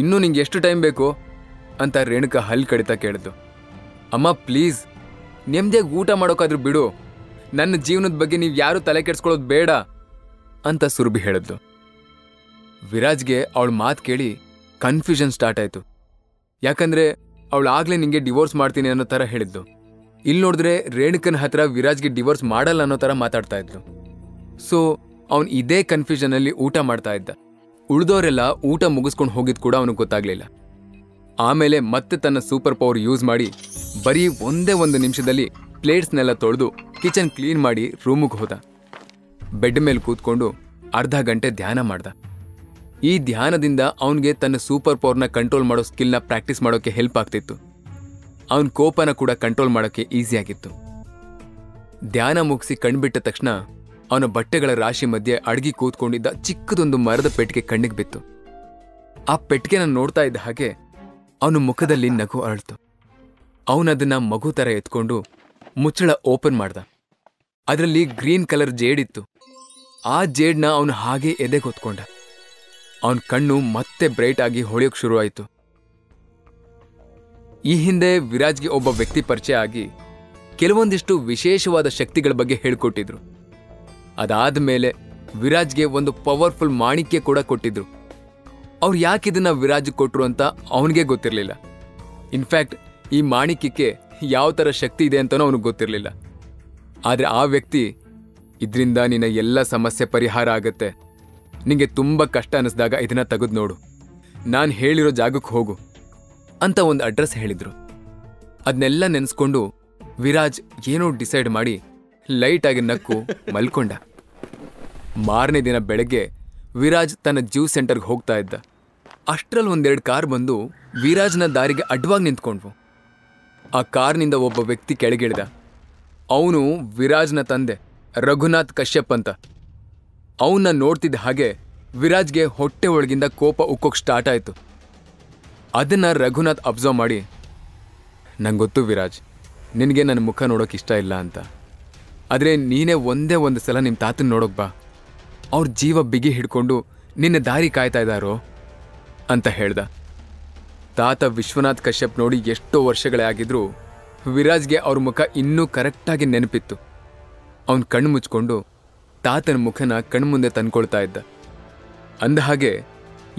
ಇನ್ನೂ ನಿಂಗೆ ಎಷ್ಟು ಟೈಮ್ ಬೇಕು ಅಂತ ರೇಣುಕಾ ಹಲ್ಲು ಕಡಿತಾ ಕೇಳಿದ್ಲು. ಅಮ್ಮ ಪ್ಲೀಸ್, ನೆಮ್ಮದಿಯಾಗಿ ಊಟ ಮಾಡೋಕ್ಕಾದ್ರೂ ಬಿಡು, ನನ್ನ ಜೀವನದ ಬಗ್ಗೆ ನೀವು ಯಾರೂ ತಲೆ ಕೆಡ್ಸ್ಕೊಳ್ಳೋದು ಬೇಡ ಅಂತ ಸುರಭಿ ಹೇಳಿದ್ಲು. ವಿರಾಜ್ಗೆ ಅವಳ ಮಾತು ಕೇಳಿ ಕನ್ಫ್ಯೂಷನ್ ಸ್ಟಾರ್ಟ್ ಆಯಿತು. ಯಾಕಂದರೆ ಅವಳು ಆಗಲೇ ನಿಂಗೆ ಡಿವೋರ್ಸ್ ಮಾಡ್ತೀನಿ ಅನ್ನೋ ಥರ ಹೇಳಿದ್ಲು. ಇಲ್ಲಿ ನೋಡಿದ್ರೆ ರೇಣುಕನ ಹತ್ರ ವಿರಾಜ್ಗೆ ಡಿವೋರ್ಸ್ ಮಾಡಲ್ಲ ಅನ್ನೋ ಥರ ಮಾತಾಡ್ತಾ ಇದ್ಲು. ಸೊ ಅವನು ಇದೇ ಕನ್ಫ್ಯೂಷನಲ್ಲಿ ಊಟ ಮಾಡ್ತಾ ಇದ್ದ. ಉಳಿದವರೆಲ್ಲ ಊಟ ಮುಗಿಸ್ಕೊಂಡು ಹೋಗಿದ್ದು ಕೂಡ ಅವನಿಗೆ ಗೊತ್ತಾಗಲಿಲ್ಲ. ಆಮೇಲೆ ಮತ್ತೆ ತನ್ನ ಸೂಪರ್ ಪವರ್ ಯೂಸ್ ಮಾಡಿ ಬರೀ ಒಂದೇ 1 ನಿಮಿಷದಲ್ಲಿ ಪ್ಲೇಟ್ಸ್ನೆಲ್ಲ ತೊಳೆದು ಕಿಚನ್ ಕ್ಲೀನ್ ಮಾಡಿ ರೂಮಿಗೆ ಹೋದ. ಬೆಡ್ ಮೇಲೆ ಕೂತ್ಕೊಂಡು ಅರ್ಧ ಗಂಟೆ ಧ್ಯಾನ ಮಾಡ್ದ. ಈ ಧ್ಯಾನದಿಂದ ಅವನಿಗೆ ತನ್ನ ಸೂಪರ್ ಪವರ್ನ ಕಂಟ್ರೋಲ್ ಮಾಡೋ ಸ್ಕಿಲ್ನ ಪ್ರಾಕ್ಟೀಸ್ ಮಾಡೋಕ್ಕೆ ಹೆಲ್ಪ್ ಆಗ್ತಿತ್ತು. ಅವನ ಕೋಪನ ಕೂಡ ಕಂಟ್ರೋಲ್ ಮಾಡೋಕ್ಕೆ ಈಸಿಯಾಗಿತ್ತು. ಧ್ಯಾನ ಮುಗಿಸಿ ಕಣ್ಬಿಟ್ಟ ತಕ್ಷಣ ಅವನ ಬಟ್ಟೆಗಳ ರಾಶಿ ಮಧ್ಯೆ ಅಡಗಿ ಕೂತ್ಕೊಂಡಿದ್ದ ಚಿಕ್ಕದೊಂದು ಮರದ ಪೆಟ್ಟಿಗೆ ಕಣ್ಣಿಗೆ ಬಿತ್ತು. ಆ ಪೆಟ್ಟಿಗೆನ ನೋಡ್ತಾ ಇದ್ದ ಹಾಗೆ ಅವನ ಮುಖದಲ್ಲಿ ನಗು ಅರಳ್ತು. ಅವನದನ್ನ ಮಗು ಥರ ಎತ್ಕೊಂಡು ಮುಚ್ಚಳ ಓಪನ್ ಮಾಡ್ದ. ಅದರಲ್ಲಿ ಗ್ರೀನ್ ಕಲರ್ ಜೇಡಿತ್ತು. ಆ ಜೇಡ್ನ ಅವನು ಹಾಗೆ ಎದೆಗೆ ಹೊತ್ಕೊಂಡ. ಅವನ ಕಣ್ಣು ಮತ್ತೆ ಬ್ರೈಟ್ ಆಗಿ ಹೊಳೆಯೋಕೆ ಶುರುವಾಯಿತು. ಈ ಹಿಂದೆ ವಿರಾಜ್ಗೆ ಒಬ್ಬ ವ್ಯಕ್ತಿ ಪರಿಚಯ ಆಗಿ ಕೆಲವೊಂದಿಷ್ಟು ವಿಶೇಷವಾದ ಶಕ್ತಿಗಳ ಬಗ್ಗೆ ಹೇಳ್ಕೊಟ್ಟಿದ್ರು. ಅದಾದ ಮೇಲೆ ವಿರಾಜ್ಗೆ ಒಂದು ಪವರ್ಫುಲ್ ಮಾಣಿಕ್ಯ ಕೂಡ ಕೊಟ್ಟಿದ್ರು. ಅವ್ರು ಯಾಕೆ ಇದನ್ನ ವಿರಾಜ್ ಕೊಟ್ರು ಅಂತ ಅವನಿಗೆ ಗೊತ್ತಿರಲಿಲ್ಲ. ಇನ್ಫ್ಯಾಕ್ಟ್ ಈ ಮಾಣಿಕ್ಯಕ್ಕೆ ಯಾವ ಥರ ಶಕ್ತಿ ಇದೆ ಅಂತನೂ ಅವನಿಗೆ ಗೊತ್ತಿರಲಿಲ್ಲ. ಆದರೆ ಆ ವ್ಯಕ್ತಿ, ಇದರಿಂದ ನಿನ್ನ ಎಲ್ಲ ಸಮಸ್ಯೆ ಪರಿಹಾರ ಆಗತ್ತೆ, ನಿಂಗೆ ತುಂಬ ಕಷ್ಟ ಅನ್ನಿಸ್ದಾಗ ಇದನ್ನ ತೆಗೆದು ನೋಡು, ನಾನು ಹೇಳಿರೋ ಜಾಗಕ್ಕೆ ಹೋಗು ಅಂತ ಒಂದು ಅಡ್ರೆಸ್ ಹೇಳಿದ್ರು. ಅದನ್ನೆಲ್ಲ ನೆನೆಸ್ಕೊಂಡು ವಿರಾಜ್ ಏನೋ ಡಿಸೈಡ್ ಮಾಡಿ ಲೈಟಾಗಿ ನಕ್ಕು ಮಲ್ಕೊಂಡ. ಮಾರನೇ ದಿನ ಬೆಳಗ್ಗೆ ವಿರಾಜ್ ತನ್ನ ಜ್ಯೂಸ್ ಸೆಂಟರ್ಗೆ ಹೋಗ್ತಾ ಇದ್ದ. ಅಷ್ಟರಲ್ಲಿ ಒಂದೆರಡು ಕಾರ್ ಬಂದು ವಿರಾಜ್ನ ದಾರಿಗೆ ಅಡ್ವಾಗಿ ನಿಂತ್ಕೊಂಡ್ವು. ಆ ಕಾರ್ನಿಂದ ಒಬ್ಬ ವ್ಯಕ್ತಿ ಕೆಳಗಿಳಿದ. ಅವನು ವಿರಾಜ್ನ ತಂದೆ ರಘುನಾಥ್ ಕಶ್ಯಪ್ ಅಂತ. ಅವನ್ನ ನೋಡ್ತಿದ್ದ ಹಾಗೆ ವಿರಾಜ್ಗೆ ಹೊಟ್ಟೆ ಒಳಗಿಂದ ಕೋಪ ಉಕ್ಕೋಕ್ ಸ್ಟಾರ್ಟ್ ಆಯಿತು. ಅದನ್ನ ರಘುನಾಥ್ ಅಬ್ಸರ್ವ್ ಮಾಡಿ, ನಂಗೆ ಗೊತ್ತು ವಿರಾಜ್, ನಿನಗೆ ನನ್ನ ಮುಖ ನೋಡೋಕೆ ಇಷ್ಟ ಇಲ್ಲ ಅಂತ. ಆದರೆ ನೀನೇ ಒಂದೇ ಒಂದು ಸಲ ನಿಮ್ಮ ತಾತನ ನೋಡೋಕೆ ಬಾ, ಅವ್ರ ಜೀವ ಬಿಗಿ ಹಿಡ್ಕೊಂಡು ನಿನ್ನ ದಾರಿ ಕಾಯ್ತಾ ಇದ್ದಾರೋ ಅಂತ ಹೇಳ್ದ. ತಾತ ವಿಶ್ವನಾಥ್ ಕಶ್ಯಪ್ ನೋಡಿ ಎಷ್ಟೋ ವರ್ಷಗಳೇ ಆಗಿದ್ರೂ ವಿರಾಜ್ಗೆ ಅವ್ರ ಮುಖ ಇನ್ನೂ ಕರೆಕ್ಟಾಗಿ ನೆನಪಿತ್ತು. ಅವನು ಕಣ್ಣು ಮುಚ್ಕೊಂಡು ತಾತನ ಮುಖನ ಕಣ್ಮುಂದೆ ತಂದ್ಕೊಳ್ತಾ ಇದ್ದ. ಅಂದಹಾಗೆ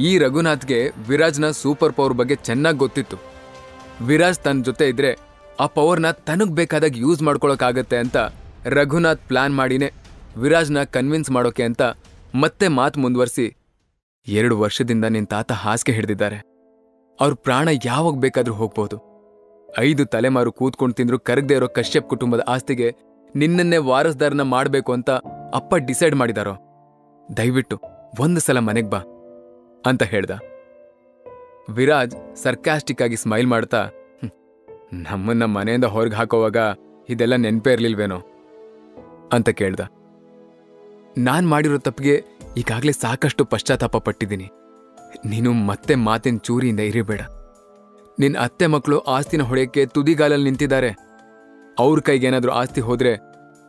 ಈ ರಘುನಾಥ್ಗೆ ವಿರಾಜ್ನ ಸೂಪರ್ ಪವರ್ ಬಗ್ಗೆ ಚೆನ್ನಾಗಿ ಗೊತ್ತಿತ್ತು. ವಿರಾಜ್ ತನ್ನ ಜೊತೆ ಇದ್ರೆ ಆ ಪವರ್ನ ತನಗ್ ಬೇಕಾದಾಗ ಯೂಸ್ ಮಾಡ್ಕೊಳಕ್ಕಾಗತ್ತೆ ಅಂತ ರಘುನಾಥ್ ಪ್ಲಾನ್ ಮಾಡಿನೇ ವಿರಾಜ್ನ ಕನ್ವಿನ್ಸ್ ಮಾಡೋಕೆ ಅಂತ ಮತ್ತೆ ಮಾತು ಮುಂದುವರಿಸಿ, 2 ವರ್ಷದಿಂದ ನಿನ್ನ ತಾತ ಹಾಸಿಗೆ ಹಿಡಿದಿದ್ದಾರೆ, ಅವ್ರ ಪ್ರಾಣ ಯಾವಾಗ ಬೇಕಾದ್ರೂ ಹೋಗ್ಬೋದು, 5 ತಲೆಮಾರು ಕೂತ್ಕೊಂಡು ತಿಂದ್ರು ಕರಗದೆ ಇರೋ ಕಶ್ಯಪ್ ಕುಟುಂಬದ ಆಸ್ತಿಗೆ ನಿನ್ನನ್ನೇ ವಾರಸ್ದಾರನ ಮಾಡಬೇಕು ಅಂತ ಅಪ್ಪ ಡಿಸೈಡ್ ಮಾಡಿದಾರೋ, ದಯವಿಟ್ಟು ಒಂದು ಸಲ ಮನೆಗೆ ಬಾ ಅಂತ ಹೇಳ್ದ. ವಿರಾಜ್ ಸರ್ಕಾಸ್ಟಿಕ್ ಆಗಿ ಸ್ಮೈಲ್ ಮಾಡ್ತಾ, ನಮ್ಮನ್ನ ಮನೆಯಿಂದ ಹೊರಗೆ ಹಾಕೋವಾಗ ಇದೆಲ್ಲ ನೆನಪೇ ಇರ್ಲಿಲ್ವೇನೋ ಅಂತ ಕೇಳ್ದ. ನಾನ್ ಮಾಡಿರೋ ತಪ್ಪಿಗೆ ಈಗಾಗಲೇ ಸಾಕಷ್ಟು ಪಶ್ಚಾತ್ತಾಪ ಪಟ್ಟಿದ್ದೀನಿ. ನೀನು ಮತ್ತೆ ಮಾತಿನ ಚೂರಿಯಿಂದ ಇರಬೇಡ. ನಿನ್ನ ಅತ್ತೆ ಮಕ್ಕಳು ಆಸ್ತಿನ ಹೊಡೆಯಕ್ಕೆ ತುದಿಗಾಲಲ್ಲಿ ನಿಂತಿದ್ದಾರೆ. ಅವ್ರ ಕೈಗೇನಾದ್ರೂ ಆಸ್ತಿ ಹೋದ್ರೆ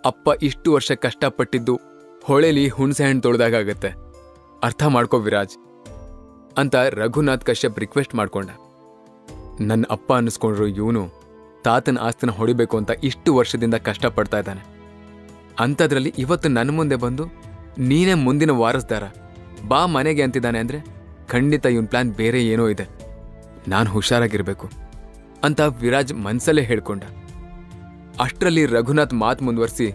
ಅಪ್ಪ ಇಷ್ಟು ವರ್ಷ ಕಷ್ಟಪಟ್ಟಿದ್ದು ಹೊಳೆಲಿ ಹುಣಸೆ ಹಣ್ಣು ತೊಳೆದಾಗತ್ತೆ. ಅರ್ಥ ಮಾಡ್ಕೋ ವಿರಾಜ್ ಅಂತ ರಘುನಾಥ್ ಕಶ್ಯಪ್ ರಿಕ್ವೆಸ್ಟ್ ಮಾಡ್ಕೊಂಡ. ನನ್ನ ಅಪ್ಪ ಅನ್ನಿಸ್ಕೊಂಡ್ರು ಇವನು ತಾತನ ಆಸ್ತಿನ ಹೊಡಿಬೇಕು ಅಂತ ಇಷ್ಟು ವರ್ಷದಿಂದ ಕಷ್ಟಪಡ್ತಾ ಇದ್ದಾನೆ. ಅಂಥದ್ರಲ್ಲಿ ಇವತ್ತು ನನ್ನ ಮುಂದೆ ಬಂದು ನೀನೇ ಮುಂದಿನ ವಾರಸ್ದಾರ ಬಾ ಮನೆಗೆ ಅಂತಿದ್ದಾನೆ ಅಂದ್ರೆ ಖಂಡಿತ ಇವನ್ ಪ್ಲಾನ್ ಬೇರೆ ಏನೋ ಇದೆ, ನಾನು ಹುಷಾರಾಗಿರ್ಬೇಕು ಅಂತ ವಿರಾಜ್ ಮನ್ಸಲ್ಲೇ ಹೇಳ್ಕೊಂಡ. ಅಷ್ಟರಲ್ಲಿ ರಘುನಾಥ್ ಮಾತು ಮುಂದುವರಿಸಿ,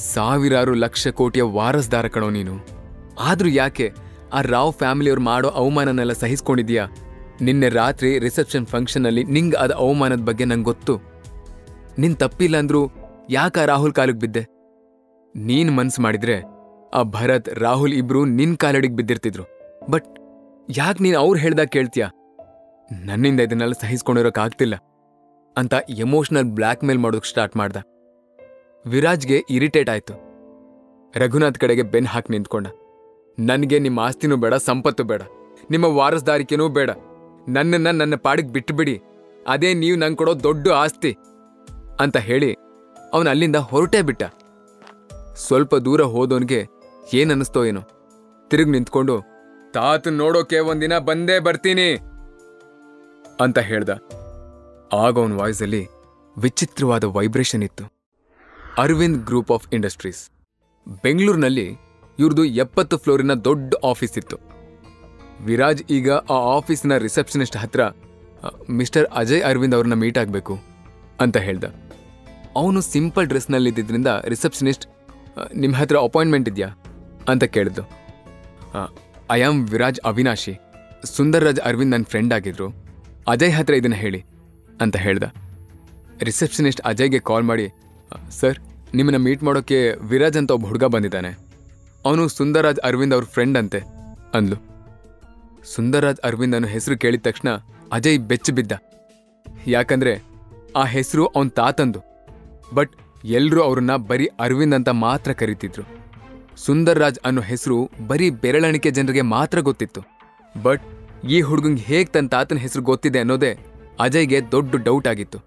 ಸಾವಿರಾರು ಲಕ್ಷ ಕೋಟಿಯ ವಾರಸ್ದಾರ ಕಣೋ ನೀನು, ಆದ್ರೂ ಯಾಕೆ ಆ ರಾವ್ ಫ್ಯಾಮಿಲಿಯವ್ರು ಮಾಡೋ ಅವಮಾನನೆಲ್ಲ ಸಹಿಸ್ಕೊಂಡಿದ್ಯಾ? ನಿನ್ನೆ ರಾತ್ರಿ ರಿಸೆಪ್ಷನ್ ಫಂಕ್ಷನಲ್ಲಿ ನಿಂಗೆ ಅದ ಅವಮಾನದ ಬಗ್ಗೆ ನಂಗೆ ಗೊತ್ತು. ನಿನ್ ತಪ್ಪಿಲ್ಲ ಅಂದ್ರೂ ಯಾಕ ರಾಹುಲ್ ಕಾಲಿಗೆ ಬಿದ್ದೆ? ನೀನ್ ಮನ್ಸು ಮಾಡಿದ್ರೆ ಆ ಭರತ್ ರಾಹುಲ್ ಇಬ್ರು ನಿನ್ ಕಾಲಡಿಗೆ ಬಿದ್ದಿರ್ತಿದ್ರು. ಬಟ್ ಯಾಕೆ ನೀನ್ ಅವ್ರು ಹೇಳ್ದಾಗ ಕೇಳ್ತೀಯ? ನನ್ನಿಂದ ಇದನ್ನೆಲ್ಲ ಸಹಿಸ್ಕೊಂಡಿರೋಕ್ಕಾಗ್ತಿಲ್ಲ ಅಂತ ಎಮೋಷನಲ್ ಬ್ಲ್ಯಾಕ್ ಮೇಲ್ ಮಾಡೋದಕ್ಕೆ ಸ್ಟಾರ್ಟ್ ಮಾಡ್ದ. ವಿರಾಜ್ಗೆ ಇರಿಟೇಟ್ ಆಯ್ತು. ರಘುನಾಥ್ ಕಡೆಗೆ ಬೆನ್ ಹಾಕಿ ನಿಂತ್ಕೊಂಡ. ನನಗೆ ನಿಮ್ಮ ಆಸ್ತಿನೂ ಬೇಡ, ಸಂಪತ್ತು ಬೇಡ, ನಿಮ್ಮ ವಾರಸ್ದಾರಿಕೆನೂ ಬೇಡ, ನನ್ನನ್ನ ನನ್ನ ಪಾಡಿಗೆ ಬಿಟ್ಟುಬಿಡಿ, ಅದೇ ನೀವು ನಂಗೆ ಕೊಡೋ ದೊಡ್ಡ ಆಸ್ತಿ ಅಂತ ಹೇಳಿ ಅವನು ಅಲ್ಲಿಂದ ಹೊರಟೇ ಬಿಟ್ಟ. ಸ್ವಲ್ಪ ದೂರ ಹೋದವನಿಗೆ ಏನನ್ನಿಸ್ತೋ ಏನೋ, ತಿರುಗಿ ನಿಂತ್ಕೊಂಡು ತಾತನ್ ನೋಡೋಕೆ ಒಂದಿನ ಬಂದೇ ಬರ್ತೀನಿ ಅಂತ ಹೇಳ್ದ. ಆಗ ಅವನ ವಾಯ್ಸಲ್ಲಿ ವಿಚಿತ್ರವಾದ ವೈಬ್ರೇಷನ್ ಇತ್ತು. ಅರವಿಂದ್ ಗ್ರೂಪ್ ಆಫ್ ಇಂಡಸ್ಟ್ರೀಸ್, ಬೆಂಗಳೂರಿನಲ್ಲಿ ಇವ್ರದ್ದು 70 ಫ್ಲೋರಿನ ದೊಡ್ಡ ಆಫೀಸ್ ಇತ್ತು. ವಿರಾಜ್ ಈಗ ಆ ಆಫೀಸಿನ ರಿಸೆಪ್ಷನಿಸ್ಟ್ ಹತ್ರ ಮಿಸ್ಟರ್ ಅಜಯ್ ಅರವಿಂದ್ ಅವ್ರನ್ನ ಮೀಟ್ ಆಗಬೇಕು ಅಂತ ಹೇಳ್ದ. ಅವನು ಸಿಂಪಲ್ ಡ್ರೆಸ್ನಲ್ಲಿದ್ದರಿಂದ ರಿಸೆಪ್ಷನಿಸ್ಟ್, ನಿಮ್ಮ ಹತ್ರ ಅಪಾಯಿಂಟ್ಮೆಂಟ್ ಇದೆಯಾ ಅಂತ ಕೇಳಿದ್ದು. ಐ ಆಮ್ ವಿರಾಜ್ ಅವಿನಾಶಿ, ಸುಂದರ್ ರಾಜ್ ಅರವಿಂದ್ ನನ್ನ ಫ್ರೆಂಡ್ ಆಗಿದ್ರು, ಅಜಯ್ ಹತ್ರ ಇದನ್ನ ಹೇಳಿ ಅಂತ ಹೇಳ್ದ. ರಿಸೆಪ್ಷನಿಸ್ಟ್ ಅಜಯ್ಗೆ ಕಾಲ್ ಮಾಡಿ, ಸರ್ ನಿಮ್ಮನ್ನ ಮೀಟ್ ಮಾಡೋಕ್ಕೆ ವಿರಾಜ್ ಅಂತ ಒಬ್ಬ ಹುಡುಗ ಬಂದಿದ್ದಾನೆ, ಅವನು ಸುಂದರ್ರಾಜ್ ಅರವಿಂದ್ ಅವ್ರ ಫ್ರೆಂಡ್ ಅಂತೆ ಅಂದ್ಲು. ಸುಂದರ್ರಾಜ್ ಅರವಿಂದ್ ಅನ್ನೋ ಹೆಸರು ಕೇಳಿದ ತಕ್ಷಣ ಅಜಯ್ ಬೆಚ್ಚ ಬಿದ್ದ. ಯಾಕಂದ್ರೆ ಆ ಹೆಸರು ಅವನ ತಾತಂದು. ಬಟ್ ಎಲ್ರೂ ಅವ್ರನ್ನ ಬರೀ ಅರವಿಂದ್ ಅಂತ ಮಾತ್ರ ಕರೀತಿದ್ರು. ಸುಂದರ್ರಾಜ್ ಅನ್ನೋ ಹೆಸರು ಬರೀ ಬೆರಳಣಿಕೆ ಜನರಿಗೆ ಮಾತ್ರ ಗೊತ್ತಿತ್ತು. ಬಟ್ ಈ ಹುಡುಗಂಗೆ ಹೇಗೆ ತನ್ನ ತಾತನ ಹೆಸರು ಗೊತ್ತಿದೆ ಅನ್ನೋದೇ ಅಜಯ್ಗೆ ದೊಡ್ಡ ಡೌಟ್ ಆಗಿತ್ತು.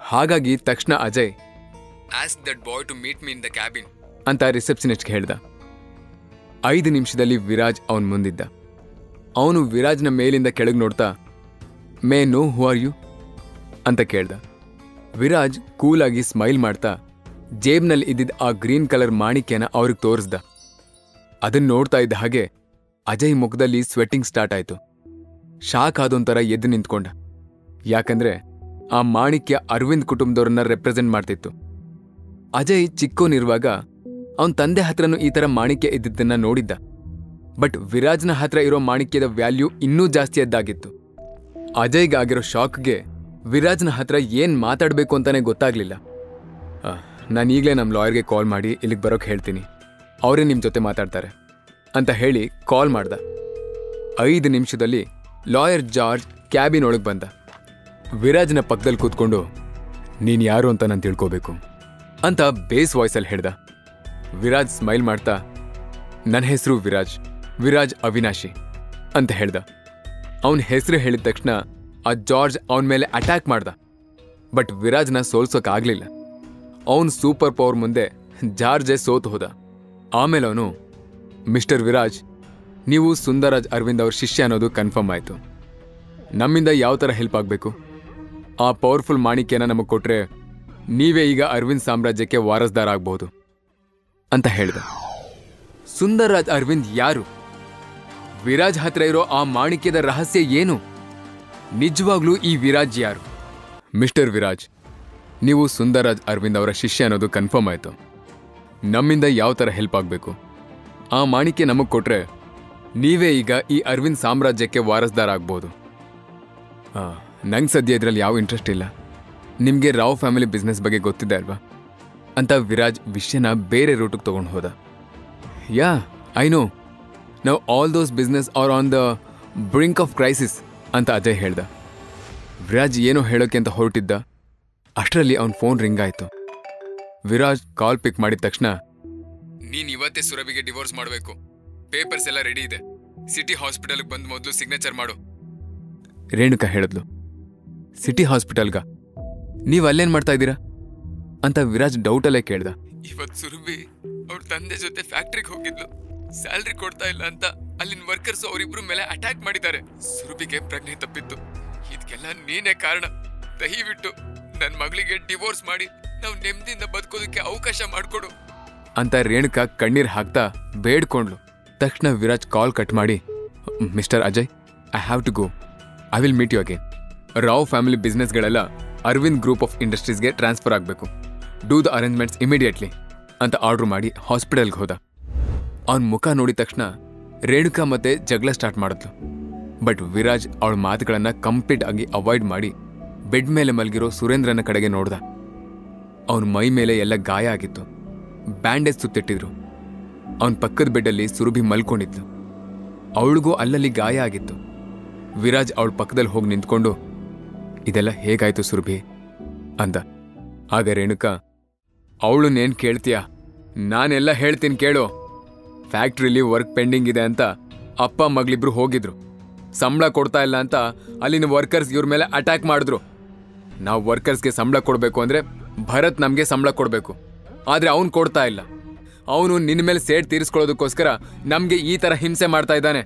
ಹಾಗಾಗಿ ತಕ್ಷಣ Ajay, ask that boy to meet me in the cabin ಅಂತ ರಿಸೆಪ್ಷನಿಸ್ಟ್ಗೆ ಹೇಳ್ದ. 5 ನಿಮಿಷದಲ್ಲಿ ವಿರಾಜ್ ಅವನ್ ಮುಂದಿದ್ದ. ಅವನು ವಿರಾಜ್ನ ಮೇಲಿಂದ ಕೆಳಗೆ ನೋಡ್ತಾ, may know who are you ಅಂತ ಕೇಳ್ದ. ವಿರಾಜ್ ಕೂಲಾಗಿ ಸ್ಮೈಲ್ ಮಾಡ್ತಾ ಜೇಬ್ನಲ್ಲಿ ಇದ್ದಿದ್ದ ಆ ಗ್ರೀನ್ ಕಲರ್ ಮಾಣಿಕ್ಯನ ಅವ್ರಿಗೆ ತೋರಿಸ್ದ. ಅದನ್ನ ನೋಡ್ತಾ ಇದ್ದ ಹಾಗೆ ಅಜಯ್ ಮುಖದಲ್ಲಿ ಸ್ವೆಟ್ಟಿಂಗ್ ಸ್ಟಾರ್ಟ್ ಆಯ್ತು. ಶಾಕ್ ಆದೊಂಥರ ಎದ್ದು ನಿಂತ್ಕೊಂಡ. ಯಾಕಂದ್ರೆ ಆ ಮಾಣಿಕ್ಯ ಅರವಿಂದ್ ಕುಟುಂಬದವ್ರನ್ನ ರೆಪ್ರೆಸೆಂಟ್ ಮಾಡ್ತಿತ್ತು. ಅಜಯ್ ಚಿಕ್ಕೋನಿರುವಾಗ ಅವನ ತಂದೆ ಹತ್ರನೂ ಈ ಥರ ಮಾಣಿಕ್ಯ ಇದ್ದಿದ್ದನ್ನ ನೋಡಿದ್ದ. ಬಟ್ ವಿರಾಜ್ನ ಹತ್ರ ಇರೋ ಮಾಣಿಕ್ಯದ ವ್ಯಾಲ್ಯೂ ಇನ್ನೂ ಜಾಸ್ತಿ ಎದ್ದಾಗಿತ್ತು. ಅಜಯ್ಗಾಗಿರೋ ಶಾಕ್ಗೆ ವಿರಾಜ್ನ ಹತ್ರ ಏನ್ ಮಾತಾಡಬೇಕು ಅಂತಾನೆ ಗೊತ್ತಾಗ್ಲಿಲ್ಲ. ನಾನು ಈಗಲೇ ನಮ್ಮ ಲಾಯರ್ಗೆ ಕಾಲ್ ಮಾಡಿ ಇಲ್ಲಿಗೆ ಬರೋಕೆ ಹೇಳ್ತೀನಿ, ಅವರೇ ನಿಮ್ಮ ಜೊತೆ ಮಾತಾಡ್ತಾರೆ ಅಂತ ಹೇಳಿ ಕಾಲ್ ಮಾಡ್ದ. 5 ನಿಮಿಷದಲ್ಲಿ ಲಾಯರ್ ಜಾರ್ಜ್ ಕ್ಯಾಬಿನ್ ಒಳಗೆ ಬಂದ. ವಿರಾಜ್ನ ಪಕ್ಕದಲ್ಲಿ ಕೂತ್ಕೊಂಡು ನೀನು ಯಾರು ಅಂತ ನಾನು ತಿಳ್ಕೋಬೇಕು ಅಂತ ಬೇಸ್ ವಾಯ್ಸಲ್ಲಿ ಹೇಳ್ದ. ವಿರಾಜ್ ಸ್ಮೈಲ್ ಮಾಡ್ತಾ ನನ್ನ ಹೆಸರು ವಿರಾಜ್ ಅವಿನಾಶಿ ಅಂತ ಹೇಳ್ದ. ಅವನ ಹೆಸರು ಹೇಳಿದ ತಕ್ಷಣ ಆ ಜಾರ್ಜ್ ಅವನ ಮೇಲೆ ಅಟ್ಯಾಕ್ ಮಾಡ್ದ. ಬಟ್ ವಿರಾಜ್ನ ಸೋಲ್ಸೋಕ್ಕಾಗಲಿಲ್ಲ. ಅವನು ಸೂಪರ್ ಪವರ್ ಮುಂದೆ ಜಾರ್ಜೇ ಸೋತು ಹೋದ. ಆಮೇಲೆ ಅವನು, ಮಿಸ್ಟರ್ ವಿರಾಜ್, ನೀವು ಸುಂದರಾಜ್ ಅರವಿಂದ್ ಅವ್ರ ಶಿಷ್ಯ ಅನ್ನೋದು ಕನ್ಫರ್ಮ್ ಆಯಿತು. ನಮ್ಮಿಂದ ಯಾವ ಥರ ಹೆಲ್ಪ್ ಆಗಬೇಕು? ಆ ಪವರ್ಫುಲ್ ಮಾಣಿಕ್ಯನ ನಮಗೆ ಕೊಟ್ಟರೆ ನೀವೇ ಈಗ ಅರವಿಂದ್ ಸಾಮ್ರಾಜ್ಯಕ್ಕೆ ವಾರಸ್ದಾರ ಆಗ್ಬೋದು ಅಂತ ಹೇಳ್ದ. ಸುಂದರಾಜ್ ಅರವಿಂದ್ ಯಾರು? ವಿರಾಜ್ ಹತ್ರ ಇರೋ ಆ ಮಾಣಿಕ್ಯದ ರಹಸ್ಯ ಏನು? ನಿಜವಾಗ್ಲೂ ಈ ವಿರಾಜ್ ಯಾರು? ಮಿಸ್ಟರ್ ವಿರಾಜ್, ನೀವು ಸುಂದರಾಜ್ ಅರವಿಂದ್ ಅವರ ಶಿಷ್ಯ ಅನ್ನೋದು ಕನ್ಫರ್ಮ್ ಆಯಿತು. ನಮ್ಮಿಂದ ಯಾವ ಥರ ಹೆಲ್ಪ್ ಆಗಬೇಕು? ಆ ಮಾಣಿಕ್ಯ ನಮಗೆ ಕೊಟ್ರೆ ನೀವೇ ಈಗ ಈ ಅರವಿಂದ್ ಸಾಮ್ರಾಜ್ಯಕ್ಕೆ ವಾರಸ್ದಾರ ಆಗ್ಬೋದು. ನಂಗೆ ಸದ್ಯ ಇದರಲ್ಲಿ ಯಾವ ಇಂಟ್ರೆಸ್ಟ್ ಇಲ್ಲ. ನಿಮಗೆ ರಾವ್ ಫ್ಯಾಮಿಲಿ ಬಿಸ್ನೆಸ್ ಬಗ್ಗೆ ಗೊತ್ತಿದೆ ಅಲ್ವಾ ಅಂತ ವಿರಾಜ್ ವಿಷಯನ ಬೇರೆ ರೂಟಿಗೆ ತೊಗೊಂಡು ಹೋದ. Yeah, I know, now all those business are on the brink of crisis ಅಂತ ಅಜಯ್ ಹೇಳ್ದ. ವಿರಾಜ್ ಏನೋ ಹೇಳೋಕೆ ಅಂತ ಹೊರಟಿದ್ದ. ಅಷ್ಟರಲ್ಲಿ ಅವನ ಫೋನ್ ರಿಂಗ್ ಆಯಿತು. ವಿರಾಜ್ ಕಾಲ್ ಪಿಕ್ ಮಾಡಿದ ತಕ್ಷಣ, ನೀನು ಇವತ್ತೇ ಸುರಭಿಗೆ ಡಿವೋರ್ಸ್ ಮಾಡಬೇಕು, ಪೇಪರ್ಸ್ ಎಲ್ಲ ರೆಡಿ ಇದೆ, ಸಿಟಿ ಹಾಸ್ಪಿಟಲ್ಗೆ ಬಂದು ಮೊದಲು ಸಿಗ್ನೇಚರ್ ಮಾಡು. ರೇಣುಕಾ ಹೇಳಿದ್ಲು. ಸಿಟಿ ಹಾಸ್ಪಿಟಲ್ಗ? ನೀವು ಅಲ್ಲೇನು ಮಾಡ್ತಾ ಇದ್ದೀರಾ ಅಂತ ವಿರಾಜ್ ಡೌಟಲ್ಲೇ ಕೇಳ್ದ. ಇವತ್ತು ಸುರಭಿ ಅವ್ರ ತಂದೆ ಜೊತೆ ಫ್ಯಾಕ್ಟ್ರಿಗೆ ಹೋಗಿದ್ಲು. ಸ್ಯಾಲ್ರಿ ಕೊಡ್ತಾ ಇಲ್ಲ ಅಂತ ಅಲ್ಲಿನ ವರ್ಕರ್ಸ್ ಅವರಿಬ್ರು ಮೇಲೆ ಅಟ್ಯಾಕ್ ಮಾಡಿದ್ದಾರೆ. ಸುರಭಿಗೆ ಪ್ರಜ್ಞೆ ತಪ್ಪಿತ್ತು. ಇದಕ್ಕೆಲ್ಲ ನೀನೇ ಕಾರಣ. ದಯವಿಟ್ಟು ನನ್ನ ಮಗಳಿಗೆ ಡಿವೋರ್ಸ್ ಮಾಡಿ ನಾವು ನೆಮ್ಮದಿಯಿಂದ ಬದುಕೋದಕ್ಕೆ ಅವಕಾಶ ಮಾಡಿಕೊಡು ಅಂತ ರೇಣುಕಾ ಕಣ್ಣೀರ್ ಹಾಕ್ತಾ ಬೇಡ್ಕೊಂಡ್ಲು. ತಕ್ಷಣ ವಿರಾಜ್ ಕಾಲ್ ಕಟ್ ಮಾಡಿ, mister Ajay, I have to go. I will meet you again. Rao family ಬಿಸ್ನೆಸ್ಗಳೆಲ್ಲ ಅರವಿಂದ್ ಗ್ರೂಪ್ ಆಫ್ ಇಂಡಸ್ಟ್ರೀಸ್ಗೆ ಟ್ರಾನ್ಸ್ಫರ್ ಆಗಬೇಕು. ಡೂ ದ ಅರೇಂಜ್ಮೆಂಟ್ಸ್ ಇಮಿಡಿಯೇಟ್ಲಿ ಅಂತ ಆರ್ಡರ್ ಮಾಡಿ ಹಾಸ್ಪಿಟಲ್ಗೆ ಹೋದ. ಅವನ ಮುಖ ನೋಡಿದ ತಕ್ಷಣ ರೇಣುಕಾ ಮತ್ತೆ ಜಗಳ ಸ್ಟಾರ್ಟ್ ಮಾಡಿದ್ಲು. ಬಟ್ ವಿರಾಜ್ ಅವಳ ಮಾತುಗಳನ್ನು ಕಂಪ್ಲೀಟ್ ಆಗಿ ಅವಾಯ್ಡ್ ಮಾಡಿ ಬೆಡ್ ಮೇಲೆ ಮಲಗಿರೋ ಸುರೇಂದ್ರನ ಕಡೆಗೆ ನೋಡ್ದ. ಅವನ ಮೈ ಮೇಲೆ ಎಲ್ಲ ಗಾಯ ಆಗಿತ್ತು. ಬ್ಯಾಂಡೇಜ್ ಸುತ್ತಿಟ್ಟಿದ್ರು. ಅವನ ಪಕ್ಕದ ಬೆಡ್ಡಲ್ಲಿ ಸುರಭಿ ಮಲ್ಕೊಂಡಿದ್ಲು. ಅವಳಿಗೂ ಅಲ್ಲಲ್ಲಿ ಗಾಯ ಆಗಿತ್ತು. ವಿರಾಜ್ ಅವಳ ಪಕ್ಕದಲ್ಲಿ ಹೋಗಿ ನಿಂತ್ಕೊಂಡು, ಇದೆಲ್ಲ ಹೇಗಾಯ್ತು ಸುರಭಿ ಅಂದ. ಆಗ ರೇಣುಕಾ, ಅವಳನ್ನೇನು ಕೇಳ್ತೀಯ, ನಾನೆಲ್ಲ ಹೇಳ್ತೀನಿ ಕೇಳು. ಫ್ಯಾಕ್ಟ್ರಿಲಿ ವರ್ಕ್ ಪೆಂಡಿಂಗ್ ಇದೆ ಅಂತ ಅಪ್ಪ ಮಗಳಿಬ್ರು ಹೋಗಿದ್ರು. ಸಂಬಳ ಕೊಡ್ತಾ ಇಲ್ಲ ಅಂತ ಅಲ್ಲಿನ ವರ್ಕರ್ಸ್ ಇವ್ರ ಮೇಲೆ ಅಟ್ಯಾಕ್ ಮಾಡಿದ್ರು. ನಾವು ವರ್ಕರ್ಸ್ಗೆ ಸಂಬಳ ಕೊಡಬೇಕು ಅಂದರೆ ಭರತ್ ನಮಗೆ ಸಂಬಳ ಕೊಡಬೇಕು. ಆದರೆ ಅವನು ಕೊಡ್ತಾ ಇಲ್ಲ. ಅವನು ನಿನ್ನ ಮೇಲೆ ಸೇಡ್ ತೀರಿಸ್ಕೊಳ್ಳೋದಕ್ಕೋಸ್ಕರ ನಮಗೆ ಈ ಥರ ಹಿಂಸೆ ಮಾಡ್ತಾ ಇದ್ದಾನೆ.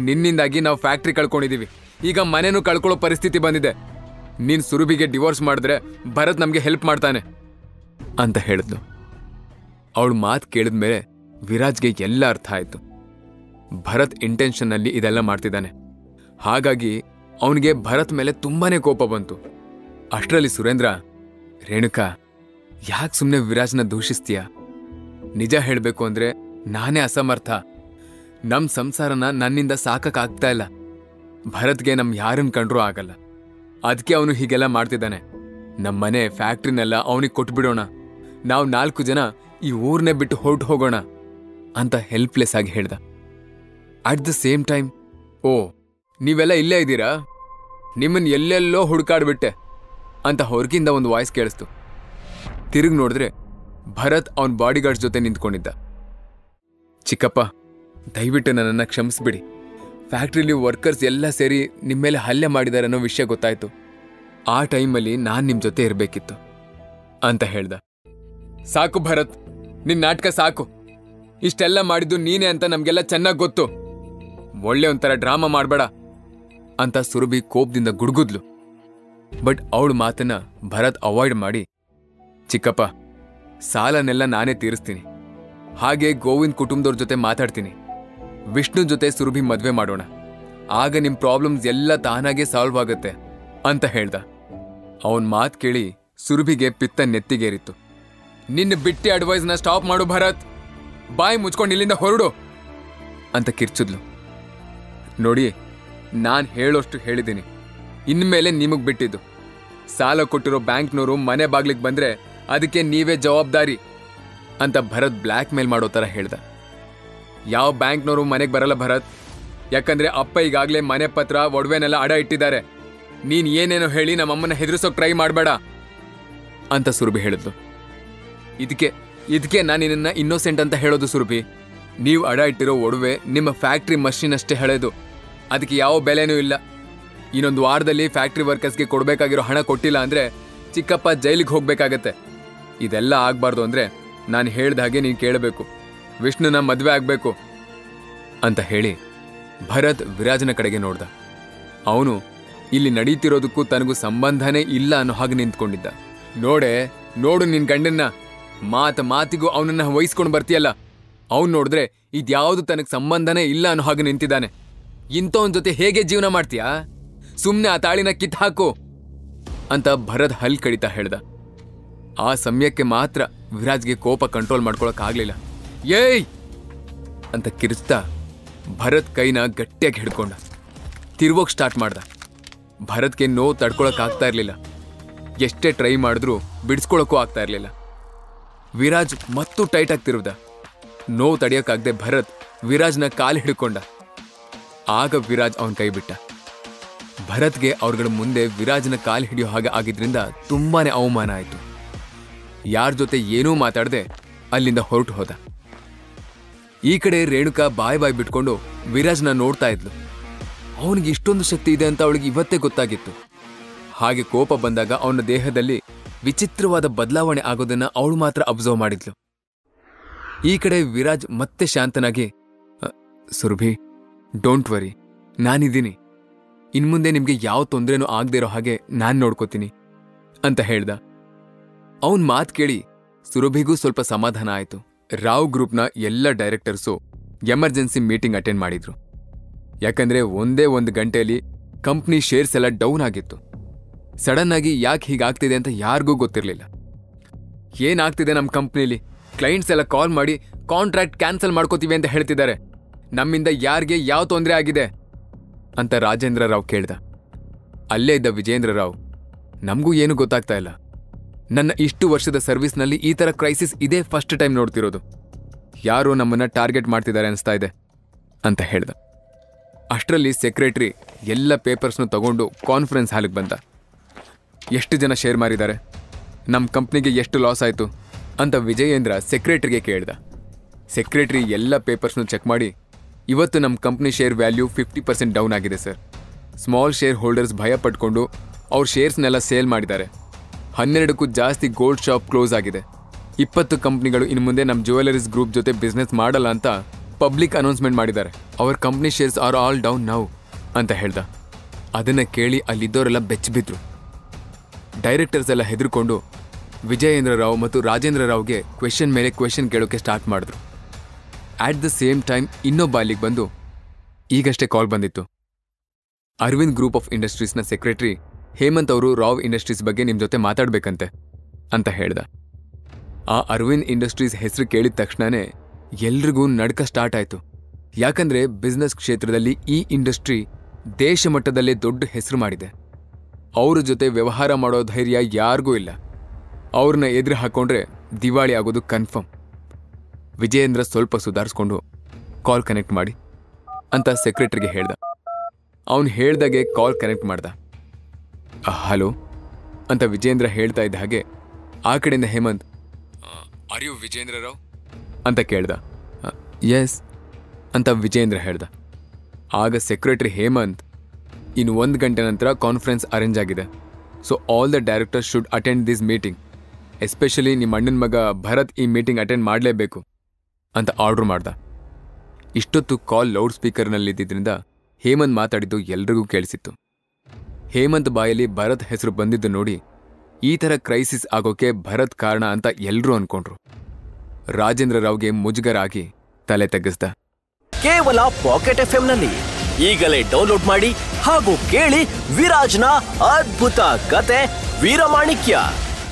ನಿನ್ನಿಂದಾಗಿ ನಾವು ಫ್ಯಾಕ್ಟ್ರಿ ಕಳ್ಕೊಂಡಿದ್ದೀವಿ. ಈಗ ಮನೆನೂ ಕಳ್ಕೊಳ್ಳೋ ಪರಿಸ್ಥಿತಿ ಬಂದಿದೆ. ನೀನು ಸುರಭಿಗೆ ಡಿವೋರ್ಸ್ ಮಾಡಿದ್ರೆ ಭರತ್ ನಮಗೆ ಹೆಲ್ಪ್ ಮಾಡ್ತಾನೆ ಅಂತ ಹೇಳಿದ್ಲು. ಅವಳು ಮಾತು ಕೇಳಿದ ಮೇಲೆ ವಿರಾಜ್ಗೆ ಎಲ್ಲ ಅರ್ಥ ಆಯಿತು. ಭರತ್ ಇಂಟೆನ್ಷನ್ನಲ್ಲಿ ಇದೆಲ್ಲ ಮಾಡ್ತಿದ್ದಾನೆ. ಹಾಗಾಗಿ ಅವನಿಗೆ ಭರತ್ ಮೇಲೆ ತುಂಬಾನೇ ಕೋಪ ಬಂತು. ಅಷ್ಟರಲ್ಲಿ ಸುರೇಂದ್ರ, ರೇಣುಕಾ, ಯಾಕೆ ಸುಮ್ಮನೆ ವಿರಾಜ್ನ ದೂಷಿಸ್ತೀಯ? ನಿಜ ಹೇಳಬೇಕು ಅಂದ್ರೆ ನಾನೇ ಅಸಮರ್ಥ. ನಮ್ಮ ಸಂಸಾರನ ನನ್ನಿಂದ ಸಾಕಕ್ಕಾಗ್ತಾ ಇಲ್ಲ. ಭರತ್ಗೆ ನಮ್ಮ ಯಾರನ್ನ ಕಂಡ್ರೂ ಆಗಲ್ಲ. ಅದಕ್ಕೆ ಅವನು ಹೀಗೆಲ್ಲ ಮಾಡ್ತಿದ್ದಾನೆ. ನಮ್ಮನೆ ಫ್ಯಾಕ್ಟ್ರಿನೆಲ್ಲ ಅವನಿಗೆ ಕೊಟ್ಬಿಡೋಣ. ನಾವು 4 ಜನ ಈ ಊರನ್ನೇ ಬಿಟ್ಟು ಹೊರಟು ಹೋಗೋಣ ಅಂತ ಹೆಲ್ಪ್ಲೆಸ್ ಆಗಿ ಹೇಳ್ದ. ಅಟ್ ದ ಸೇಮ್ ಟೈಮ್, ಓ ನೀವೆಲ್ಲ ಇಲ್ಲೇ ಇದ್ದೀರಾ, ನಿಮ್ಮನ್ನ ಎಲ್ಲೆಲ್ಲೋ ಹುಡುಕಾಡ್ಬಿಟ್ಟೆ ಅಂತ ಹೊರಗಿಂದ ಒಂದು ವಾಯ್ಸ್ ಕೇಳಿಸ್ತು. ತಿರುಗಿ ನೋಡಿದ್ರೆ ಭರತ್ ಅವನ ಬಾಡಿಗಾರ್ಡ್ಸ್ ಜೊತೆ ನಿಂತ್ಕೊಂಡಿದ್ದ. ಚಿಕ್ಕಪ್ಪ, ದಯವಿಟ್ಟು ನನ್ನನ್ನು ಕ್ಷಮಿಸ್ಬಿಡಿ. ಫ್ಯಾಕ್ಟ್ರಿಲಿ ವರ್ಕರ್ಸ್ ಎಲ್ಲ ಸೇರಿ ನಿಮ್ಮ ಮೇಲೆ ಹಲ್ಲೆ ಮಾಡಿದ್ದಾರೆ ಅನ್ನೋ ವಿಷಯ ಗೊತ್ತಾಯ್ತು. ಆ ಟೈಮಲ್ಲಿ ನಾನು ನಿಮ್ಮ ಜೊತೆ ಇರಬೇಕಿತ್ತು ಅಂತ ಹೇಳ್ದ. ಸಾಕು ಭರತ್, ನಿನ್ನ ನಾಟಕ ಸಾಕು. ಇಷ್ಟೆಲ್ಲ ಮಾಡಿದ್ದು ನೀನೇ ಅಂತ ನಮಗೆಲ್ಲ ಚೆನ್ನಾಗಿ ಗೊತ್ತು. ಒಳ್ಳೆ ಒಂಥರ ಡ್ರಾಮಾ ಮಾಡಬೇಡ ಅಂತ ಸುರಭಿ ಕೋಪದಿಂದ ಗುಡುಗುದ್ಲು. ಬಟ್ ಅವಳ ಮಾತನ್ನ ಭರತ್ ಅವಾಯ್ಡ್ ಮಾಡಿ, ಚಿಕ್ಕಪ್ಪ, ಸಾಲನೆಲ್ಲ ನಾನೇ ತೀರಿಸ್ತೀನಿ. ಹಾಗೆ ಗೋವಿಂದ್ ಕುಟುಂಬದವ್ರ ಜೊತೆ ಮಾತಾಡ್ತೀನಿ. ವಿಷ್ಣು ಜೊತೆ ಸುರಭಿ ಮದುವೆ ಮಾಡೋಣ. ಆಗ ನಿಮ್ ಪ್ರಾಬ್ಲಮ್ಸ್ ಎಲ್ಲ ತಾನಾಗೆ ಸಾಲ್ವ್ ಆಗುತ್ತೆ ಅಂತ ಹೇಳ್ದ. ಅವನ್ ಮಾತ್ ಕೇಳಿ ಸುರಭಿಗೆ ಪಿತ್ತ ನೆತ್ತಿಗೇರಿತ್ತು. ನಿನ್ನ ಬಿಟ್ಟಿ ಅಡ್ವೈಸ್ನ ಸ್ಟಾಪ್ ಮಾಡು ಭರತ್, ಬಾಯಿ ಮುಚ್ಕೊಂಡು ಇಲ್ಲಿಂದ ಹೊರಡು ಅಂತ ಕಿರ್ಚಿದ್ಲು. ನೋಡಿ, ನಾನ್ ಹೇಳೋಷ್ಟು ಹೇಳಿದ್ದೀನಿ, ಇನ್ಮೇಲೆ ನಿಮಗ್ ಬಿಟ್ಟಿದ್ದು. ಸಾಲ ಕೊಟ್ಟಿರೋ ಬ್ಯಾಂಕ್ನವರು ಮನೆ ಬಾಗ್ಲಿಗೆ ಬಂದ್ರೆ ಅದಕ್ಕೆ ನೀವೇ ಜವಾಬ್ದಾರಿ ಅಂತ ಭರತ್ ಬ್ಲ್ಯಾಕ್ ಮೇಲ್ ಮಾಡೋ ತರ ಹೇಳ್ದ. ಯಾವ ಬ್ಯಾಂಕ್ನವರು ಮನೆಗೆ ಬರಲ್ಲ ಭರತ್, ಯಾಕಂದ್ರೆ ಅಪ್ಪ ಈಗಾಗ್ಲೇ ಮನೆ ಪತ್ರ ಒಡವೆನೆಲ್ಲ ಅಡ ಇಟ್ಟಿದ್ದಾರೆ. ನೀನ್ ಏನೇನೋ ಹೇಳಿ ನಮ್ಮಮ್ಮನ ಹೆದರ್ಸೋಕ್ ಟ್ರೈ ಮಾಡಬೇಡ ಅಂತ ಸುರಭಿ ಹೇಳಿದ್ಲು. ಇದಕ್ಕೆ ನಾನು ನಿನ್ನ ಇನ್ನೋಸೆಂಟ್ ಅಂತ ಹೇಳೋದು ಸುರಭಿ. ನೀವು ಅಡ ಇಟ್ಟಿರೋ ಒಡವೆ ನಿಮ್ಮ ಫ್ಯಾಕ್ಟ್ರಿ ಮಷಿನ್ ಅಷ್ಟೇ ಹಳೆದು, ಅದಕ್ಕೆ ಯಾವ ಬೆಲೆನೂ ಇಲ್ಲ. ಇನ್ನೊಂದು ವಾರದಲ್ಲಿ ಫ್ಯಾಕ್ಟ್ರಿ ವರ್ಕರ್ಸ್ಗೆ ಕೊಡಬೇಕಾಗಿರೋ ಹಣ ಕೊಟ್ಟಿಲ್ಲ ಅಂದ್ರೆ ಚಿಕ್ಕಪ್ಪ ಜೈಲಿಗೆ ಹೋಗ್ಬೇಕಾಗತ್ತೆ. ಇದೆಲ್ಲ ಆಗ್ಬಾರ್ದು ಅಂದ್ರೆ ನಾನು ಹೇಳ್ದ ಹಾಗೆ ನೀನು ಕೇಳಬೇಕು, ವಿಷ್ಣುನ ಮದುವೆ ಆಗ್ಬೇಕು ಅಂತ ಹೇಳಿ ಭರತ್ ವಿರಾಜನ ಕಡೆಗೆ ನೋಡ್ದ. ಅವನು ಇಲ್ಲಿ ನಡೀತಿರೋದಕ್ಕೂ ತನಗೂ ಸಂಬಂಧನೇ ಇಲ್ಲ ಅನ್ನೋ ಹಾಗೆ ನಿಂತ್ಕೊಂಡಿದ್ದ. ನೋಡು ನಿನ್ ಗಂಡನ್ನ, ಮಾತಿಗೂ ಅವನನ್ನ ವಹಿಸ್ಕೊಂಡು ಬರ್ತೀಯಲ್ಲ, ಅವನ್ ನೋಡಿದ್ರೆ ಇದ್ಯಾವುದು ತನಗ್ ಸಂಬಂಧನೇ ಇಲ್ಲ ಅನ್ನೋ ಹಾಗೆ ನಿಂತಿದ್ದಾನೆ. ಇಂಥವನ್ ಜೊತೆ ಹೇಗೆ ಜೀವನ ಮಾಡ್ತೀಯಾ? ಸುಮ್ನೆ ಆ ತಾಳಿನ ಕಿತ್ ಹಾಕು ಅಂತ ಭರತ್ ಹಲ್ ಕಡಿತಾ ಹೇಳ್ದ. ಆ ಸಮಯಕ್ಕೆ ಮಾತ್ರ ವಿರಾಜ್ಗೆ ಕೋಪ ಕಂಟ್ರೋಲ್ ಮಾಡ್ಕೊಳಕ್ ಆಗ್ಲಿಲ್ಲ. ಏಯ್ ಅಂತ ಕಿರಿಸ್ತಾ ಭರತ್ ಕೈನ ಗಟ್ಟಿಯಾಗಿ ಹಿಡ್ಕೊಂಡ. ತಿರ್ವೋಕ್ ಸ್ಟಾರ್ಟ್ ಮಾಡ್ದ. ಭರತ್ಗೆ ನೋವು ತಡ್ಕೊಳಕ್ ಆಗ್ತಾ ಇರ್ಲಿಲ್ಲ. ಎಷ್ಟೇ ಟ್ರೈ ಮಾಡಿದ್ರೂ ಬಿಡಿಸ್ಕೊಳಕ್ಕೂ ಆಗ್ತಾ ಇರ್ಲಿಲ್ಲ. ವಿರಾಜ್ ಮತ್ತೂ ಟೈಟ್ ಆಗಿ ತಿರುವ್ದ. ನೋವು ತಡೆಯೋಕ್ಕಾಗದೆ ಭರತ್ ವಿರಾಜ್ನ ಕಾಲು ಹಿಡ್ಕೊಂಡ. ಆಗ ವಿರಾಜ್ ಅವನ್ ಕೈ ಬಿಟ್ಟ. ಭರತ್ಗೆ ಅವ್ರಗಳ ಮುಂದೆ ವಿರಾಜ್ನ ಕಾಲು ಹಿಡಿಯೋ ಹಾಗೆ ಆಗಿದ್ರಿಂದ ತುಂಬಾನೇ ಅವಮಾನ ಆಯ್ತು. ಯಾರ ಜೊತೆ ಏನೂ ಮಾತಾಡದೆ ಅಲ್ಲಿಂದ ಹೊರಟು ಹೋದ. ಈ ಕಡೆ ರೇಣುಕಾ ಬಾಯ್ ಬಿಟ್ಕೊಂಡು ವಿರಾಜ್ನ ನೋಡ್ತಾ ಇದ್ಲು. ಅವನಿಗೆ ಇಷ್ಟೊಂದು ಶಕ್ತಿ ಇದೆ ಅಂತ ಅವಳಿಗೆ ಇವತ್ತೇ ಗೊತ್ತಾಗಿತ್ತು. ಹಾಗೆ ಕೋಪ ಬಂದಾಗ ಅವನ ದೇಹದಲ್ಲಿ ವಿಚಿತ್ರವಾದ ಬದಲಾವಣೆ ಆಗೋದನ್ನ ಅವಳು ಮಾತ್ರ ಅಬ್ಸರ್ವ್ ಮಾಡಿದ್ಲು. ಈ ಕಡೆ ವಿರಾಜ್ ಮತ್ತೆ ಶಾಂತನಾಗಿ, ಸುರಭಿ, ಡೋಂಟ್ ವರಿ, ನಾನಿದ್ದೀನಿ. ಇನ್ಮುಂದೆ ನಿಮ್ಗೆ ಯಾವ ತೊಂದರೆನೂ ಆಗದೆ ಇರೋ ಹಾಗೆ ನಾನ್ ನೋಡ್ಕೋತೀನಿ ಅಂತ ಹೇಳ್ದ. ಅವನ್ ಮಾತ್ ಕೇಳಿ ಸುರಭಿಗೂ ಸ್ವಲ್ಪ ಸಮಾಧಾನ ಆಯ್ತು. ರಾವ್ ಗ್ರೂಪ್ನ ಎಲ್ಲ ಡೈರೆಕ್ಟರ್ಸು ಎಮರ್ಜೆನ್ಸಿ ಮೀಟಿಂಗ್ ಅಟೆಂಡ್ ಮಾಡಿದ್ರು. ಯಾಕಂದ್ರೆ ಒಂದೇ ಒಂದು ಗಂಟೆಯಲ್ಲಿ ಕಂಪ್ನಿ ಶೇರ್ಸ್ ಎಲ್ಲ ಡೌನ್ ಆಗಿತ್ತು. ಸಡನ್ ಆಗಿ ಯಾಕೆ ಹೀಗಾಗ್ತಿದೆ ಅಂತ ಯಾರಿಗೂ ಗೊತ್ತಿರಲಿಲ್ಲ. ಏನಾಗ್ತಿದೆ ನಮ್ಮ ಕಂಪ್ನಿಲಿ? ಕ್ಲೈಂಟ್ಸ್ ಎಲ್ಲ ಕಾಲ್ ಮಾಡಿ ಕಾಂಟ್ರಾಕ್ಟ್ ಕ್ಯಾನ್ಸಲ್ ಮಾಡ್ಕೋತೀವಿ ಅಂತ ಹೇಳ್ತಿದ್ದಾರೆ. ನಮ್ಮಿಂದ ಯಾರಿಗೆ ಯಾವ ತೊಂದರೆ ಆಗಿದೆ ಅಂತ ರಾಜೇಂದ್ರ ರಾವ್ ಕೇಳ್ದ. ಅಲ್ಲೇ ಇದ್ದ ವಿಜೇಂದ್ರ ರಾವ್, ನಮಗೂ ಏನು ಗೊತ್ತಾಗ್ತಾ ಇಲ್ಲ. ನನ್ನ ಇಷ್ಟು ವರ್ಷದ ಸರ್ವಿಸ್ನಲ್ಲಿ ಈ ಥರ ಕ್ರೈಸಿಸ್ ಇದೇ ಫಸ್ಟ್ ಟೈಮ್ ನೋಡ್ತಿರೋದು. ಯಾರೋ ನಮ್ಮನ್ನ ಟಾರ್ಗೆಟ್ ಮಾಡ್ತಿದ್ದಾರೆ ಅನಿಸ್ತಾ ಇದೆ ಅಂತ ಹೇಳ್ದ. ಅಷ್ಟರಲ್ಲಿ ಸೆಕ್ರೆಟರಿ ಎಲ್ಲ ಪೇಪರ್ಸ್ನು ತಗೊಂಡು ಕಾನ್ಫರೆನ್ಸ್ ಹಾಲಿಗೆ ಬಂದ. ಎಷ್ಟು ಜನ ಶೇರ್ ಮಾರಿದ್ದಾರೆ, ನಮ್ಮ ಕಂಪ್ನಿಗೆ ಎಷ್ಟು ಲಾಸ್ ಆಯಿತು ಅಂತ ವಿಜಯೇಂದ್ರ ಸೆಕ್ರೆಟರಿಗೆ ಕೇಳ್ದ. ಸೆಕ್ರೆಟರಿ ಎಲ್ಲ ಪೇಪರ್ಸ್ನು ಚೆಕ್ ಮಾಡಿ, ಇವತ್ತು ನಮ್ಮ ಕಂಪ್ನಿ ಶೇರ್ ವ್ಯಾಲ್ಯೂ 50% ಡೌನ್ ಆಗಿದೆ ಸರ್. ಸ್ಮಾಲ್ ಶೇರ್ ಹೋಲ್ಡರ್ಸ್ ಭಯ ಪಟ್ಕೊಂಡು ಅವ್ರ ಶೇರ್ಸ್ನೆಲ್ಲ ಸೇಲ್ ಮಾಡಿದ್ದಾರೆ. 12ಕ್ಕೂ ಜಾಸ್ತಿ ಗೋಲ್ಡ್ ಶಾಪ್ ಕ್ಲೋಸ್ ಆಗಿದೆ. 20 ಕಂಪ್ನಿಗಳು ಇನ್ನು ಮುಂದೆ ನಮ್ಮ ಜ್ಯುವೆಲರೀಸ್ ಗ್ರೂಪ್ ಜೊತೆ ಬಿಸ್ನೆಸ್ ಮಾಡಲ್ಲ ಅಂತ ಪಬ್ಲಿಕ್ ಅನೌನ್ಸ್ಮೆಂಟ್ ಮಾಡಿದ್ದಾರೆ. ಅವರ್ company shares are all down now ಅಂತ ಹೇಳ್ದ. ಅದನ್ನ ಕೇಳಿ ಅಲ್ಲಿದ್ದವರೆಲ್ಲ ಬೆಚ್ಚಿಬಿದ್ರು. ಡೈರೆಕ್ಟರ್ಸ್ ಎಲ್ಲ ಹೆದರ್ಕೊಂಡು ವಿಜಯೇಂದ್ರ ರಾವ್ ಮತ್ತು ರಾಜೇಂದ್ರ ರಾವ್ಗೆ ಕ್ವೆಶನ್ ಮೇಲೆ ಕ್ವೆಶನ್ ಕೇಳೋಕೆ ಸ್ಟಾರ್ಟ್ ಮಾಡಿದ್ರು. ಆಟ್ ದ ಸೇಮ್ ಟೈಮ್ ಇನ್ನೊಬ್ಬ ಅಲ್ಲಿಗೆ ಬಂದು, ಈಗಷ್ಟೇ ಕಾಲ್ ಬಂದಿತ್ತು, ಅರವಿಂದ್ ಗ್ರೂಪ್ ಆಫ್ ಇಂಡಸ್ಟ್ರೀಸ್ನ ಸೆಕ್ರೆಟರಿ ಹೇಮಂತ್ ಅವರು ರಾವ್ ಇಂಡಸ್ಟ್ರೀಸ್ ಬಗ್ಗೆ ನಿಮ್ಮ ಜೊತೆ ಮಾತಾಡ್ಬೇಕಂತೆ ಅಂತ ಹೇಳ್ದ. ಆ ಅರವಿಂದ್ ಇಂಡಸ್ಟ್ರೀಸ್ ಹೆಸರು ಕೇಳಿದ ತಕ್ಷಣನೇ ಎಲ್ರಿಗೂ ನಡ್ಕ ಸ್ಟಾರ್ಟ್ ಆಯ್ತು. ಯಾಕಂದ್ರೆ ಬಿಸ್ನೆಸ್ ಕ್ಷೇತ್ರದಲ್ಲಿ ಈ ಇಂಡಸ್ಟ್ರಿ ದೇಶ ಮಟ್ಟದಲ್ಲೇ ದೊಡ್ಡ ಹೆಸರು ಮಾಡಿದೆ. ಅವ್ರ ಜೊತೆ ವ್ಯವಹಾರ ಮಾಡೋ ಧೈರ್ಯ ಯಾರಿಗೂ ಇಲ್ಲ. ಅವ್ರನ್ನ ಎದುರು ಹಾಕೊಂಡ್ರೆ ದಿವಾಳಿ ಆಗೋದು ಕನ್ಫರ್ಮ್. ವಿಜಯೇಂದ್ರ ಸ್ವಲ್ಪ ಸುಧಾರಿಸ್ಕೊಂಡು ಕಾಲ್ ಕನೆಕ್ಟ್ ಮಾಡಿ ಅಂತ ಸೆಕ್ರೆಟರಿಗೆ ಹೇಳ್ದ. ಅವನು ಹೇಳ್ದಾಗೆ ಕಾಲ್ ಕನೆಕ್ಟ್ ಮಾಡ್ದ. ಹಲೋ ಅಂತ ವಿಜೇಂದ್ರ ಹೇಳ್ತಾ ಇದ್ದ ಹಾಗೆ ಆ ಕಡೆಯಿಂದ ಹೇಮಂತ್, ಆರ್ ಯು ವಿಜೇಂದ್ರ ರಾವ್ ಅಂತ ಕೇಳ್ದ. ಎಸ್ ಅಂತ ವಿಜೇಂದ್ರ ಹೇಳ್ದ. ಆಗ ಸೆಕ್ರೆಟರಿ ಹೇಮಂತ್, ಇನ್ನು 1 ಗಂಟೆ ನಂತರ ಕಾನ್ಫರೆನ್ಸ್ ಅರೇಂಜ್ ಆಗಿದೆ. So all the directors should attend this meeting. Especially ನಿಮ್ಮ ಅಣ್ಣನ ಮಗ ಭರತ್ ಈ ಮೀಟಿಂಗ್ ಅಟೆಂಡ್ ಮಾಡಲೇಬೇಕು ಅಂತ ಆರ್ಡರ್ ಮಾಡ್ದ. ಇಷ್ಟೊತ್ತು ಕಾಲ್ ಲೌಡ್ ಸ್ಪೀಕರ್ನಲ್ಲಿದ್ದರಿಂದ ಹೇಮಂತ್ ಮಾತಾಡಿದ್ದು ಎಲ್ರಿಗೂ ಕೇಳಿಸಿತ್ತು. ಹೇಮಂತ್ ಬಾಯಲ್ಲಿ ಭರತ್ ಹೆಸರು ಬಂದಿದ್ದು ನೋಡಿ ಈ ಥರ ಕ್ರೈಸಿಸ್ ಆಗೋಕೆ ಭರತ್ ಕಾರಣ ಅಂತ ಎಲ್ರೂ ಅನ್ಕೊಂಡ್ರು. ರಾಜೇಂದ್ರ ರಾವ್ಗೆ ಮುಜುಗರ ಆಗಿ ತಲೆ ತಗ್ಗಿಸ್ದ. ಕೇವಲ ಪಾಕೆಟ್ ಎಫ್ಎಂನಲ್ಲಿ ಈಗಲೇ ಡೌನ್ಲೋಡ್ ಮಾಡಿ ಹಾಗೂ ಕೇಳಿ ವಿರಾಜ್ನ ಅದ್ಭುತ ಕತೆ ವೀರಮಾಣಿಕ್ಯ.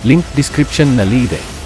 ಲಿಂಕ್ ಡಿಸ್ಕ್ರಿಪ್ಷನ್ನಲ್ಲಿ ಇದೆ.